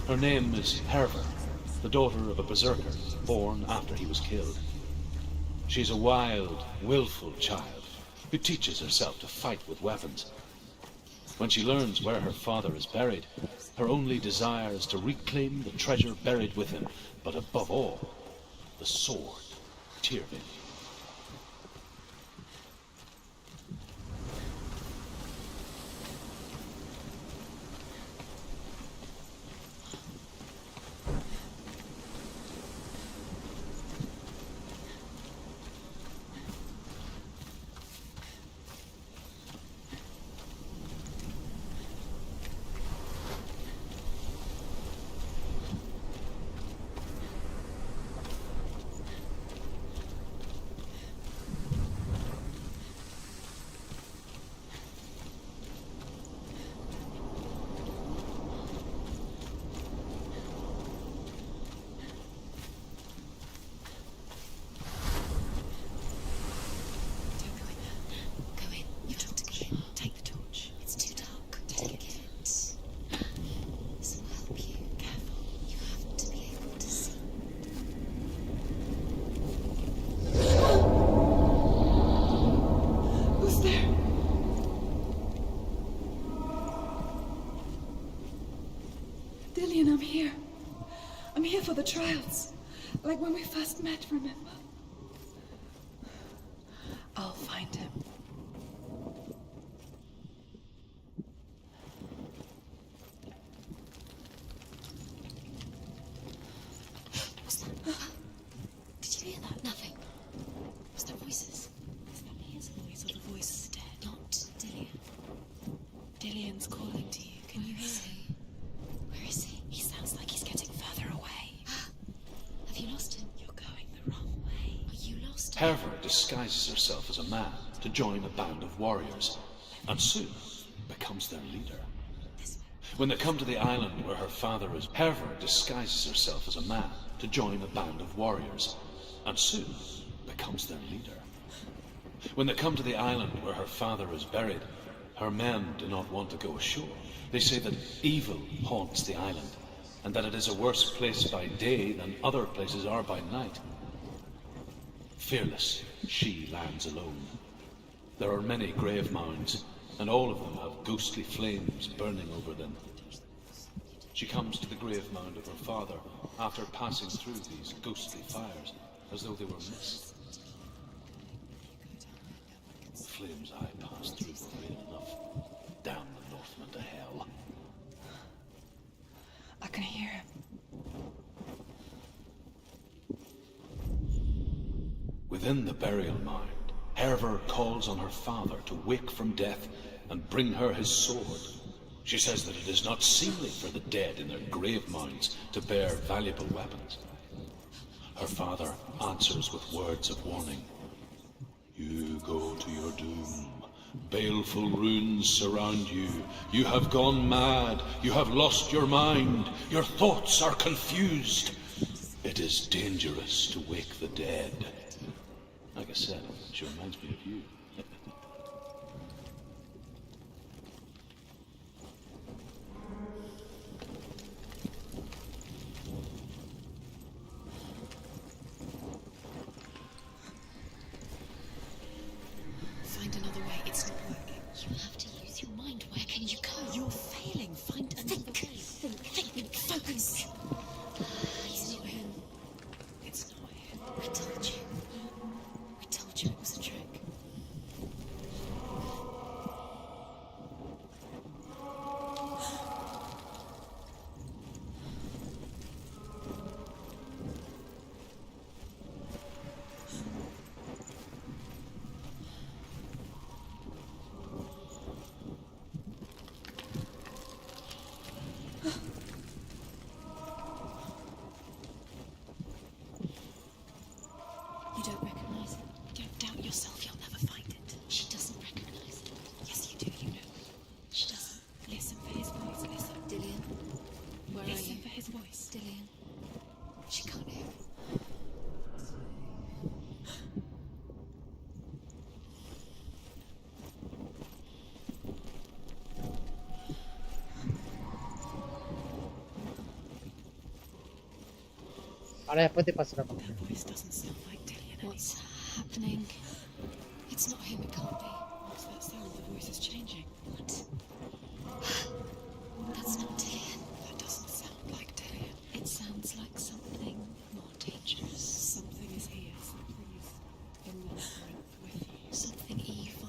Her name is Hervor, the daughter of a berserker born after he was killed. She's a wild, willful child who teaches herself to fight with weapons. When she learns where her father is buried, her only desire is to reclaim the treasure buried with him, but above all, the sword, Tyrving. here. I'm here for the trials. Like when we first met, remember? I'll find him. What's that? Did you hear that? Nothing. Was that voices? Is that his voice or the voice of the dead? Not Dillian. Dillian's calling to you. Can you hear him? Where is he? He sounds like he's getting further away. Have you lost him? You're going the wrong way. Are you lost? Herva disguises herself as a man to join a band of warriors, and soon becomes their leader. When they come to the island where her father is, Herva disguises herself as a man to join a band of warriors, and soon becomes their leader. When they come to the island where her father is buried, her men do not want to go ashore. They say that evil haunts the island, and that it is a worse place by day than other places are by night. Fearless, she lands alone. There are many grave mounds, and all of them have ghostly flames burning over them. She comes to the grave mound of her father after passing through these ghostly fires, as though they were mist. The flames I passed through were real enough. Damn the Northmen to hell. I can hear him. Within the burial mound, Herva calls on her father to wake from death and bring her his sword. She says that it is not seemly for the dead in their grave mounds to bear valuable weapons. Her father answers with words of warning. You go to your doom. Baleful runes surround you. You have gone mad. You have lost your mind. Your thoughts are confused. It is dangerous to wake the dead. Like I said, she reminds me of you. Find another way. It's not working. You have to use your mind. Where can you go? You're failing. Find another way. Think. Focus. It's not him. It's not him. I told you. I told you it was a trick. You don't recognize it. Don't doubt yourself. You'll never find it. She doesn't recognize it. Yes, you do. You know. She doesn't. Listen for his voice. Listen. Dillian. Where are you? Listen for his voice. Dillian. She can't hear it. Ahora después te paso la parte. That voice doesn't sound like Dillian. What's happening? It's not him. It can't be. What's that sound? The voice is changing. What? That's not Dillian. That doesn't sound like Dillian. It sounds like something more dangerous. Something is here. Something is in the labyrinth with you. Something evil.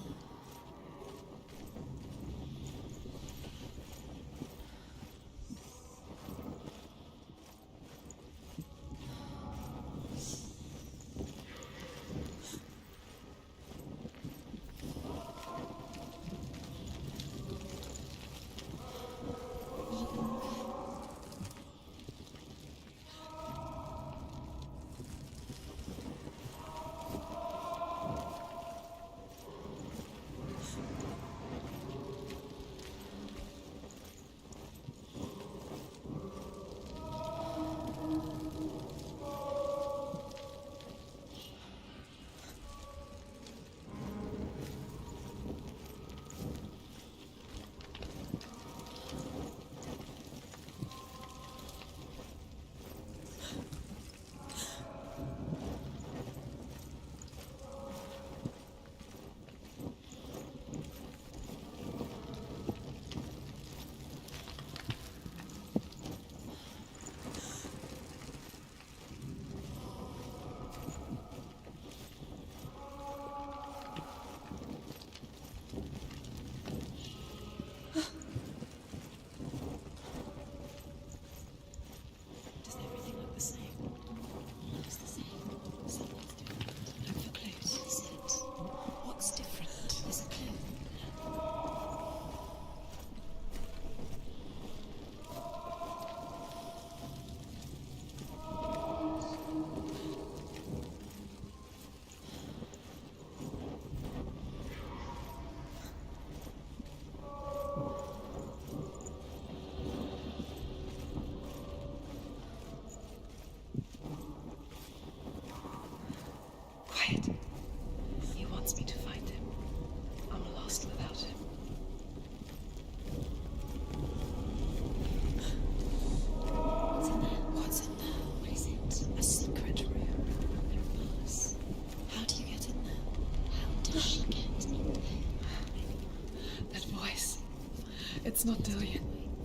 It's not Dillian.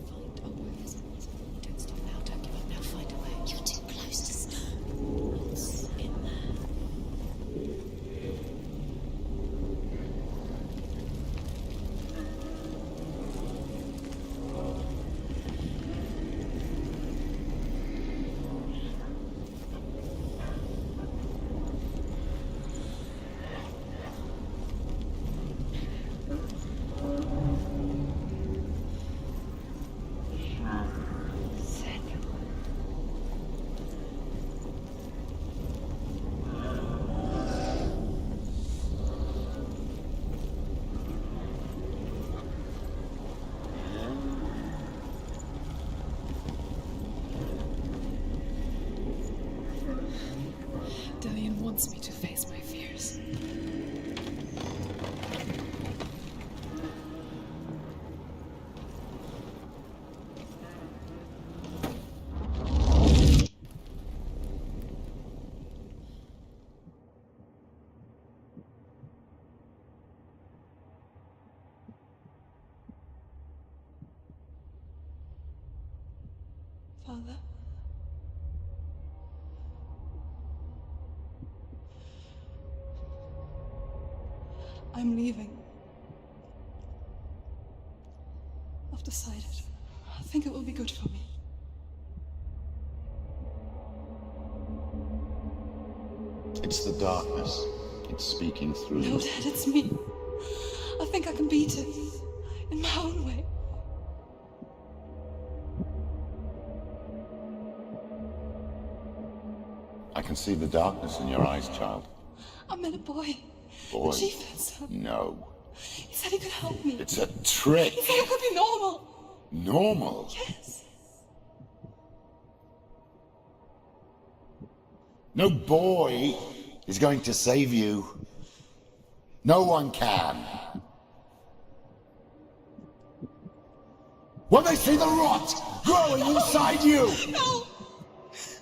Find obra. Don't stop now. Don't give up now. Find a way. You're too close to stop. What's in there? Dillian wants me to face my fears. Father? I'm leaving. I've decided. I think it will be good for me. It's the darkness. It's speaking through No, you. Dad, it's me. I think I can beat it. In my own way. I can see the darkness in your eyes, child. I met a boy. Boy. The chief said so. No. He said he could help me. It's a trick. He said it could be normal. Normal? Yes. No boy is going to save you. No one can. When they see the rot growing inside you, No!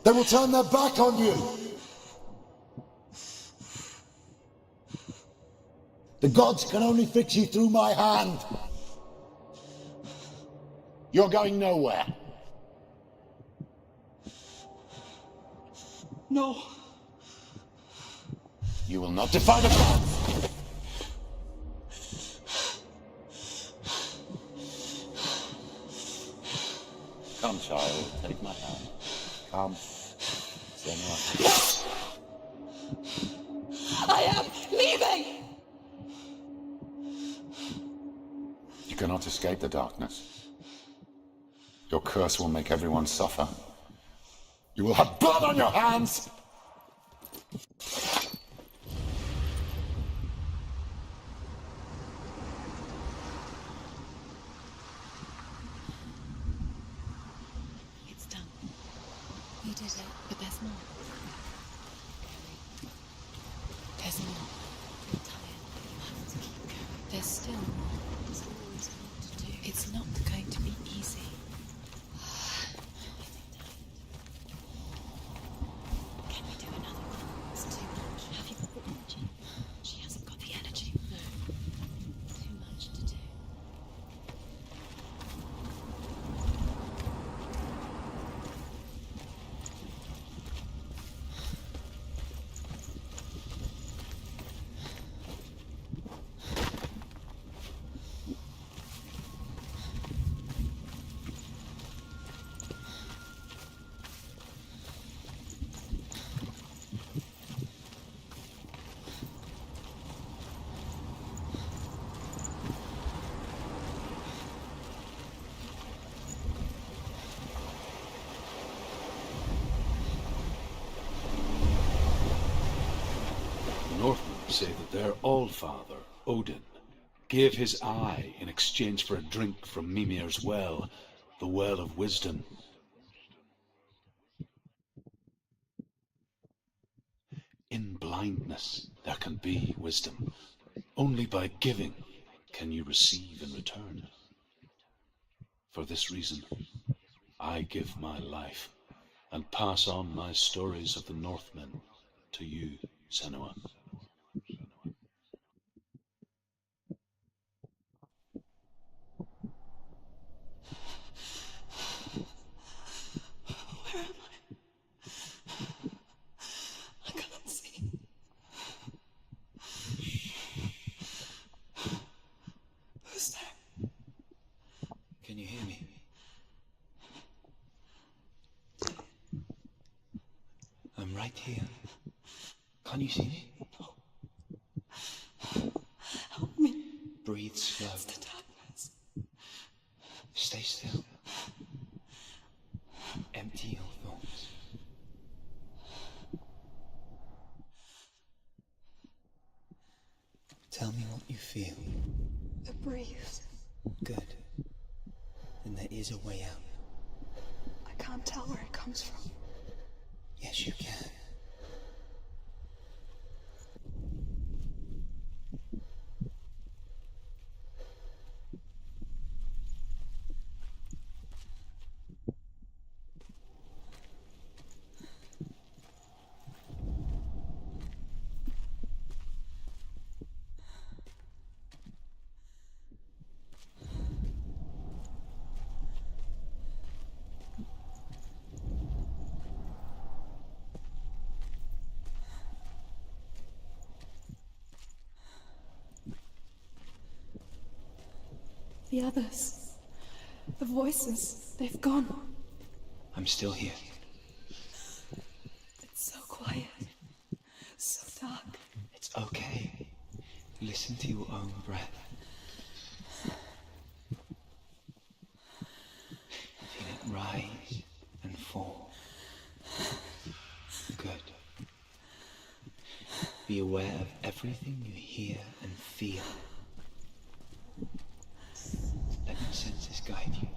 they will turn their back on you. The gods can only fix you through my hand. You're going nowhere. No. You will not defy the gods. Come, child, take my hand. Come. Senua. I am leaving! You cannot escape the darkness. Your curse will make everyone suffer. You will have blood on your hands! It's done. You did it, but there's more. There's more. You're tired, but you have to keep going. There's still more. There's always more to do. It's not going to be easy. Can we do another one? It's too much. Have you got the energy? She hasn't got the energy. No. Too much to do. Northmen say that their Allfather, Odin, gave his eye in exchange for a drink from Mimir's well, the well of wisdom. In blindness there can be wisdom. Only by giving can you receive in return. For this reason, I give my life and pass on my stories of the Northmen to you, Senua. here. Can't you see me? Help me. Breathe slow. It's the darkness. Stay still. Empty your thoughts. Tell me what you feel. A breeze. Good. Then there is a way out. I can't tell where it comes from. Yes, you can. The others. The voices. They've gone. I'm still here. It's so quiet. So dark. It's okay. Listen to your own breath. Feel it rise and fall. Good. Be aware of everything you hear and feel. Let your senses guide you.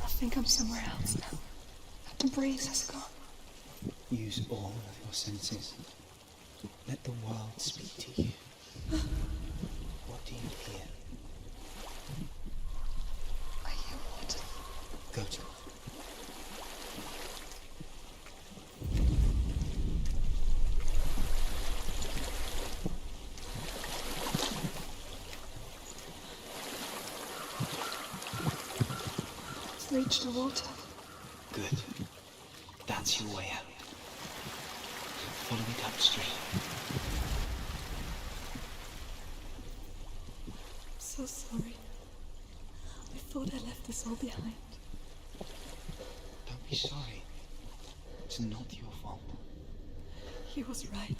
I think I'm somewhere else now. The breeze has gone. Use all of your senses. Let the world speak to you. What do you hear? I hear water. Go to it. Reach the water. Good. That's your way out. Follow it upstream. I'm so sorry. I thought I left this all behind. Don't be sorry. It's not your fault. He was right.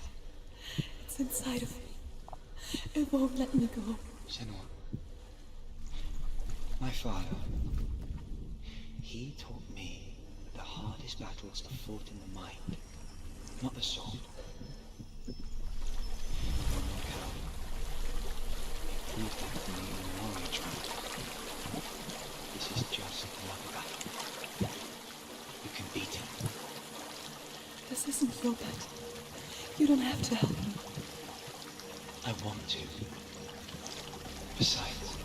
It's inside of me. It won't let me go. Senua, my father, he taught me that the hardest battles are fought in the mind, not the sword. He proved that to me in the warrior trial. This is just another battle. You can beat him. This isn't your battle. You don't have to help me. I want to. Besides,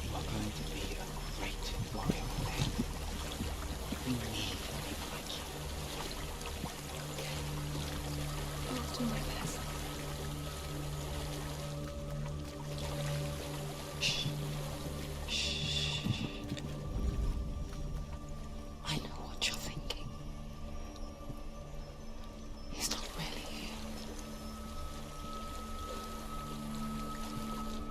you are going to be a great warrior one day. We need people like you. I'll do my best. Shh. Shh. I know what you're thinking. He's not really here.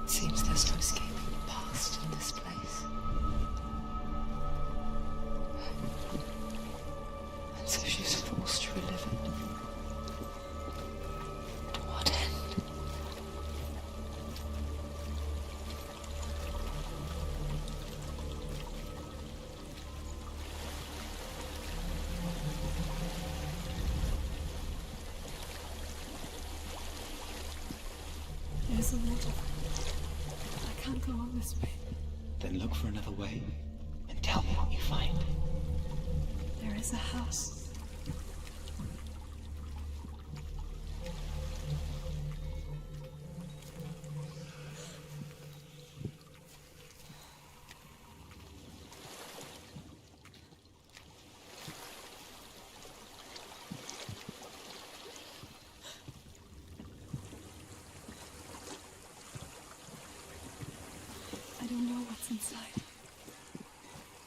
Seems there's no escaping the past in this place. And so she's forced to relive it. To what end? There's a waterfall. I can't go on this way. Then look for another way and tell me what you find. There is a house. I don't know what's inside.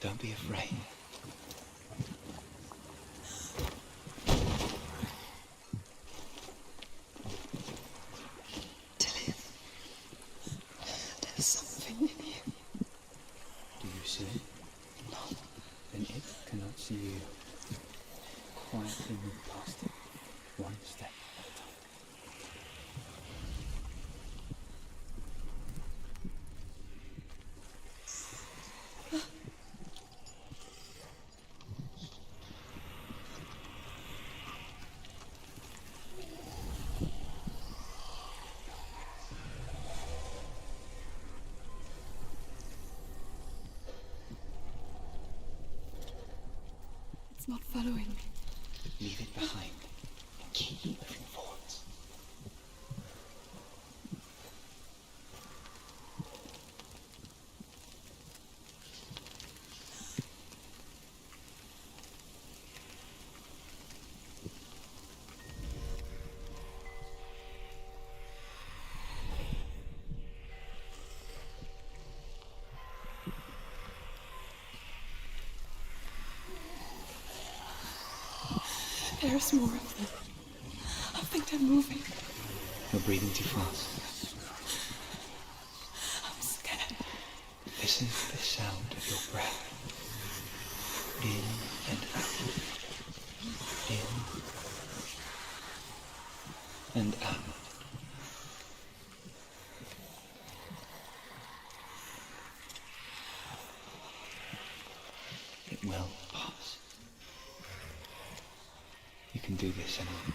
Don't be afraid. Tilly, there's something in here. Do you see it? No. Then it cannot see you. Quietly move past it, one step at a time. It's not following me. Leave it behind and keep moving forwards. There's more of them. I think they're moving. You're breathing too fast. I'm scared. This is the sound of your breath. In and out. In and out. It will pass. You can do this, Senua.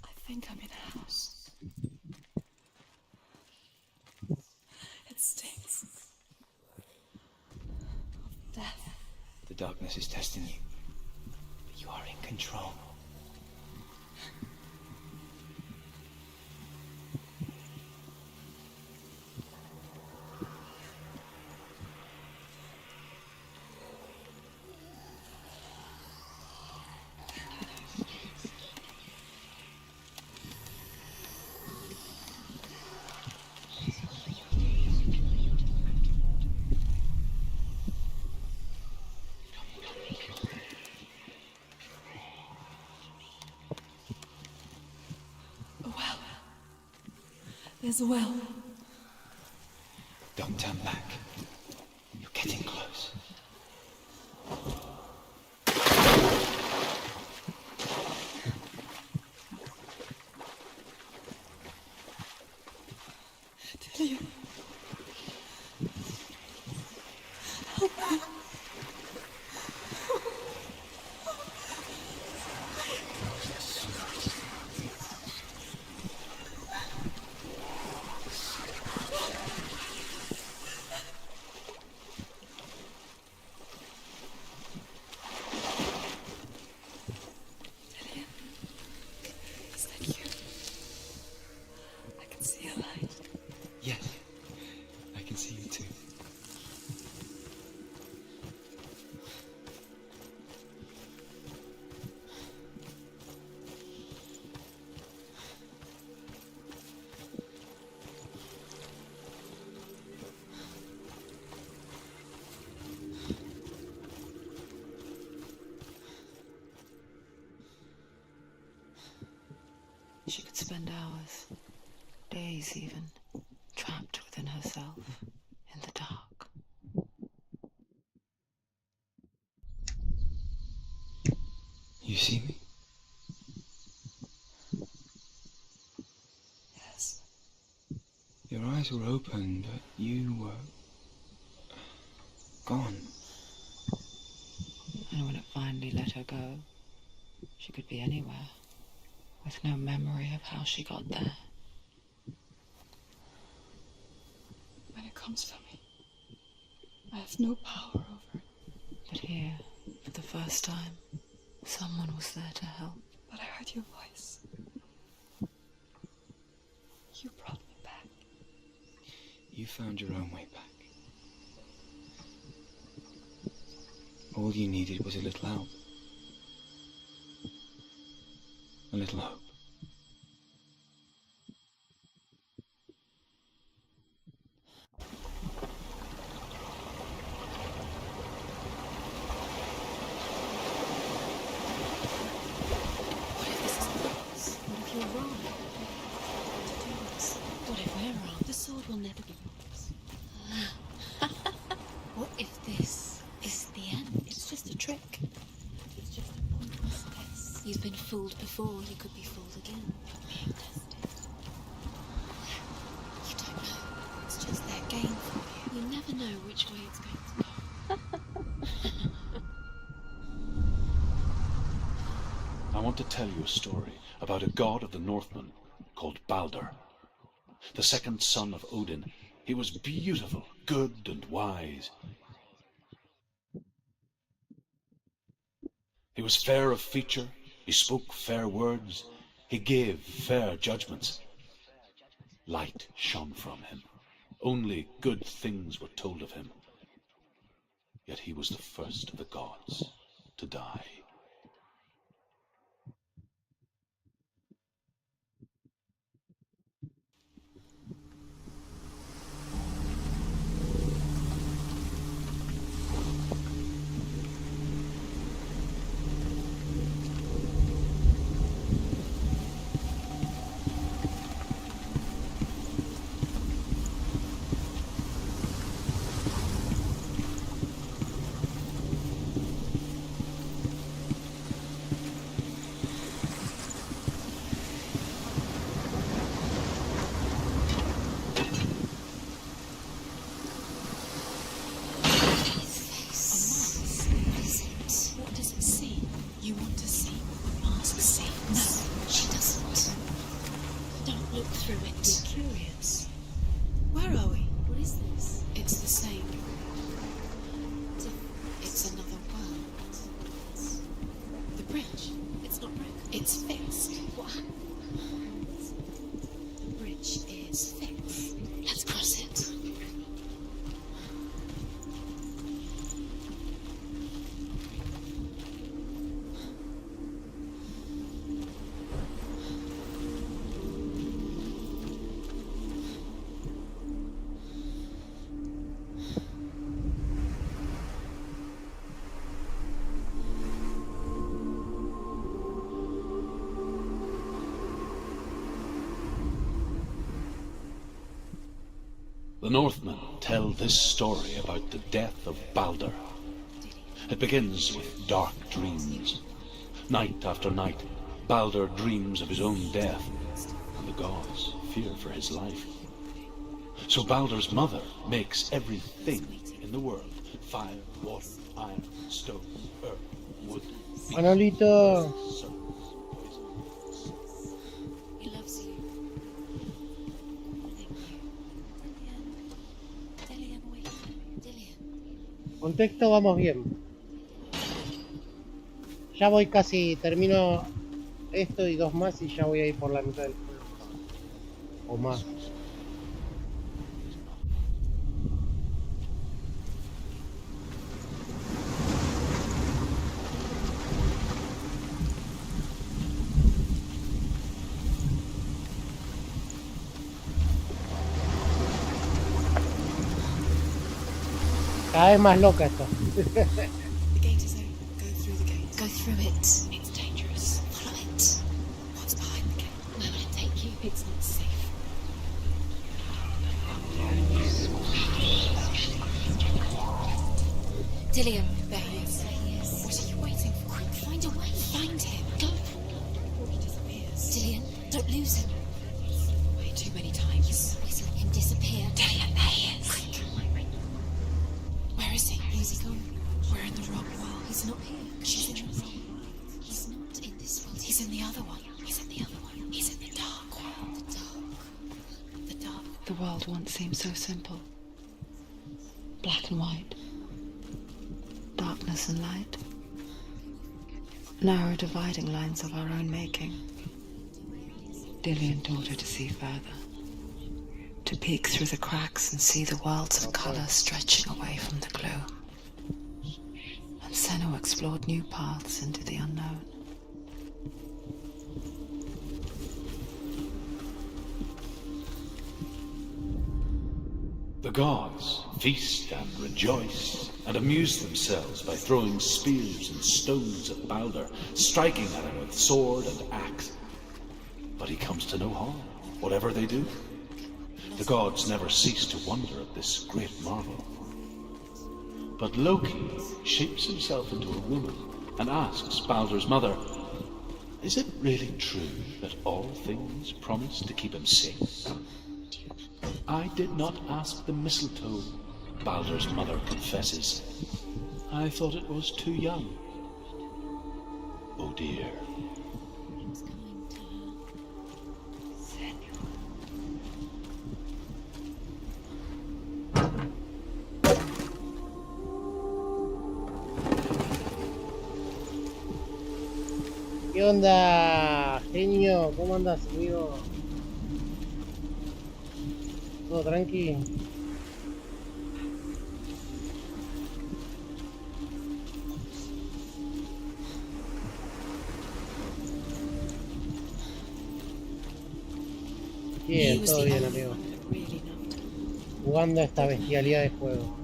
I think I'm in a house. It stinks. Of death. The darkness is testing you, but you are in control. There's a well. Don't turn back. You're getting close. Delia. Help me. Is that you? I can see a light. Yes, I can see you too. She could spend hours, days even, trapped within herself, in the dark. You see me? Yes. Your eyes were open, but you were gone. And when it finally let her go, she could be anywhere, with no memory of how she got there. When it comes for me, I have no power over it. But here, for the first time, someone was there to help. But I heard your voice. You brought me back. You found your own way back. All you needed was a little help. A little hope. What if this is yours? What if you're wrong? What if we're wrong? The sword will never be yours. What if this is the end? It's just a trick. It's just a pointless test. You've been fooled before. You could be fooled again. You're being tested. You don't know. It's just their game for you. You never know which way it's going to go. I want to tell you a story about a god of the Northmen called Balder. The second son of Odin. He was beautiful, good and wise. He was fair of feature, he spoke fair words, he gave fair judgments. Light shone from him. Only good things were told of him. Yet he was the first of the gods to die. What does it see? You want to see what the mask sees? No, she doesn't. Don't look through it. Be curious. Where are we? What is this? It's the same. It's another world. The bridge. It's not broken. It's fixed. What happened? The bridge is fixed. Let's cross it. Northmen tell this story about the death of Balder. It begins with dark dreams. Night after night, Balder dreams of his own death, and the gods fear for his life. So Balder's mother makes everything in the world: fire, water, iron, stone, earth, wood, beast, Manolito. serpents, poison. He loves you. Thank you. Dillian, wait. Dillian. Contexto, vamos bien. Ya voy casi, termino esto y dos más y ya voy a ir por la mitad del juego. O más. Cada vez más loca esto. The gate is open. Go through the gate. Go through it. It's dangerous. Follow it. What's behind the gate? Where will it take you? It's not safe. Dillian, there he is. There he is. What are you waiting for? Quick, find a way. Find him. Go. Before he disappears. Dillian, don't lose him. Way too many times. We saw him disappear. Dillian, there he is. Quick. Where is he? Where's he gone? We're in the wrong world. He's not here. She's in the wrong world. He's not in this world. He's in the other one. He's in the other one. He's in the dark world. The dark. The dark. The world once seemed so simple. Black and white. Darkness and light. Narrow dividing lines of our own making. Dillian taught her to see further. To peek through the cracks and see the worlds of colour stretching away from the gloom. And Senua explored new paths into the unknown. The gods feast and rejoice and amuse themselves by throwing spears and stones at Balder, striking at him with sword and axe. But he comes to no harm, whatever they do. The gods never cease to wonder at this great marvel. But Loki shapes himself into a woman and asks Balder's mother, "Is it really true that all things promise to keep him safe?" "I did not ask the mistletoe," Balder's mother confesses. "I thought it was too young." Oh dear. ¿Qué onda, genio? ¿Cómo andas, amigo? ¿Todo tranqui? Bien, todo bien, amigo. Jugando a esta bestialidad de juego.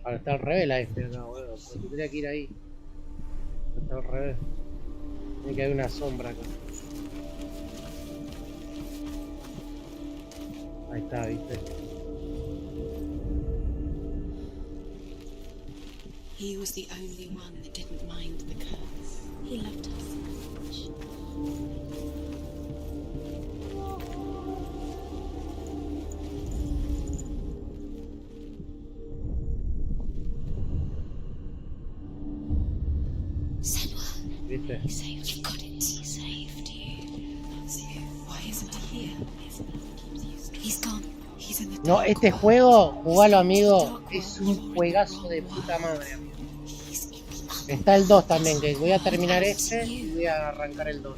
Ahora está al revés la F acá, boludo. Tendría que ir ahí. Está al revés. Tiene que haber una sombra acá. Ahí está, viste. He was the only one that didn't mind the curse. He loved us so much. Senua, ¿Viste? he saved you. Got it. He saved you. That's you. Why isn't he here? He's gone. He's in the No, dark este world. juego, jugalo, amigo, es un juegazo de puta madre, amigo. Está el 2 también, que voy a terminar este y voy a arrancar el 2.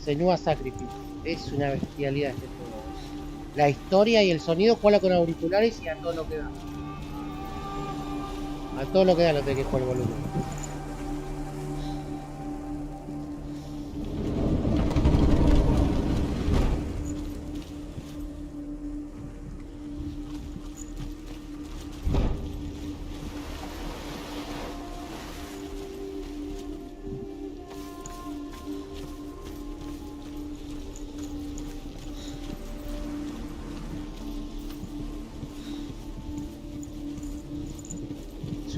Senua Sacrifice. Es una bestialidad este juego. La historia y el sonido, juega con auriculares y a todo lo que da. A todo lo que da lo tenés que jugar el volumen.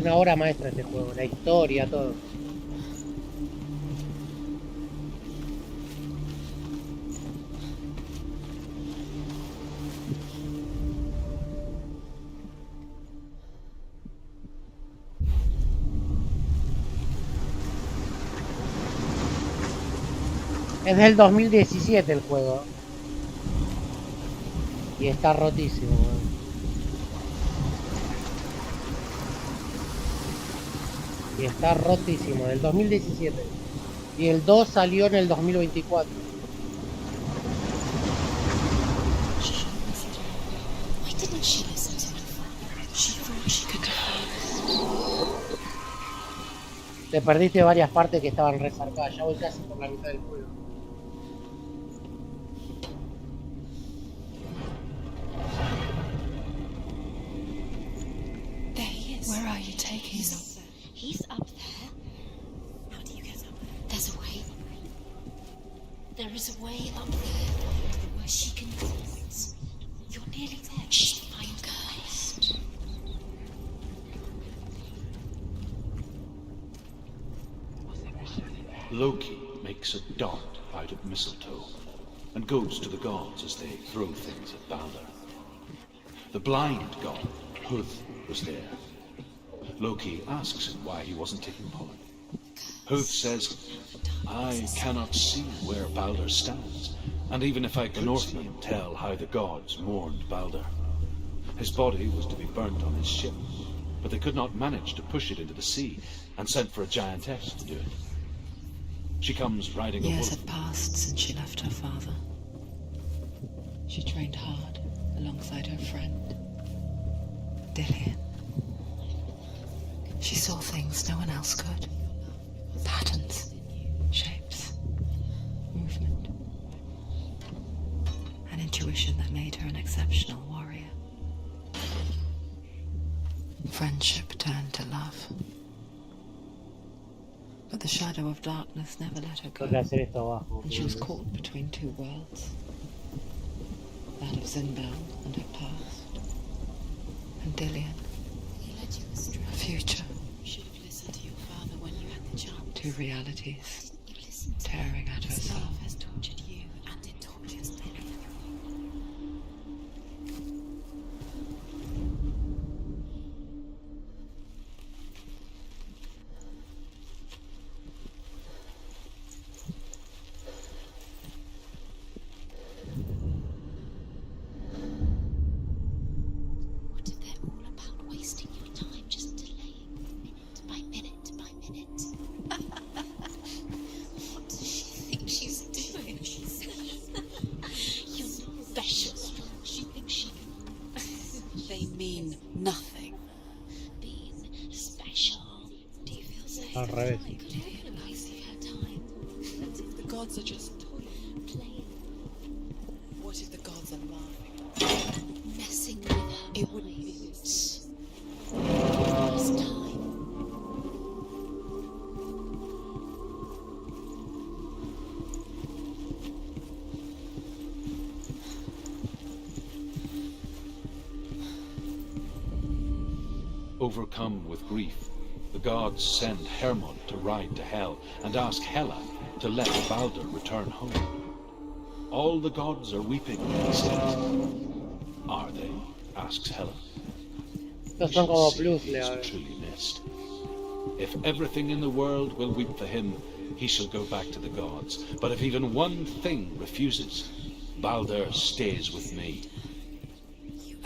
una obra maestra este juego, la historia, todo. Es del 2017 el juego. Y está rotísimo, weón. Y está rotísimo, del 2017. Y el 2 salió en el 2024. Why didn't she listen to her father? She thought she could have. Te perdiste varias partes que estaban resarcadas. Ya voy casi por la mitad del juego. There he is. Where are you taking He's me? up there. He's up there. How do you get up there? There's a way. There is a way up there where she can do it. You're nearly there. Just find her. Loki makes a dart out of mistletoe and goes to the gods as they throw things at Balder. The blind god, Huth, was there. Loki asks him why he wasn't taking part. Huth says, I cannot see where Balder stands, and even if I could, Northmen tell how the gods mourned Balder. His body was to be burnt on his ship, but they could not manage to push it into the sea, and sent for a giantess to do it. She comes riding a Years wolf. had passed since she left her father. She trained hard alongside her friend, Dillian. She saw things no one else could. Patterns, shapes, movement. An intuition that made her an exceptional warrior. Friendship turned to love. But the shadow of darkness never let her go. Tengo que hacer esto abajo. And she was caught between two worlds. That of Zinbel and her past. And Dillian, He led you astray. her future. You should have listened to your father when you had the chance. Two realities You listened to tearing at her his soul. love has tortured you, and it tortures them. What if they're all about wasting your time, just delaying minute by minute by minute? What does she think she's doing? You're not special. She thinks she can. They mean nothing. Being special. Do you feel safe? Al revés. Wasting her time. What if the gods are just Playing. What if the gods are laughing? Messing with her. It wouldn't be this. Last time. Overcome with grief, the gods send Hermod to ride to Hell and ask Hela to let Balder return home. All the gods are weeping, he says. Are they? Asks Hela. Estos son como He plus, is Leo. truly missed. If everything in the world will weep for him, he shall go back to the gods. But if even one thing refuses, Balder stays with me.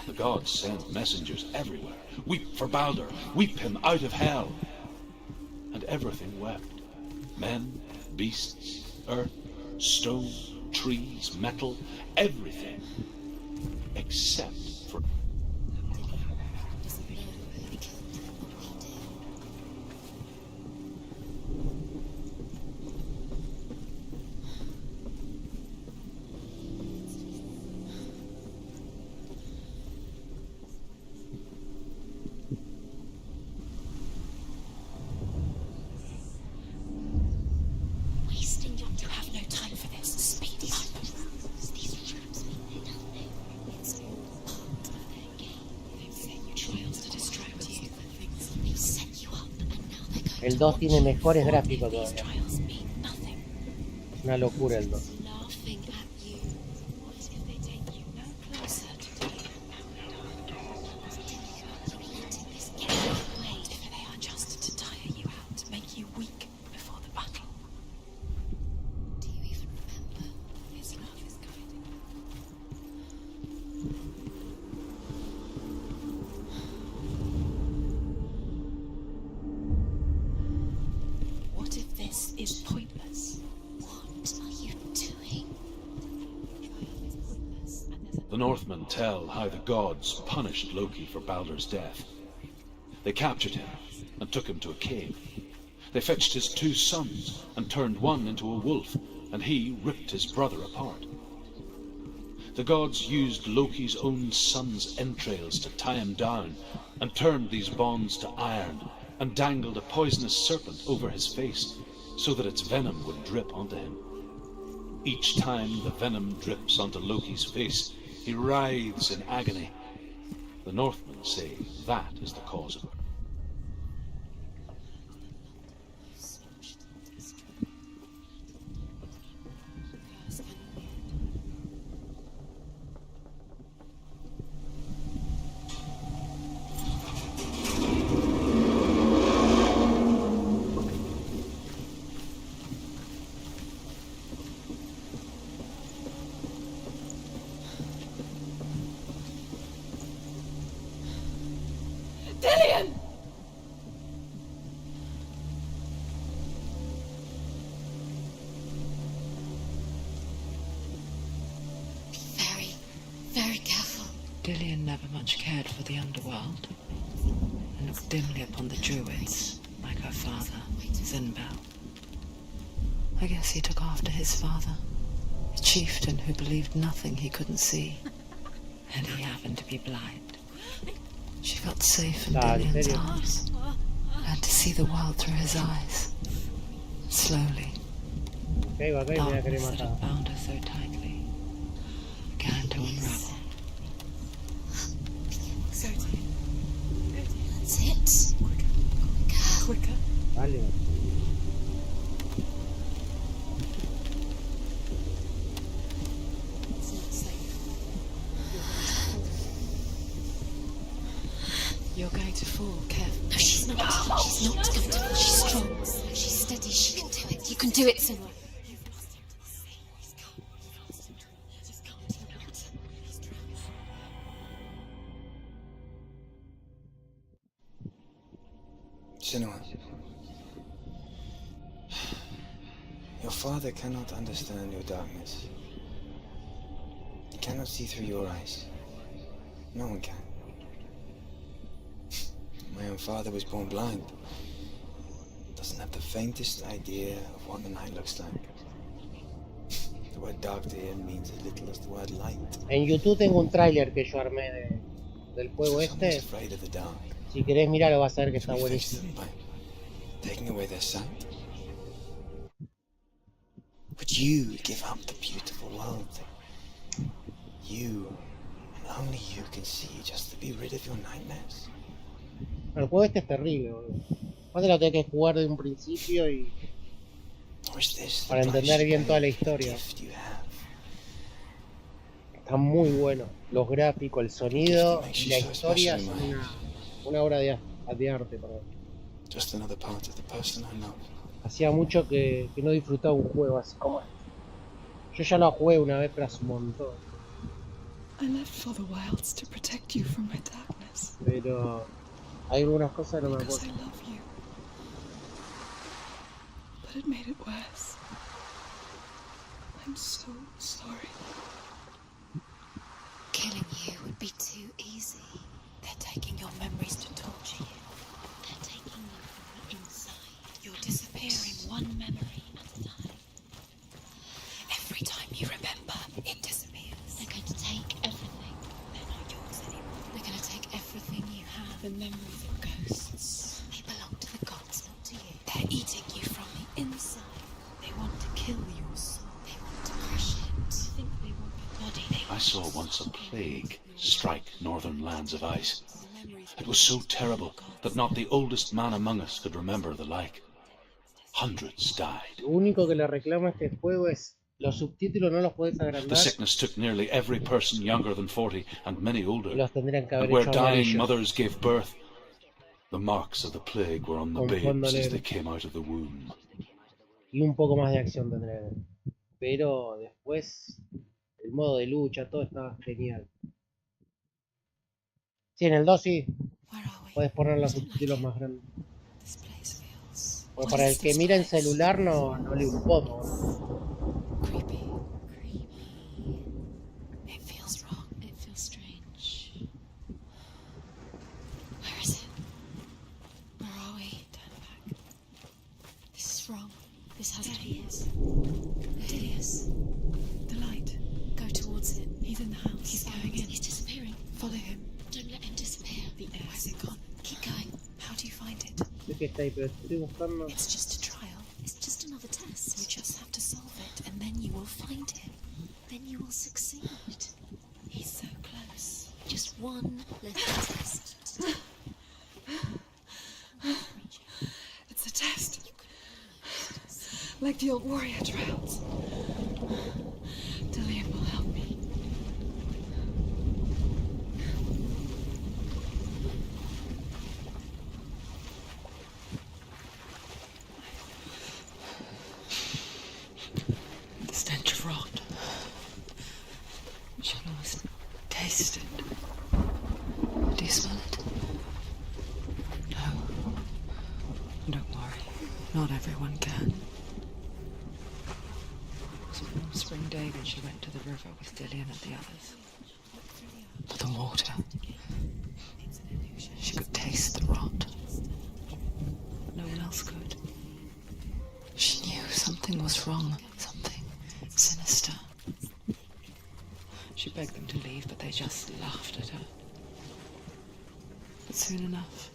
The gods send messengers everywhere. Weep for Balder, weep him out of hell. And everything wept. Men, beasts, earth, stone, trees, metal, everything. Except for... Wasting your time. You have no time for this. Speed up. These traps mean nothing. It's all part of El 2 tiene mejores gráficos These todavía. trials mean nothing. Es una locura el 2. Laughing at you. What if they take you no closer to Dillian? Repeating this game away. If they are just to tire you out, to make you weak before the battle. Do you even remember his love is guiding you? What if this is pointless? What are you doing? The Northmen tell how the gods punished Loki for Baldur's death. They captured him and took him to a cave. They fetched his 2 sons and turned one into a wolf, and he ripped his brother apart. The gods used Loki's own son's entrails to tie him down, and turned these bonds to iron, and dangled a poisonous serpent over his face, so that its venom would drip onto him. Each time the venom drips onto Loki's face, he writhes in agony. The Northmen say that is the cause of it. Dillian! Very, very careful. Dillian never much cared for the underworld, and looked dimly upon the druids, like her father, Zinbel. I guess he took after his father, a chieftain who believed nothing he couldn't see, and he happened to be blind. She felt safe in Dillian's arms, and to see the world through his eyes. Slowly, darkness that had bound her so tightly began to unravel. So that's it. Quicker. Vale. It's not safe. You're going to fall, Kev. No, she's not. She's not going to fall. She's strong. She's steady. She can do it. You can do it, Senua. You've lost him to the sea. He's gone. You've lost him to the Just can't do it. He's drowned. Senua, your father cannot understand your darkness. He cannot see through your eyes. No one can. My own father was born blind. Doesn't have the faintest idea of what the night looks like. The word dark to him means as little as the word light. En YouTube tengo un tráiler que yo armé del juego Someone's este. afraid of the dark. Si querés mirarlo vas a ver que So está we face buenísimo. them by taking away their sight. But you give up the beautiful world. You, and only you can see, just to be rid of your nightmares. El juego este es terrible, boludo. Aparte lo tenés que jugar de un principio y Or is this the para entender price bien toda la paid for the historia. gift you have? Está muy bueno. Los gráficos, el sonido y la historia son una obra de arte, perdón. Just another part of the person I know. Hacía mucho que no disfrutaba un juego así como este. Yo ya lo jugué una vez, pero hace un montón. I left for the wilds to protect you from my darkness. Pero hay algunas cosas que no me Because I acuerdo. love you. But it made it worse. I'm so sorry. Killing you would be too easy. They're taking your memories to torture you. They're taking you from the inside. You're disappearing one memory at a time. Every time you remember, it disappears. They're going to take everything. They're not yours anymore. They're going to take everything you have. The memories of ghosts. They belong to the gods, not to you. They're eating you from the inside. They want to kill your soul. They want to crush it. I think they want your body. They I saw once a plague strike northern lands of ice. It was so terrible that not the oldest man among us could remember the like. Hundreds died. Lo único que le reclamo a este juego es los subtítulos no los puedes The agrandar. sickness took nearly every person younger than 40 and many older. Los tendrían que haber And where hecho dying amarillos. mothers gave birth, the marks of the plague were on the Con fondo babes as negro. they came out of the womb. Y un poco más de acción tendría que tener. Pero después el modo de lucha, todo estaba genial. Sí, en el 2 sí. Puedes poner los subtítulos más grandes. Porque para el que mira en celular no le un pomo. Creepy. It feels wrong. It feels strange. Where is it? Where are we? Turn back. This is wrong. This has to be it. There he is. The light. Go towards it. He's in the house. He's going in. He's disappearing. Follow him. Don't let him disappear. The air. Where's it gone? Keep going. How do you find it? Sé que está ahí, pero estoy buscando. It's just a trial. It's just another test. You just have to solve it, and then you will find him. Then you will succeed. He's so close. Just one little test. It's a test. Like the old warrior trials. Dillian will help me. The stench of rot. She can almost taste it. Do you smell it? No. Don't worry. Not everyone can. It was one spring day when she went to the river with Dillian and the others. For the water. She could taste the rot. No one else could. She knew something was wrong. Something sinister. She begged them to leave, but they just laughed at her. But soon enough,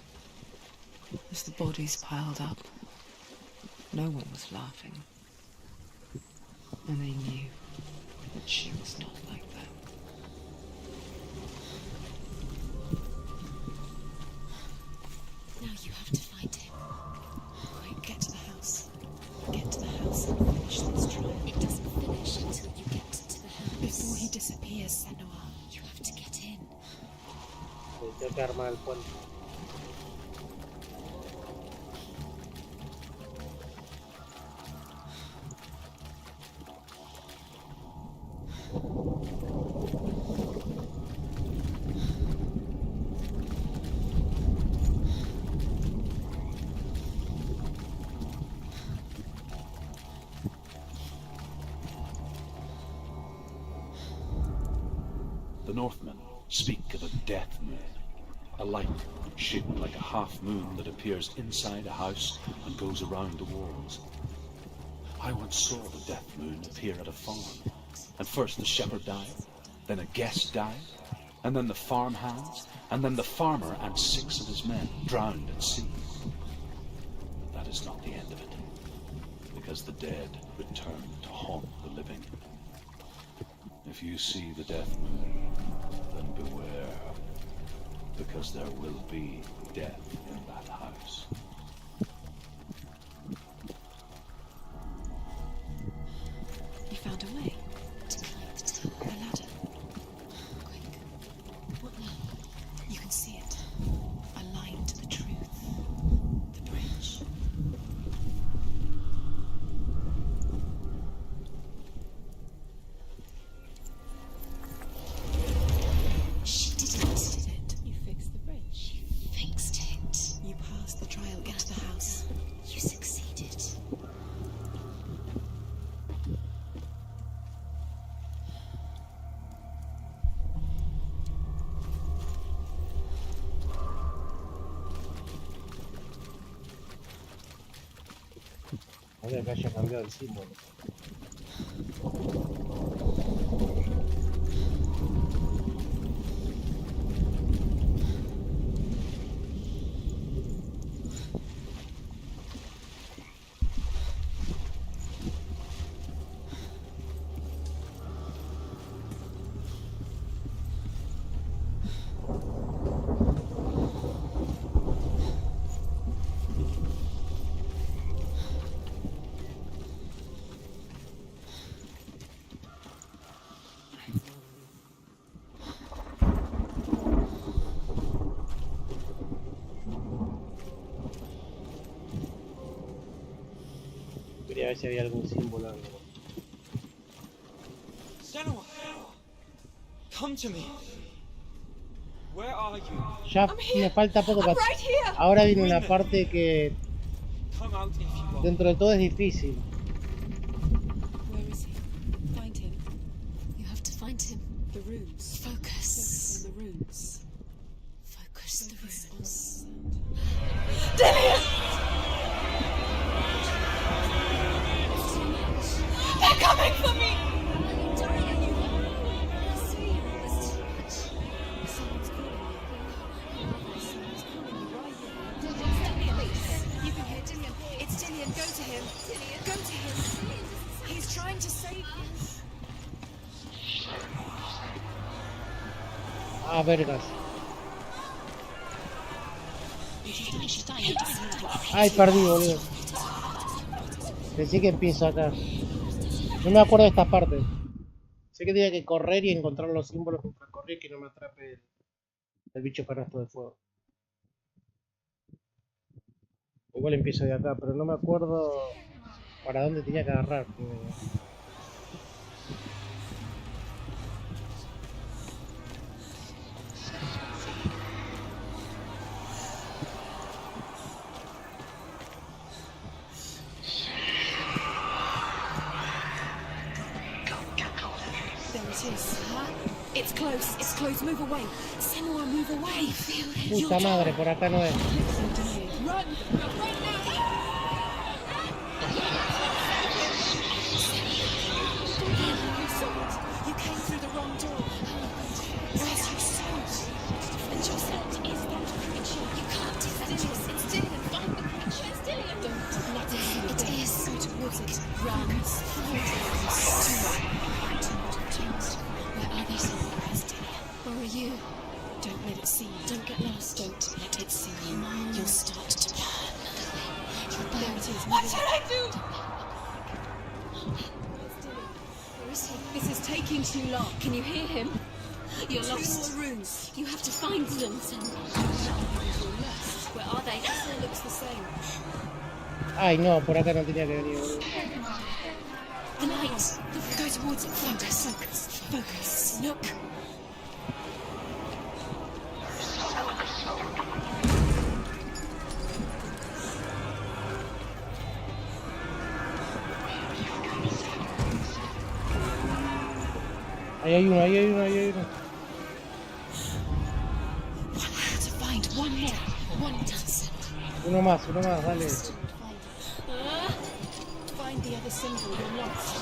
as the bodies piled up, no one was laughing. And they knew that she was not like them. Now you have to find him. Quick, get to the house. Get to the house and finish this trial. It doesn't finish until you get to the house. Before he disappears, Senua. You have to get in. Tengo que armar el puente. The Northmen speak of a death moon, a light shaped like a half moon that appears inside a house and goes around the walls. I once saw the death moon appear at a farm, and first the shepherd died, then a guest died, and then the farm hands, and then the farmer and 6 of his men drowned at sea. But that is not the end of it, because the dead return to haunt the living. If you see the death moon, then beware, because there will be death in that house. You found a way to climb the tower. A ladder. Quick. What now? You can see it. A line to the truth. The bridge. She did it. You fixed the bridge. Fixed it. You passed the trial. Get to the house. You succeeded. A ver que haya cambiado el símbolo. ver si había algún símbolo. Algo. Senua, come to me. Where are you? Ya me falta poco para... Ahora viene una parte que Come out if you want. dentro de todo es difícil. Where is he? Find him. You have to find him. The runes. Focus. On the runes. Focus the runes. They're coming for me! You can hear Dillian. It's Dillian. Go to him. Dillian, go to him. He's trying to save you. Ah, vergas. Ay, perdí, boludo. Pensé que empiezo acá. No me acuerdo de esta parte. Sé que tenía que correr y encontrar los símbolos para correr y que no me atrape el bicho canasto de fuego. Igual empiezo de acá, pero no me acuerdo para dónde tenía que agarrar. It's close. It's close. Move away. Senua, move away. Puta madre, por acá no es. Run! You came through the wrong door. Where's your sword? Defend yourself. Is that creature? You can't defend yourself. It's Dillian. Find the creature. It's Dillian. Don't let it see. It is. Go towards it. Run. Where are they? Where are you? Don't let it see you. Don't get lost. Don't let it see you. You'll start to burn. There it is. What should I do? Where is he? This is taking too long. Can you hear him? You're lost. 2 more rooms. You have to find them. Where are they? This all looks the same. Ay, no, por acá no tenía que venir, boludo. The light. Go towards it. Focus. Focus. Focus. Look. Ahí hay uno, ahí hay uno, ahí hay uno. To find one more. One dance. Uno más, dale. Find the other symbol. You're lost.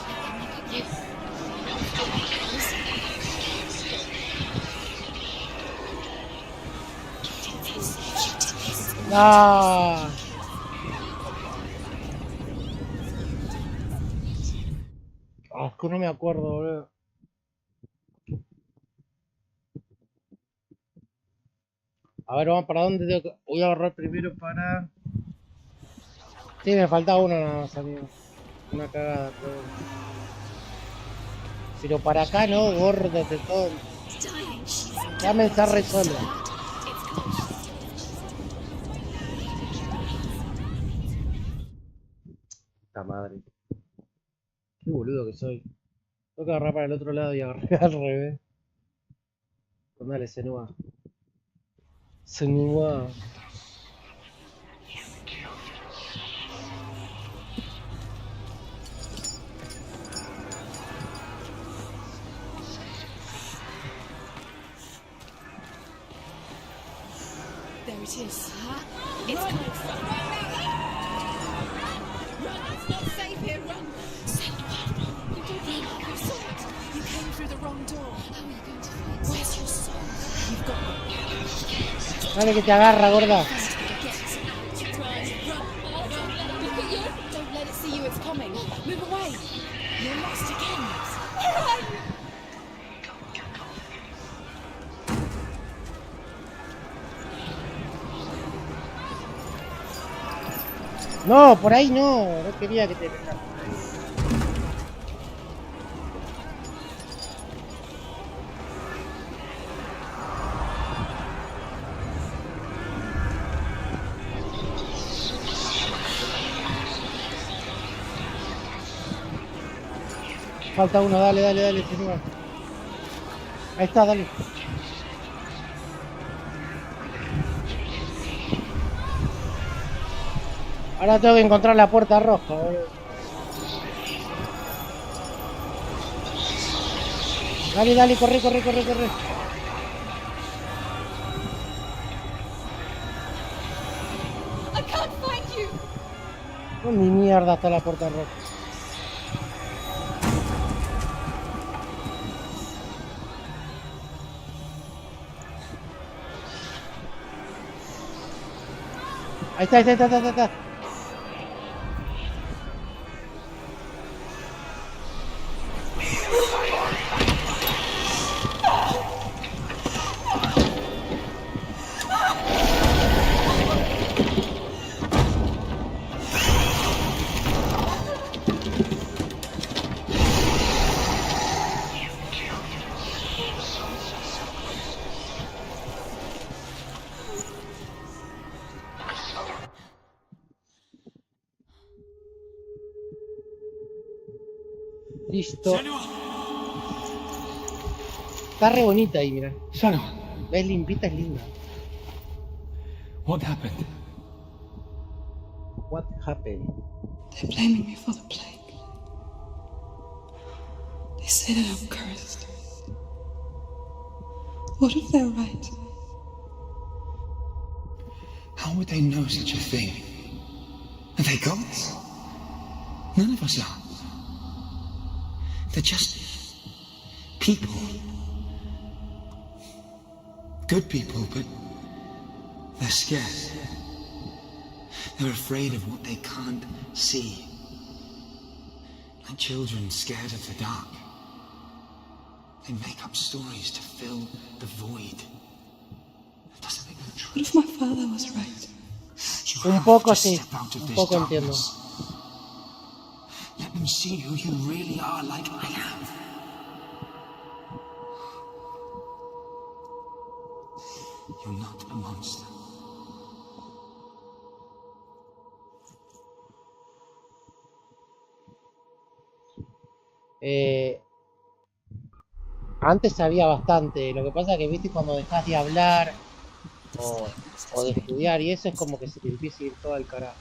¡Ah! Ah, es que no me acuerdo, boludo. A ver, vamos, ¿para dónde tengo que...? Voy a agarrar primero para... Sí, me falta uno nada más, amigo. Una cagada, pero para acá no, gordo, de todo. Ya me encerré solo. Puta madre. Qué boludo que soy. Tengo que agarrar para el otro lado y agarrar al revés. Pues dale, Senua. Senua. There it is. It's close. Run! It's not safe here. Run! You don't need your sword. You came through the wrong door. How are you going to fight? Where's your sword? You've got one. Dale que te agarra, gorda. Run! Look at you! Don't let it see you. It's coming. Move away. You're lost again. Where are you? No, por ahí no. No quería que te metas por ahí. Falta uno, dale, Senua. Ahí está, dale. Ahora tengo que encontrar la puerta roja, boludo. Dale, corre. I can't find you. No, ni mierda está la puerta roja. Ahí está. Listo. Está re bonita ahí, mira. Senua, Ves limpita, es linda. what happened? What happened? They're blaming me for the plague. They say that I'm cursed. What if they're right? How would they know such a thing? Are they gods? None of us are. They're just people. Good people, but they're scared. They're afraid of what they can't see. Like children scared of the dark. They make up stories to fill the void. That doesn't make them true. What if my father was right? You Un have poco to sí, step out of un this poco entiendo. darkness. Let them see who you really are, like I am. You're not a monster. Antes sabía bastante. Lo que pasa es que, viste, cuando dejas de hablar o de estudiar y eso, es como que se te empieza a ir todo al carajo.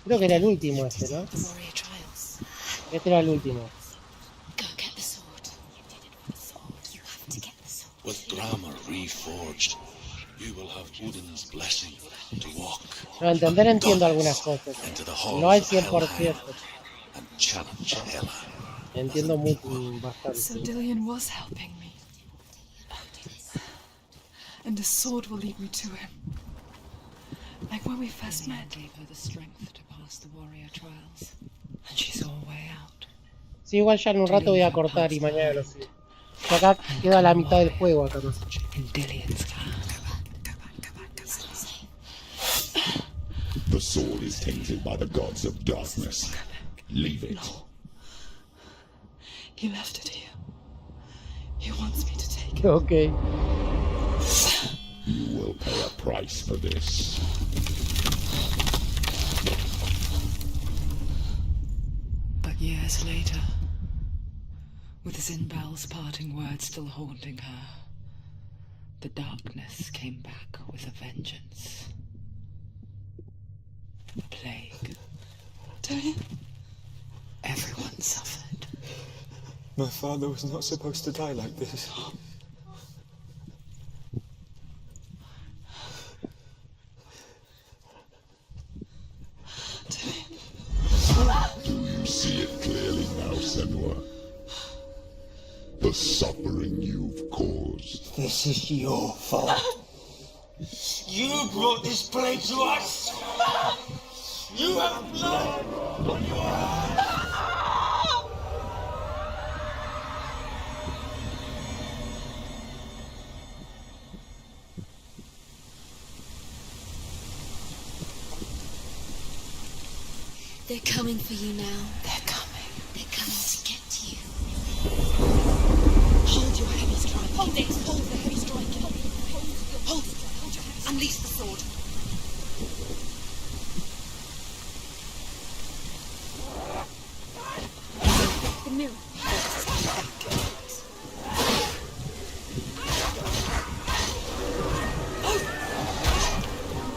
Creo que era el último este, ¿no? The warrior trials. Este era el último. Go get the sword. You did it for the sword. You have to get the sword. With Grammar reforged, you will have Odin's blessing to walk No, entender entiendo algunas cosas. into the halls No al of Helheim 100%. and challenge Hela. Entiendo muy bastante. So Dillion was helping me. And the sword will lead me to him. Like when we first met. Gave her the strength to pass the warrior trials, and she saw a way out. Sí, igual ya en un rato voy a cortar y mañana lo sigo. Y acá queda la mitad del juego acá más. In Dillion's clan. The sword is tainted by the gods of darkness. Leave it. He left it here. He wants me to take it. Ok. You will pay a price for this. But years later, with Zinbal's parting words still haunting her, the darkness came back with a vengeance. The plague. Dillion? Everyone suffered. My father was not supposed to die like this. Do you see it clearly now, Senua? The suffering you've caused. This is your fault. You brought this plague to us. You have blood on your hands. They're coming for you now. They're coming. They're coming to get to you. Hold your heavy strike. Hold it. Hold the heavy strike. Hold it. Hold your heavy strike. Unleash the sword.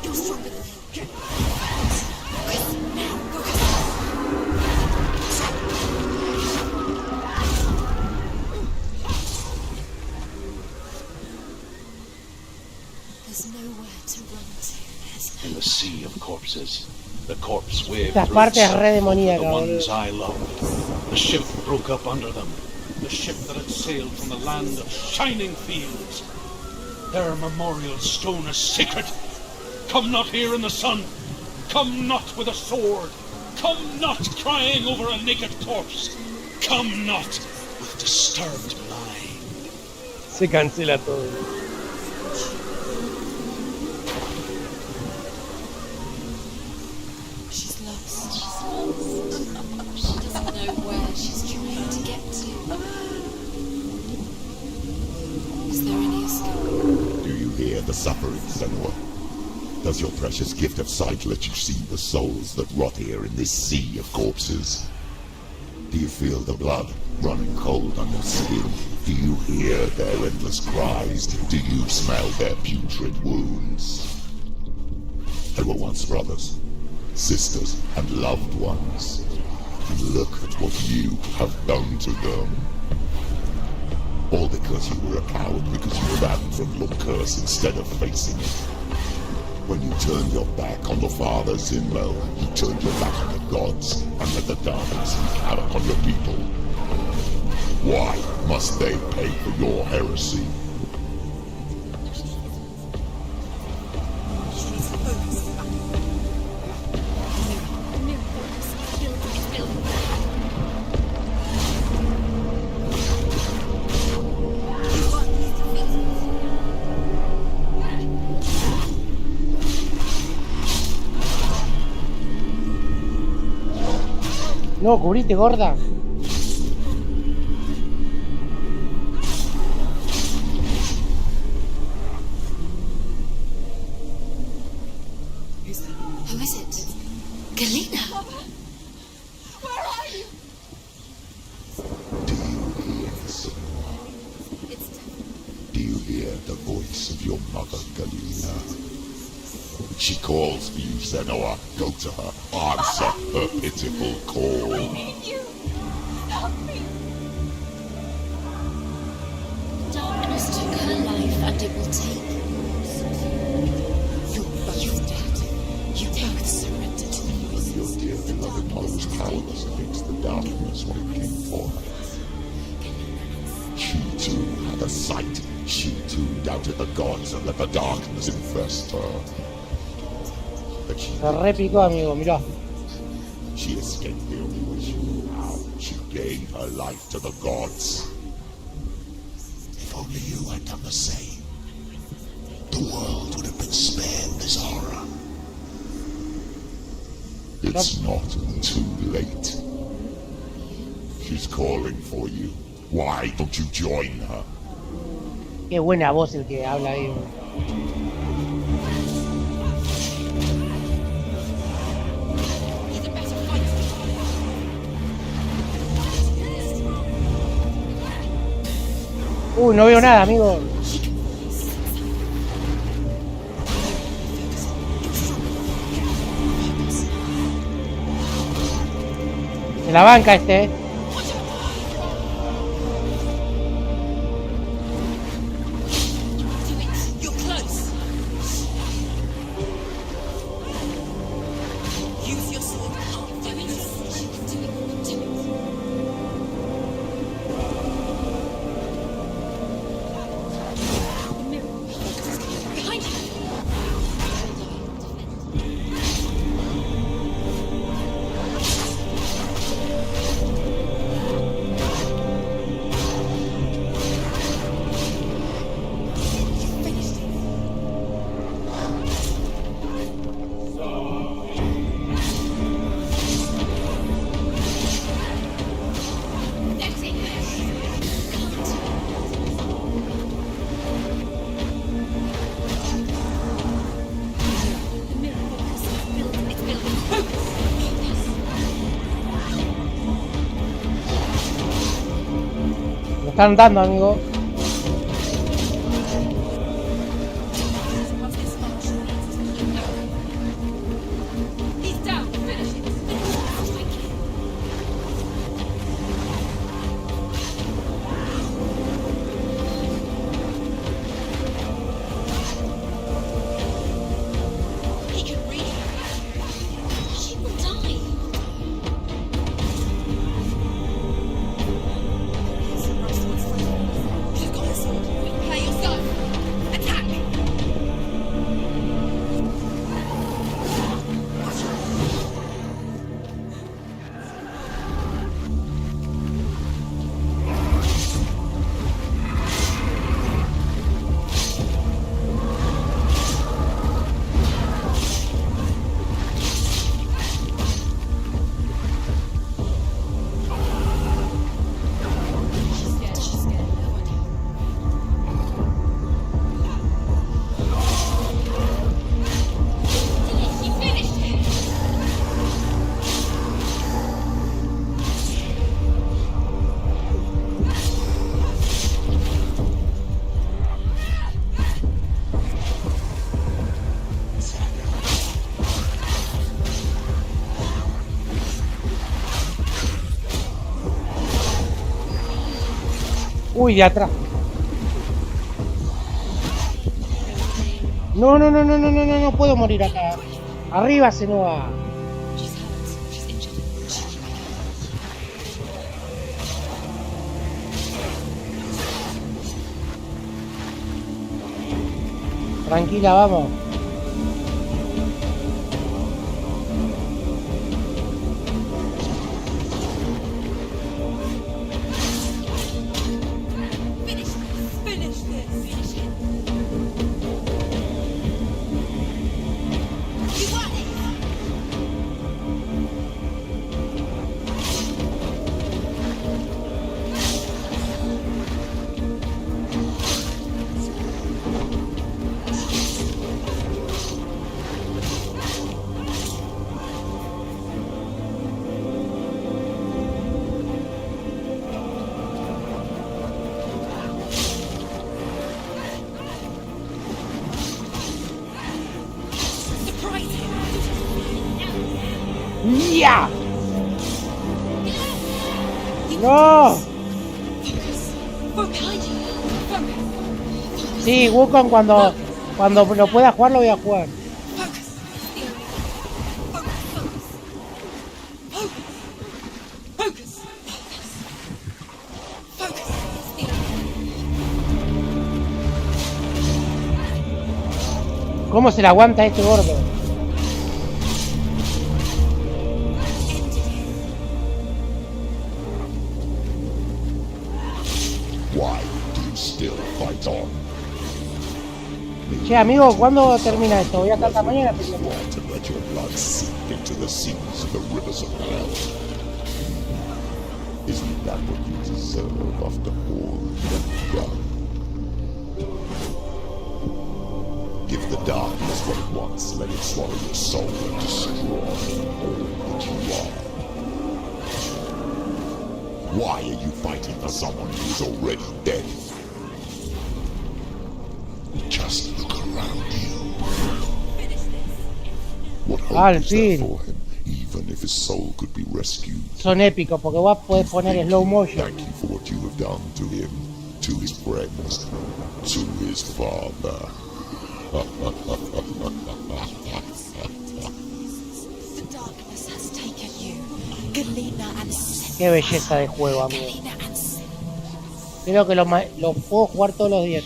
You're stronger than him. There's nowhere to run to. In the sea of corpses, the corpse wave Esta through parte es itself re over demoníaca, the boludo. ones I loved. The ship broke up under them. The ship that had sailed from the land of shining fields. Their memorial stone is sacred. Come not here in the sun. Come not with a sword. Come not crying over a naked corpse. Come not with disturbed mind. Se cancela todo. She's lost. She doesn't know where she's trying to get to. Is there any escape? Do you hear the suffering, Senua? Does your precious gift of sight let you see the souls that rot here in this sea of corpses? Do you feel the blood running cold on your skin? Do you hear their endless cries? Do you smell their putrid wounds? They were once brothers, sisters, and loved ones. And look at what you have done to them. All because you were a coward, because you ran from your curse instead of facing it. When you turned your back on the Father Zinlo, you turned your back on the gods and let the darkness wreak havoc on your people. Why must they pay for your heresy? No, cubrite, gorda. Who is it? Galena! Where are you? Do you hear, Senua? Do you hear the voice of your mother, Galena? She calls for you, Senua. Go to her. Answer her pitiful call. I need you! Help me! Darkness took her life and it will take yours. You're dead. You both surrendered to the voices. Your dear beloved mother was powerless against the darkness when it came for her. She too had a sight. She too doubted the gods and let the darkness infest her. But she Se repicó, amigo, mirá. She escaped the only way she knew how. She gave her life to the gods. If only you had done the same, the world would have been spared this horror. It's not too late. She's calling for you. Why don't you join her? Qué buena voz el que habla ahí. No veo nada, amigo. En la banca este, You're close. Use your sword. Do it. Do it. Do it. Behind you. están dando, amigo. Uy, de atrás. No, no, no, no, no, no, no, no puedo morir acá. Arriba, Senua. Tranquila, vamos. ¡Ya! ¡No! Sí, Wukong cuando lo pueda jugar, lo voy a jugar. ¿Cómo se la aguanta este gordo? Che, amigo, ¿cuándo termina esto? Voy a estar mañana. Isn't that what you deserve after all you've done? Give the darkness what it wants, let it swallow your soul and destroy all that you are. Why are you fighting for someone who is already dead? Just look around you. What hope is there for him, even if his soul could be rescued? Son épicos porque vos podés poner slow motion. Thank you for what you have done to him, to his friends, to his father. The darkness has taken you. Galena and Qué belleza de juego, amigo. Creo que lo puedo jugar todos los días.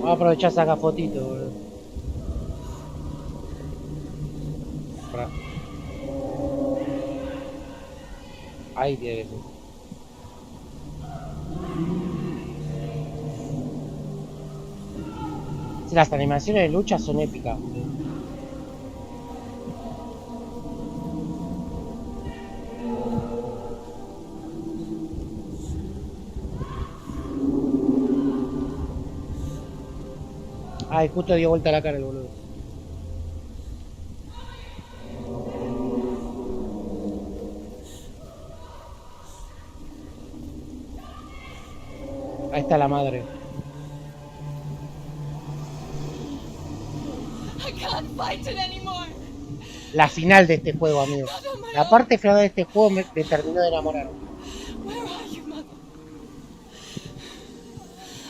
Vamos a aprovechar a sacar fotitos, boludo. Ahí tiene que ser. Sí, las animaciones de lucha son épicas. Ay, justo dio vuelta la cara el boludo. Ahí está la madre. I can't fight it anymore. La final de este juego, amigo. La parte final de este juego me terminó de enamorar. Where are you, mother?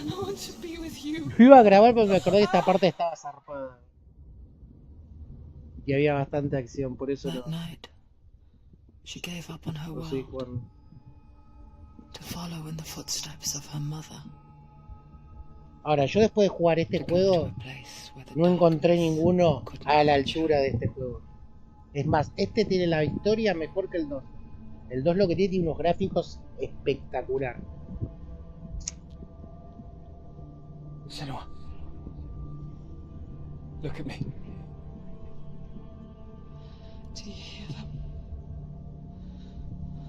I want to be with you. Yo iba a grabar porque me acordé que esta parte estaba zarpada. Y había bastante acción, por eso That night, she gave up on her no estoy world jugando. to follow in the footsteps of her mother. Ahora, yo después de jugar este juego, no encontré ninguno a la altura de este juego. Es más, este tiene la historia mejor que el 2. El 2 lo que tiene unos gráficos espectaculares. Senua. Look at me. Do you hear them?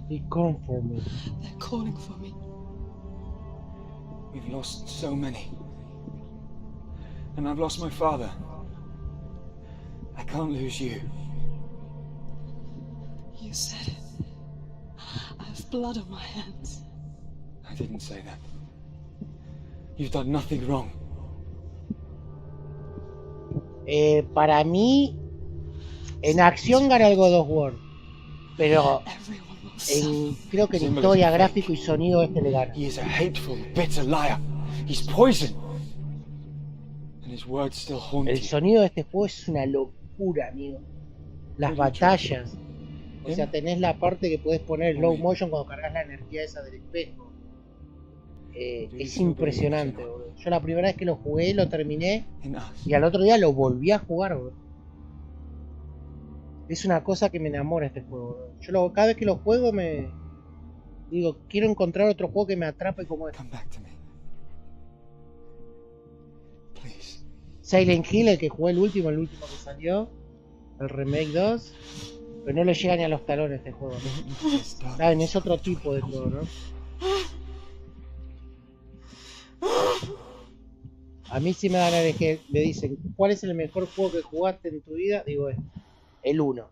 They come for me. They're calling for me. We've lost so many. And I've lost my father. I can't lose you. You said it. I have blood on my hands. I didn't say that. You've done nothing wrong. Para mí, en acción gana el God of War. Pero creo que en historia, gráfico y sonido este le gana. He is a hateful, bitter liar. He's poison. And his words still haunt El you. sonido de este juego es una locura, amigo. Las batallas. O sea, tenés la parte que podés poner slow motion cuando cargas la energía esa del espejo. Es impresionante, boludo. Yo la primera vez que lo jugué, lo terminé y al otro día lo volví a jugar, boludo. Es una cosa que me enamora este juego, boludo. Yo cada vez que lo juego me digo, quiero encontrar otro juego que me atrape como este. Silent Hill, el que jugué el último que salió, el remake 2, pero no le llega ni a los talones este juego, ¿no? Saben, es otro tipo de juego, ¿no? A mí sí me dan ganas de que me dicen, ¿cuál es el mejor juego que jugaste en tu vida? Digo, el 1.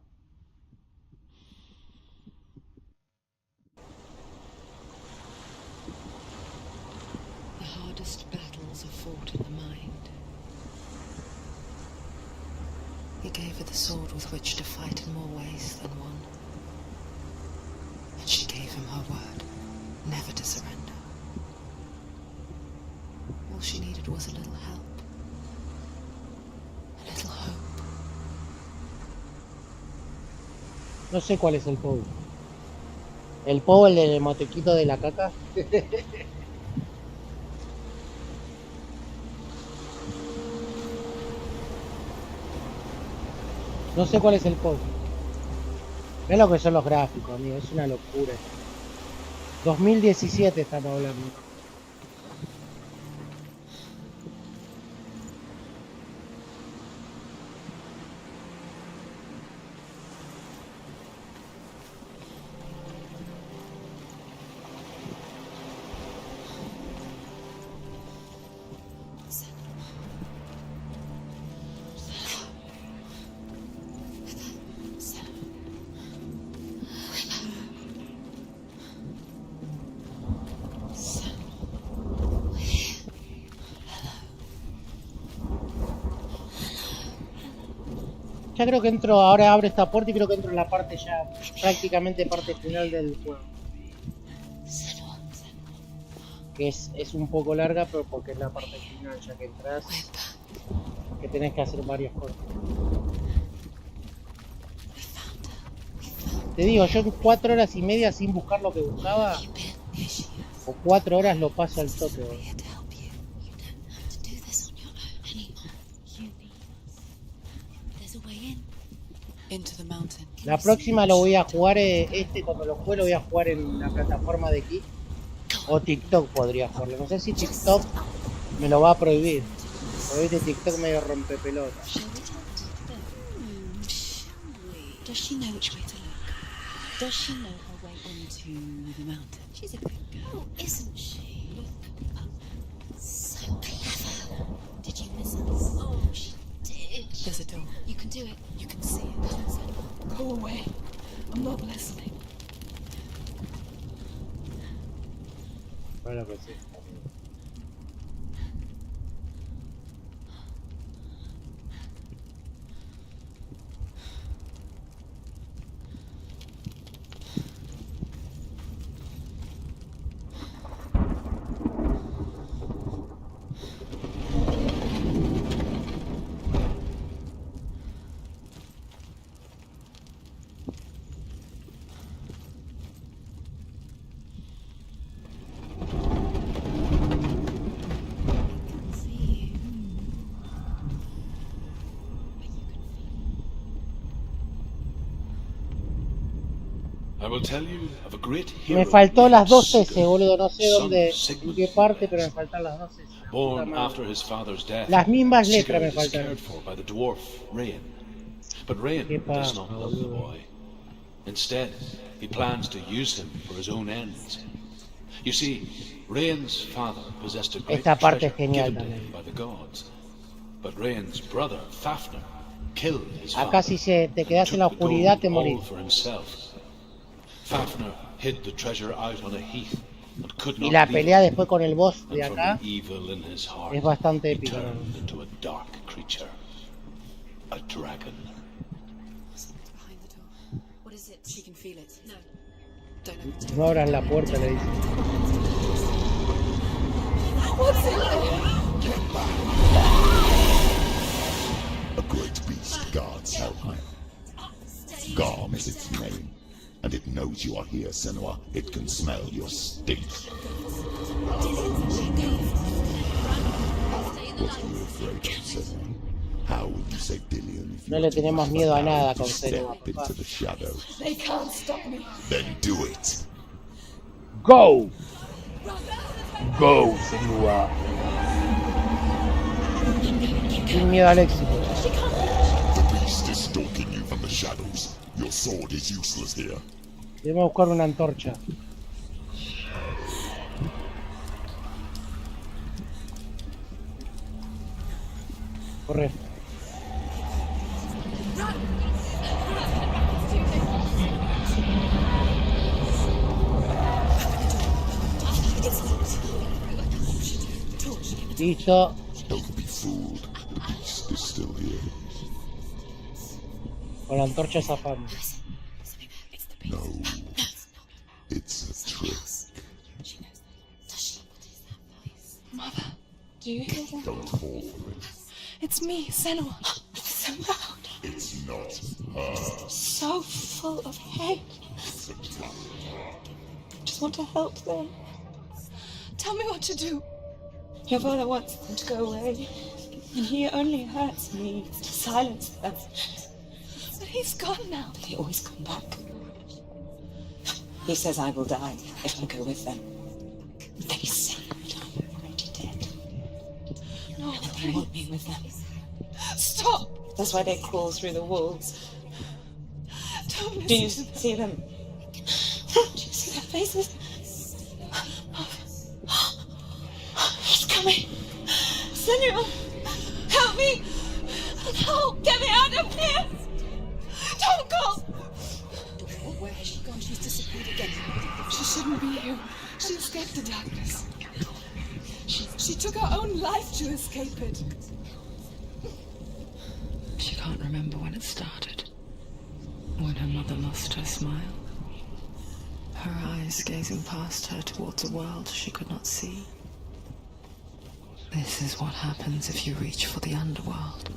The hardest battles are fought in the mind. He gave her the sword with which to fight in more ways than one. And she gave him her word, never to surrender. All she needed was a little help. A little hope. No sé cuál es el Pou. ¿El Pou, el del motequito de la caca? No sé cuál es el Pou. Ve lo que son los gráficos, amigo. Es una locura. 2017 estamos hablando. Ya creo que entro, ahora abro esta puerta y creo que entro en la parte ya, prácticamente parte final del juego. Que es un poco larga, pero porque es la parte final, ya que entras, que tenés que hacer varias cosas. Te digo, yo en 4 horas y media sin buscar lo que buscaba, o 4 horas lo paso al toque, bro. Into the mountain. La próxima lo voy a jugar, cuando lo juegue lo voy a jugar en la plataforma de Kick. O TikTok podría jugarlo. No sé si TikTok me lo va a prohibir. Porque viste, TikTok medio rompe pelota. Does she know which way to look? Does she know her way into the mountain? She's a good girl, isn't she? Look. So clever. Did you miss us? Oh, she did. There's a door. You can do it. You can see it. Go away. I'm not listening. Bueno, pues sí. Me faltó las 2 S, boludo, no sé dónde, en qué parte, pero me faltan las 2 S. Born after his father's death, Las mismas letras me Sigurd is faltaron. cared for by the dwarf Rain. But Rain does not love the boy. Instead, he plans to use him for his own ends. You see, Rain's father possessed a great Esta parte es treasure genial given to también. him by the gods. But Rain's brother, Fafnir, killed his father. Acá si te quedas en la oscuridad te morís. All for himself. Fafnir hid the treasure out on a heath and could Y not la leave pelea it. después con el boss de And from acá the evil in his heart, es bastante he épica. turned into a dark creature, a dragon. Something's behind the door. What is it? She can feel it. No. Don't open it. No abras la puerta, le dice. What's in there? A great beast guards Helheim. Garm is its name, and it knows you are here, Senua. It can smell your stink. What are you afraid of, Senua? How will you save Dillion if you No le tenemos miedo a nada con Senua. step into the shadows? They can't stop me. Then do it. Go! Go, Senua. Sin miedo al éxito. The beast is stalking you from the shadows. Your sword is useless here. Debemos buscar una antorcha. Corre. Listo. Don't be fooled. The beast is still here. Con la antorcha zafamos. No. It's a trick. Mother, do you hear that? Don't fall for it. It's me, Senua. So loud. It's not her. So full of hate. Just want to help them. Tell me what to do. Your father wants them to go away. And he only hurts me to silence them. But he's gone now. They always come back. He says I will die if I go with them. They say that I'm already dead. No, And they want me with them. stop. That's why they crawl through the walls. Don't listen Do you to them. see them? Do you see their faces? He's coming. Senua, help me. Help, get me out of here. Don't go. Where has she gone? She's disappeared again. She shouldn't be here. She escaped the darkness. She took her own life to escape it. She can't remember when it started. When her mother lost her smile. Her eyes gazing past her towards a world she could not see. This is what happens if you reach for the underworld,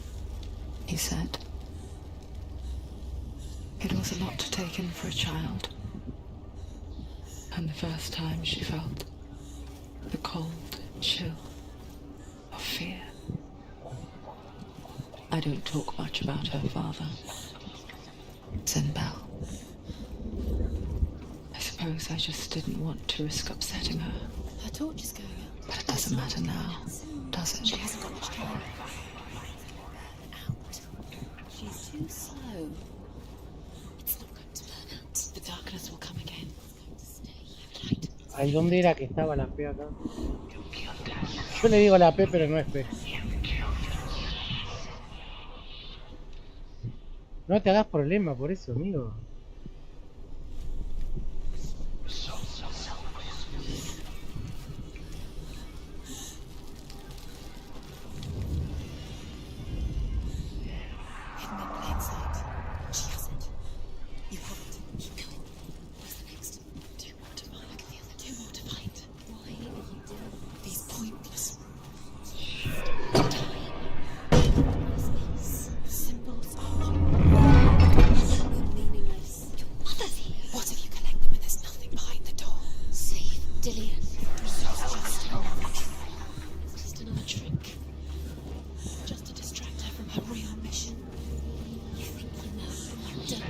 he said. It was a lot to take in for a child. And the first time she felt the cold chill of fear. I don't talk much about her father. Zinbel. I suppose I just didn't want to risk upsetting her. Her torch is going out. But it doesn't matter now, does it? She hasn't got much time. Out. She's too slow. It's not going to burn out. The darkness will come again. It's going to stay. Ahí dónde era que estaba la P acá. Yo le digo la P, pero no es P. No te hagas problema por eso, amigo. Hidden in plain sight. She has it. You have it. Keep going. What's the next? Two more to find. Look at the other. Two more to find. Why are you doing these pointless symbols are meaningless. Your mother's here. What if you collect them and there's nothing behind the door? Save Dillian. It's just another trick. Just to distract her from her real mission. You think you know, but you don't.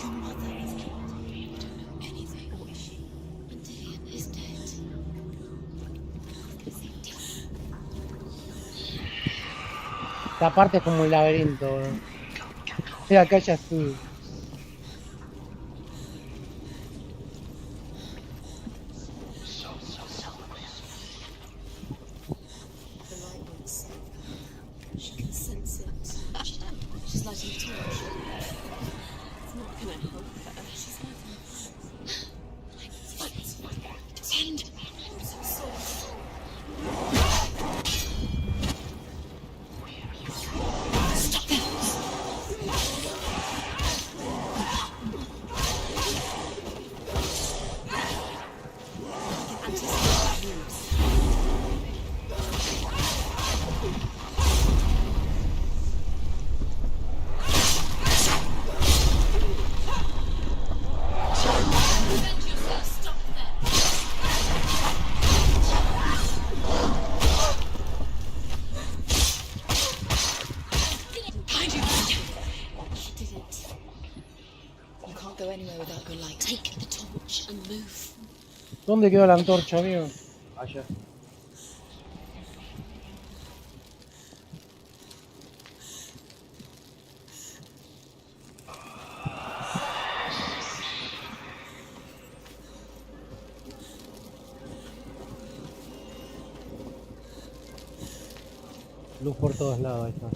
Your mother is dead. You don't know anything. Or is she? And Dillian is dead. Save Dillian. Esta parte es como un laberinto. Mira, acá ya estuve. The light won't save her. She can sense it. She don't. She's lighting a torch. It's not going to help her. She's lighting a fight. Stop them! Anticipate moves. She did it. You can't go anywhere without your light. Take the torch and move. ¿Dónde quedó la antorcha, amigo? Allá. Luz por todos lados, ahí está.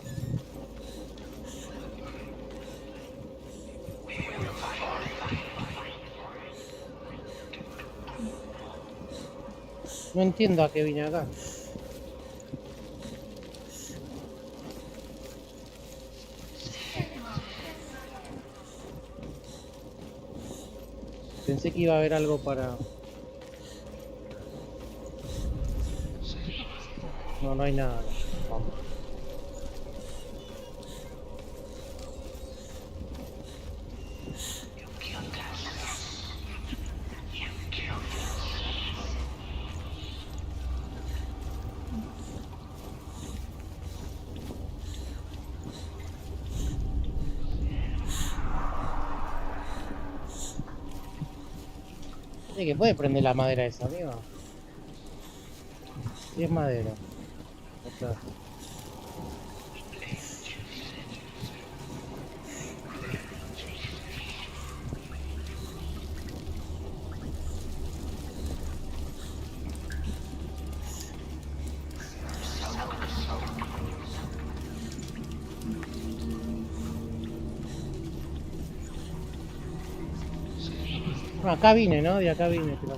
No entiendo a qué vine acá. Pensé que iba a haber algo para... No, no hay nada. Vamos. Sí, que puede prender la madera esa, amigo. Sí, es madera. Otra. No, acá vine, ¿no? De acá vine, pero...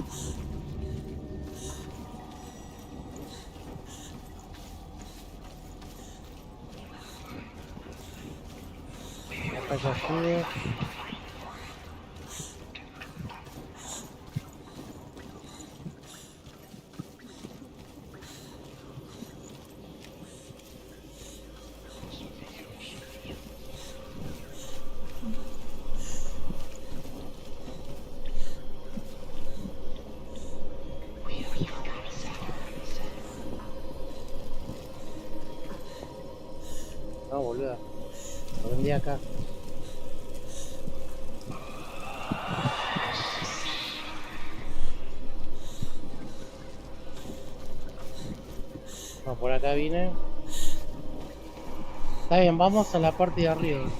Acá ya estuve. No, boluda. Lo vendí acá. por acá vine. Está bien, vamos a la parte de arriba.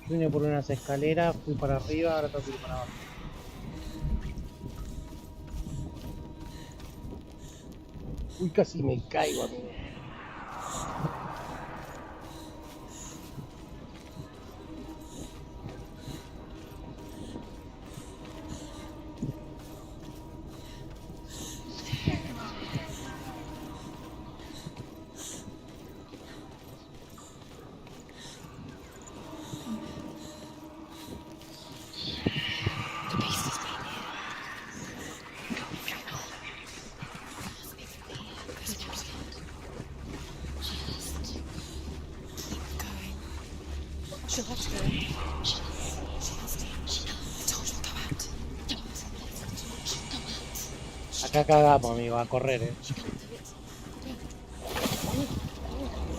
Vine por unas escaleras, fui para arriba, ahora tengo que ir para abajo. Uy, casi me caigo, amigo. She'll have to go. She has to. I told you to go out. Acá cagamos, amigo, a correr,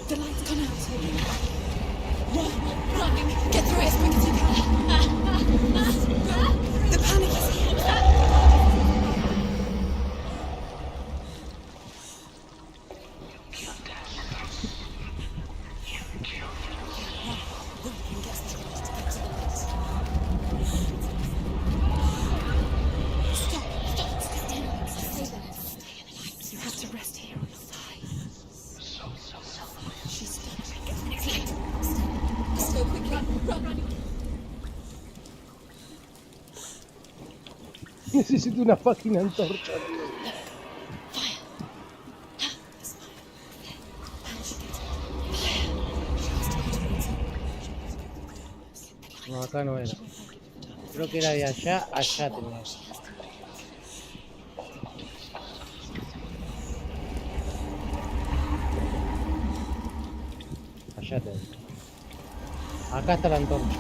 The light's gone out. Run! Get through it as quick as you can. The panic is here. Necesito una fucking antorcha, amigo. No, acá no era. Creo que era de allá, allá tenía. Allá tenía. Acá está la antorcha.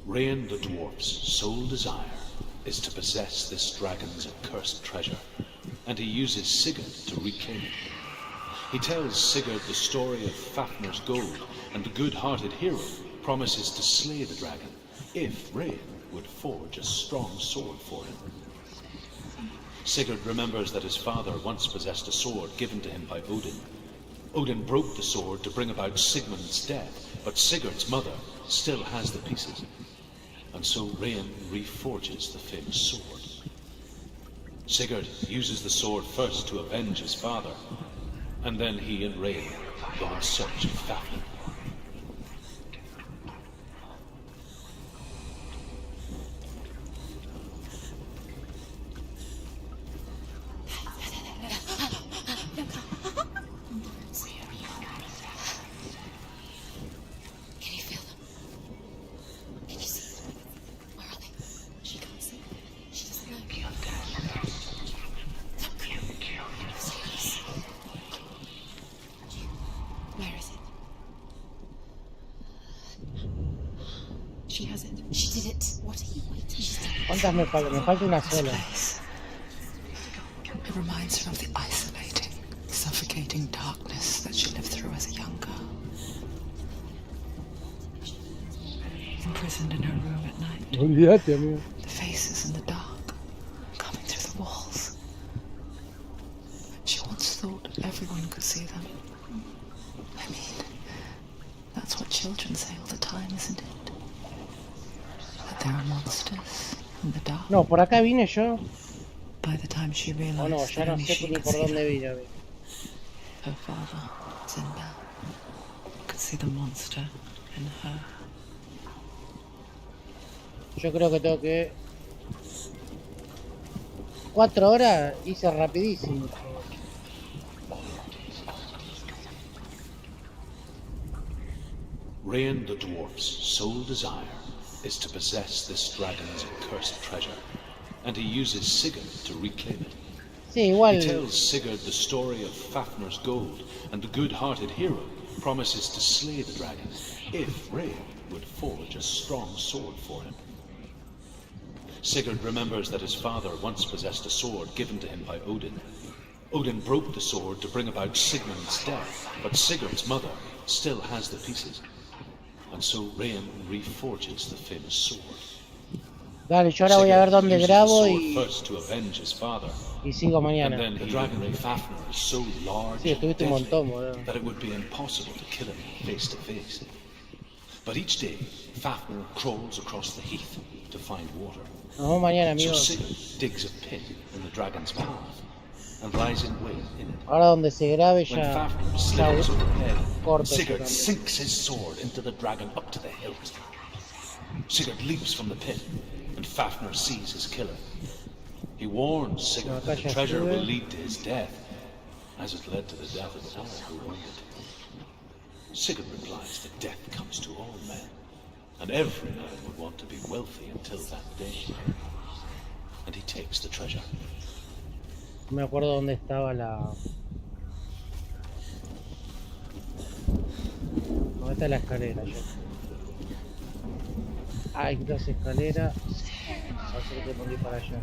Rain the dwarf's sole desire is to possess this dragon's accursed treasure, and he uses Sigurd to reclaim it. He tells Sigurd the story of Fafnir's gold, and the good-hearted hero promises to slay the dragon if Rain would forge a strong sword for him. Sigurd remembers that his father once possessed a sword given to him by Odin. Odin broke the sword to bring about Sigmund's death, but Sigurd's mother still has the pieces. And so Rain reforges the famous sword. Sigurd uses the sword first to avenge his father, and then he and Rain go in search of Fafnir. ¿Cuántas me faltan? Me falta una sola. It reminds her of the isolating, suffocating darkness that she lived through as a young girl. Imprisoned in her room at night. Olvídate, amigo. The faces in the dark, coming through the walls. She once thought everyone could see them. I mean, that's what children say all the time, isn't it? That there are monsters in the dark. No, por acá vine yo. By the time she realized Oh, no, ya no sé ni por dónde vine. Her father, Sinbad, could see the monster in her. Yo creo que tengo que... 4 horas hice rapidísimo. Rain the dwarf's sole desire is to possess this dragon's accursed treasure, and he uses Sigurd to reclaim it. Sí, igual. He tells Sigurd the story of Fafnir's gold, and the good-hearted hero promises to slay the dragon if Rain would forge a strong sword for him. Sigurd remembers that his father once possessed a sword given to him by Odin. Odin broke the sword to bring about Sigmund's death, but Sigurd's mother still has the pieces. And so Rain reforges the famous sword. Dale, yo ahora voy a ver dónde grabo First to avenge his father. Y sigo mañana. And then the dragon Fafnir is so large Sí, estuviste un montón, and that it would be impossible to kill him face to face. But each day, Fafnir crawls across the heath to find water. Nos vemos mañana, So amigos. Sigurd digs a pit in the dragon's path and lies in wait in it. Ahora donde se grabe When ya... Fafnir slithers overhead, corto Sigurd también. sinks his sword into the dragon up to the hilt. Sigurd leaps from the pit, and Fafnir sees his killer. He warns Sigurd that the treasure will lead to his death, as it led to the death of all who owned it. Sigurd replies that death comes to all men, and every man would want to be wealthy until that day. And he takes the treasure. No me acuerdo dónde estaba la... ¿Dónde está la escalera? Hay 2 escaleras. A ver si tengo que ir para allá.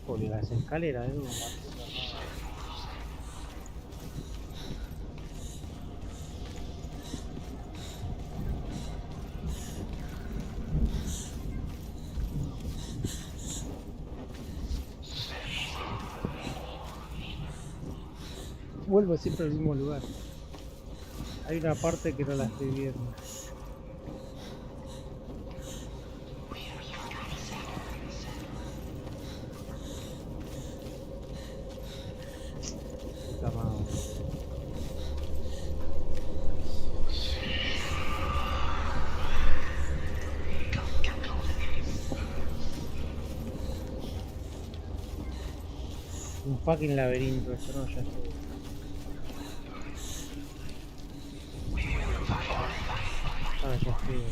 Joder, las escaleras, ¿eh? Vuelvo siempre al mismo lugar. Hay una parte que no la estoy viendo. Puta madre. Un fucking laberinto, esto no, ya estoy. Ah, ya estoy.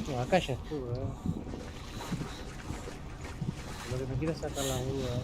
No, acá ya estuve, Lo que me quiero es sacar la duda.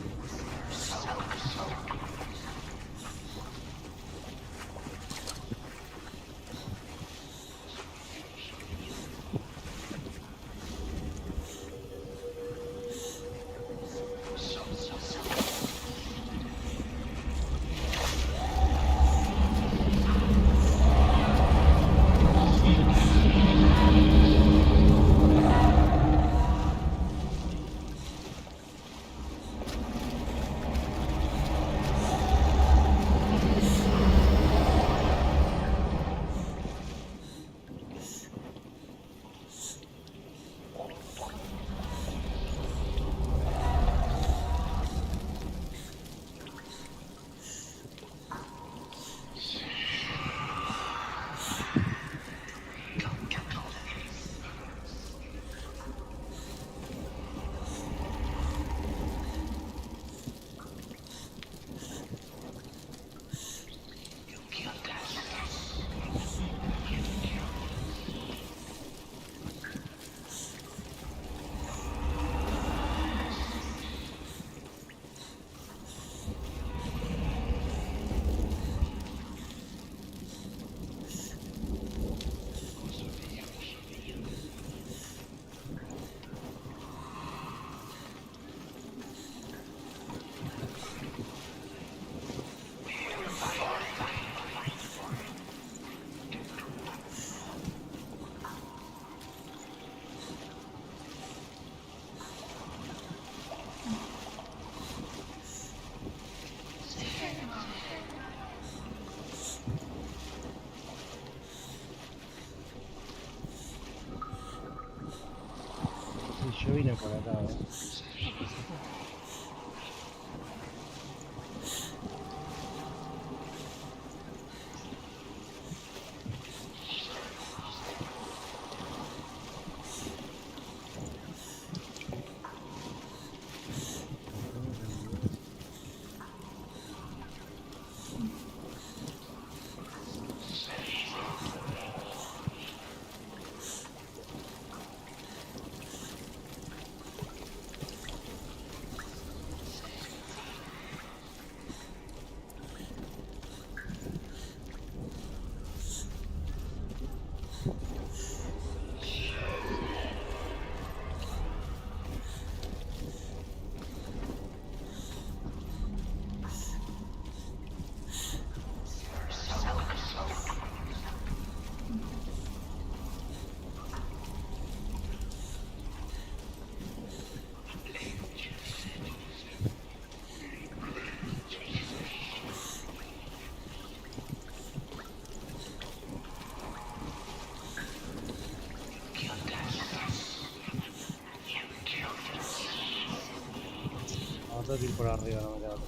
viene por acá, ¿eh? Vamos a ir por arriba, no me queda otra.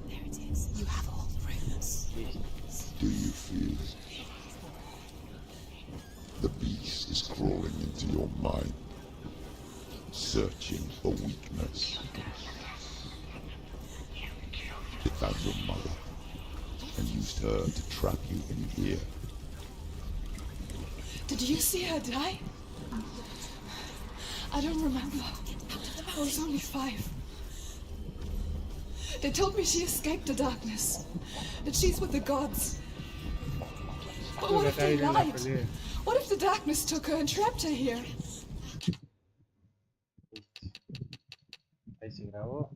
There it is. You have all the roots. Do you feel it? The beast is crawling into your mind, searching for weakness. It found your mother and used her to trap you in here. Did you see her die? I don't remember. I was only 5. They told me she escaped the darkness, that she's with the gods. But what if they lied? What if the darkness took her and trapped her here? Ahí se grabó.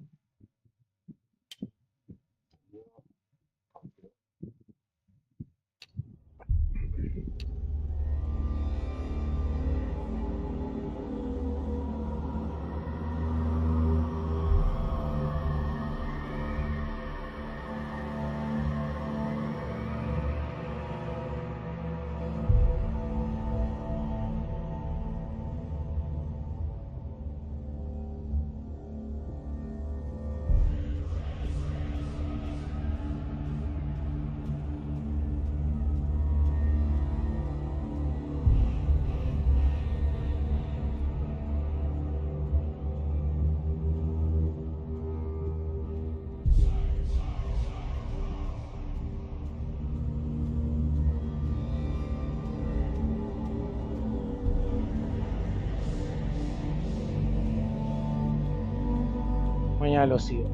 Mañana lo sigo.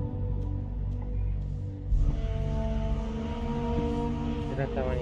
Será hasta mañana.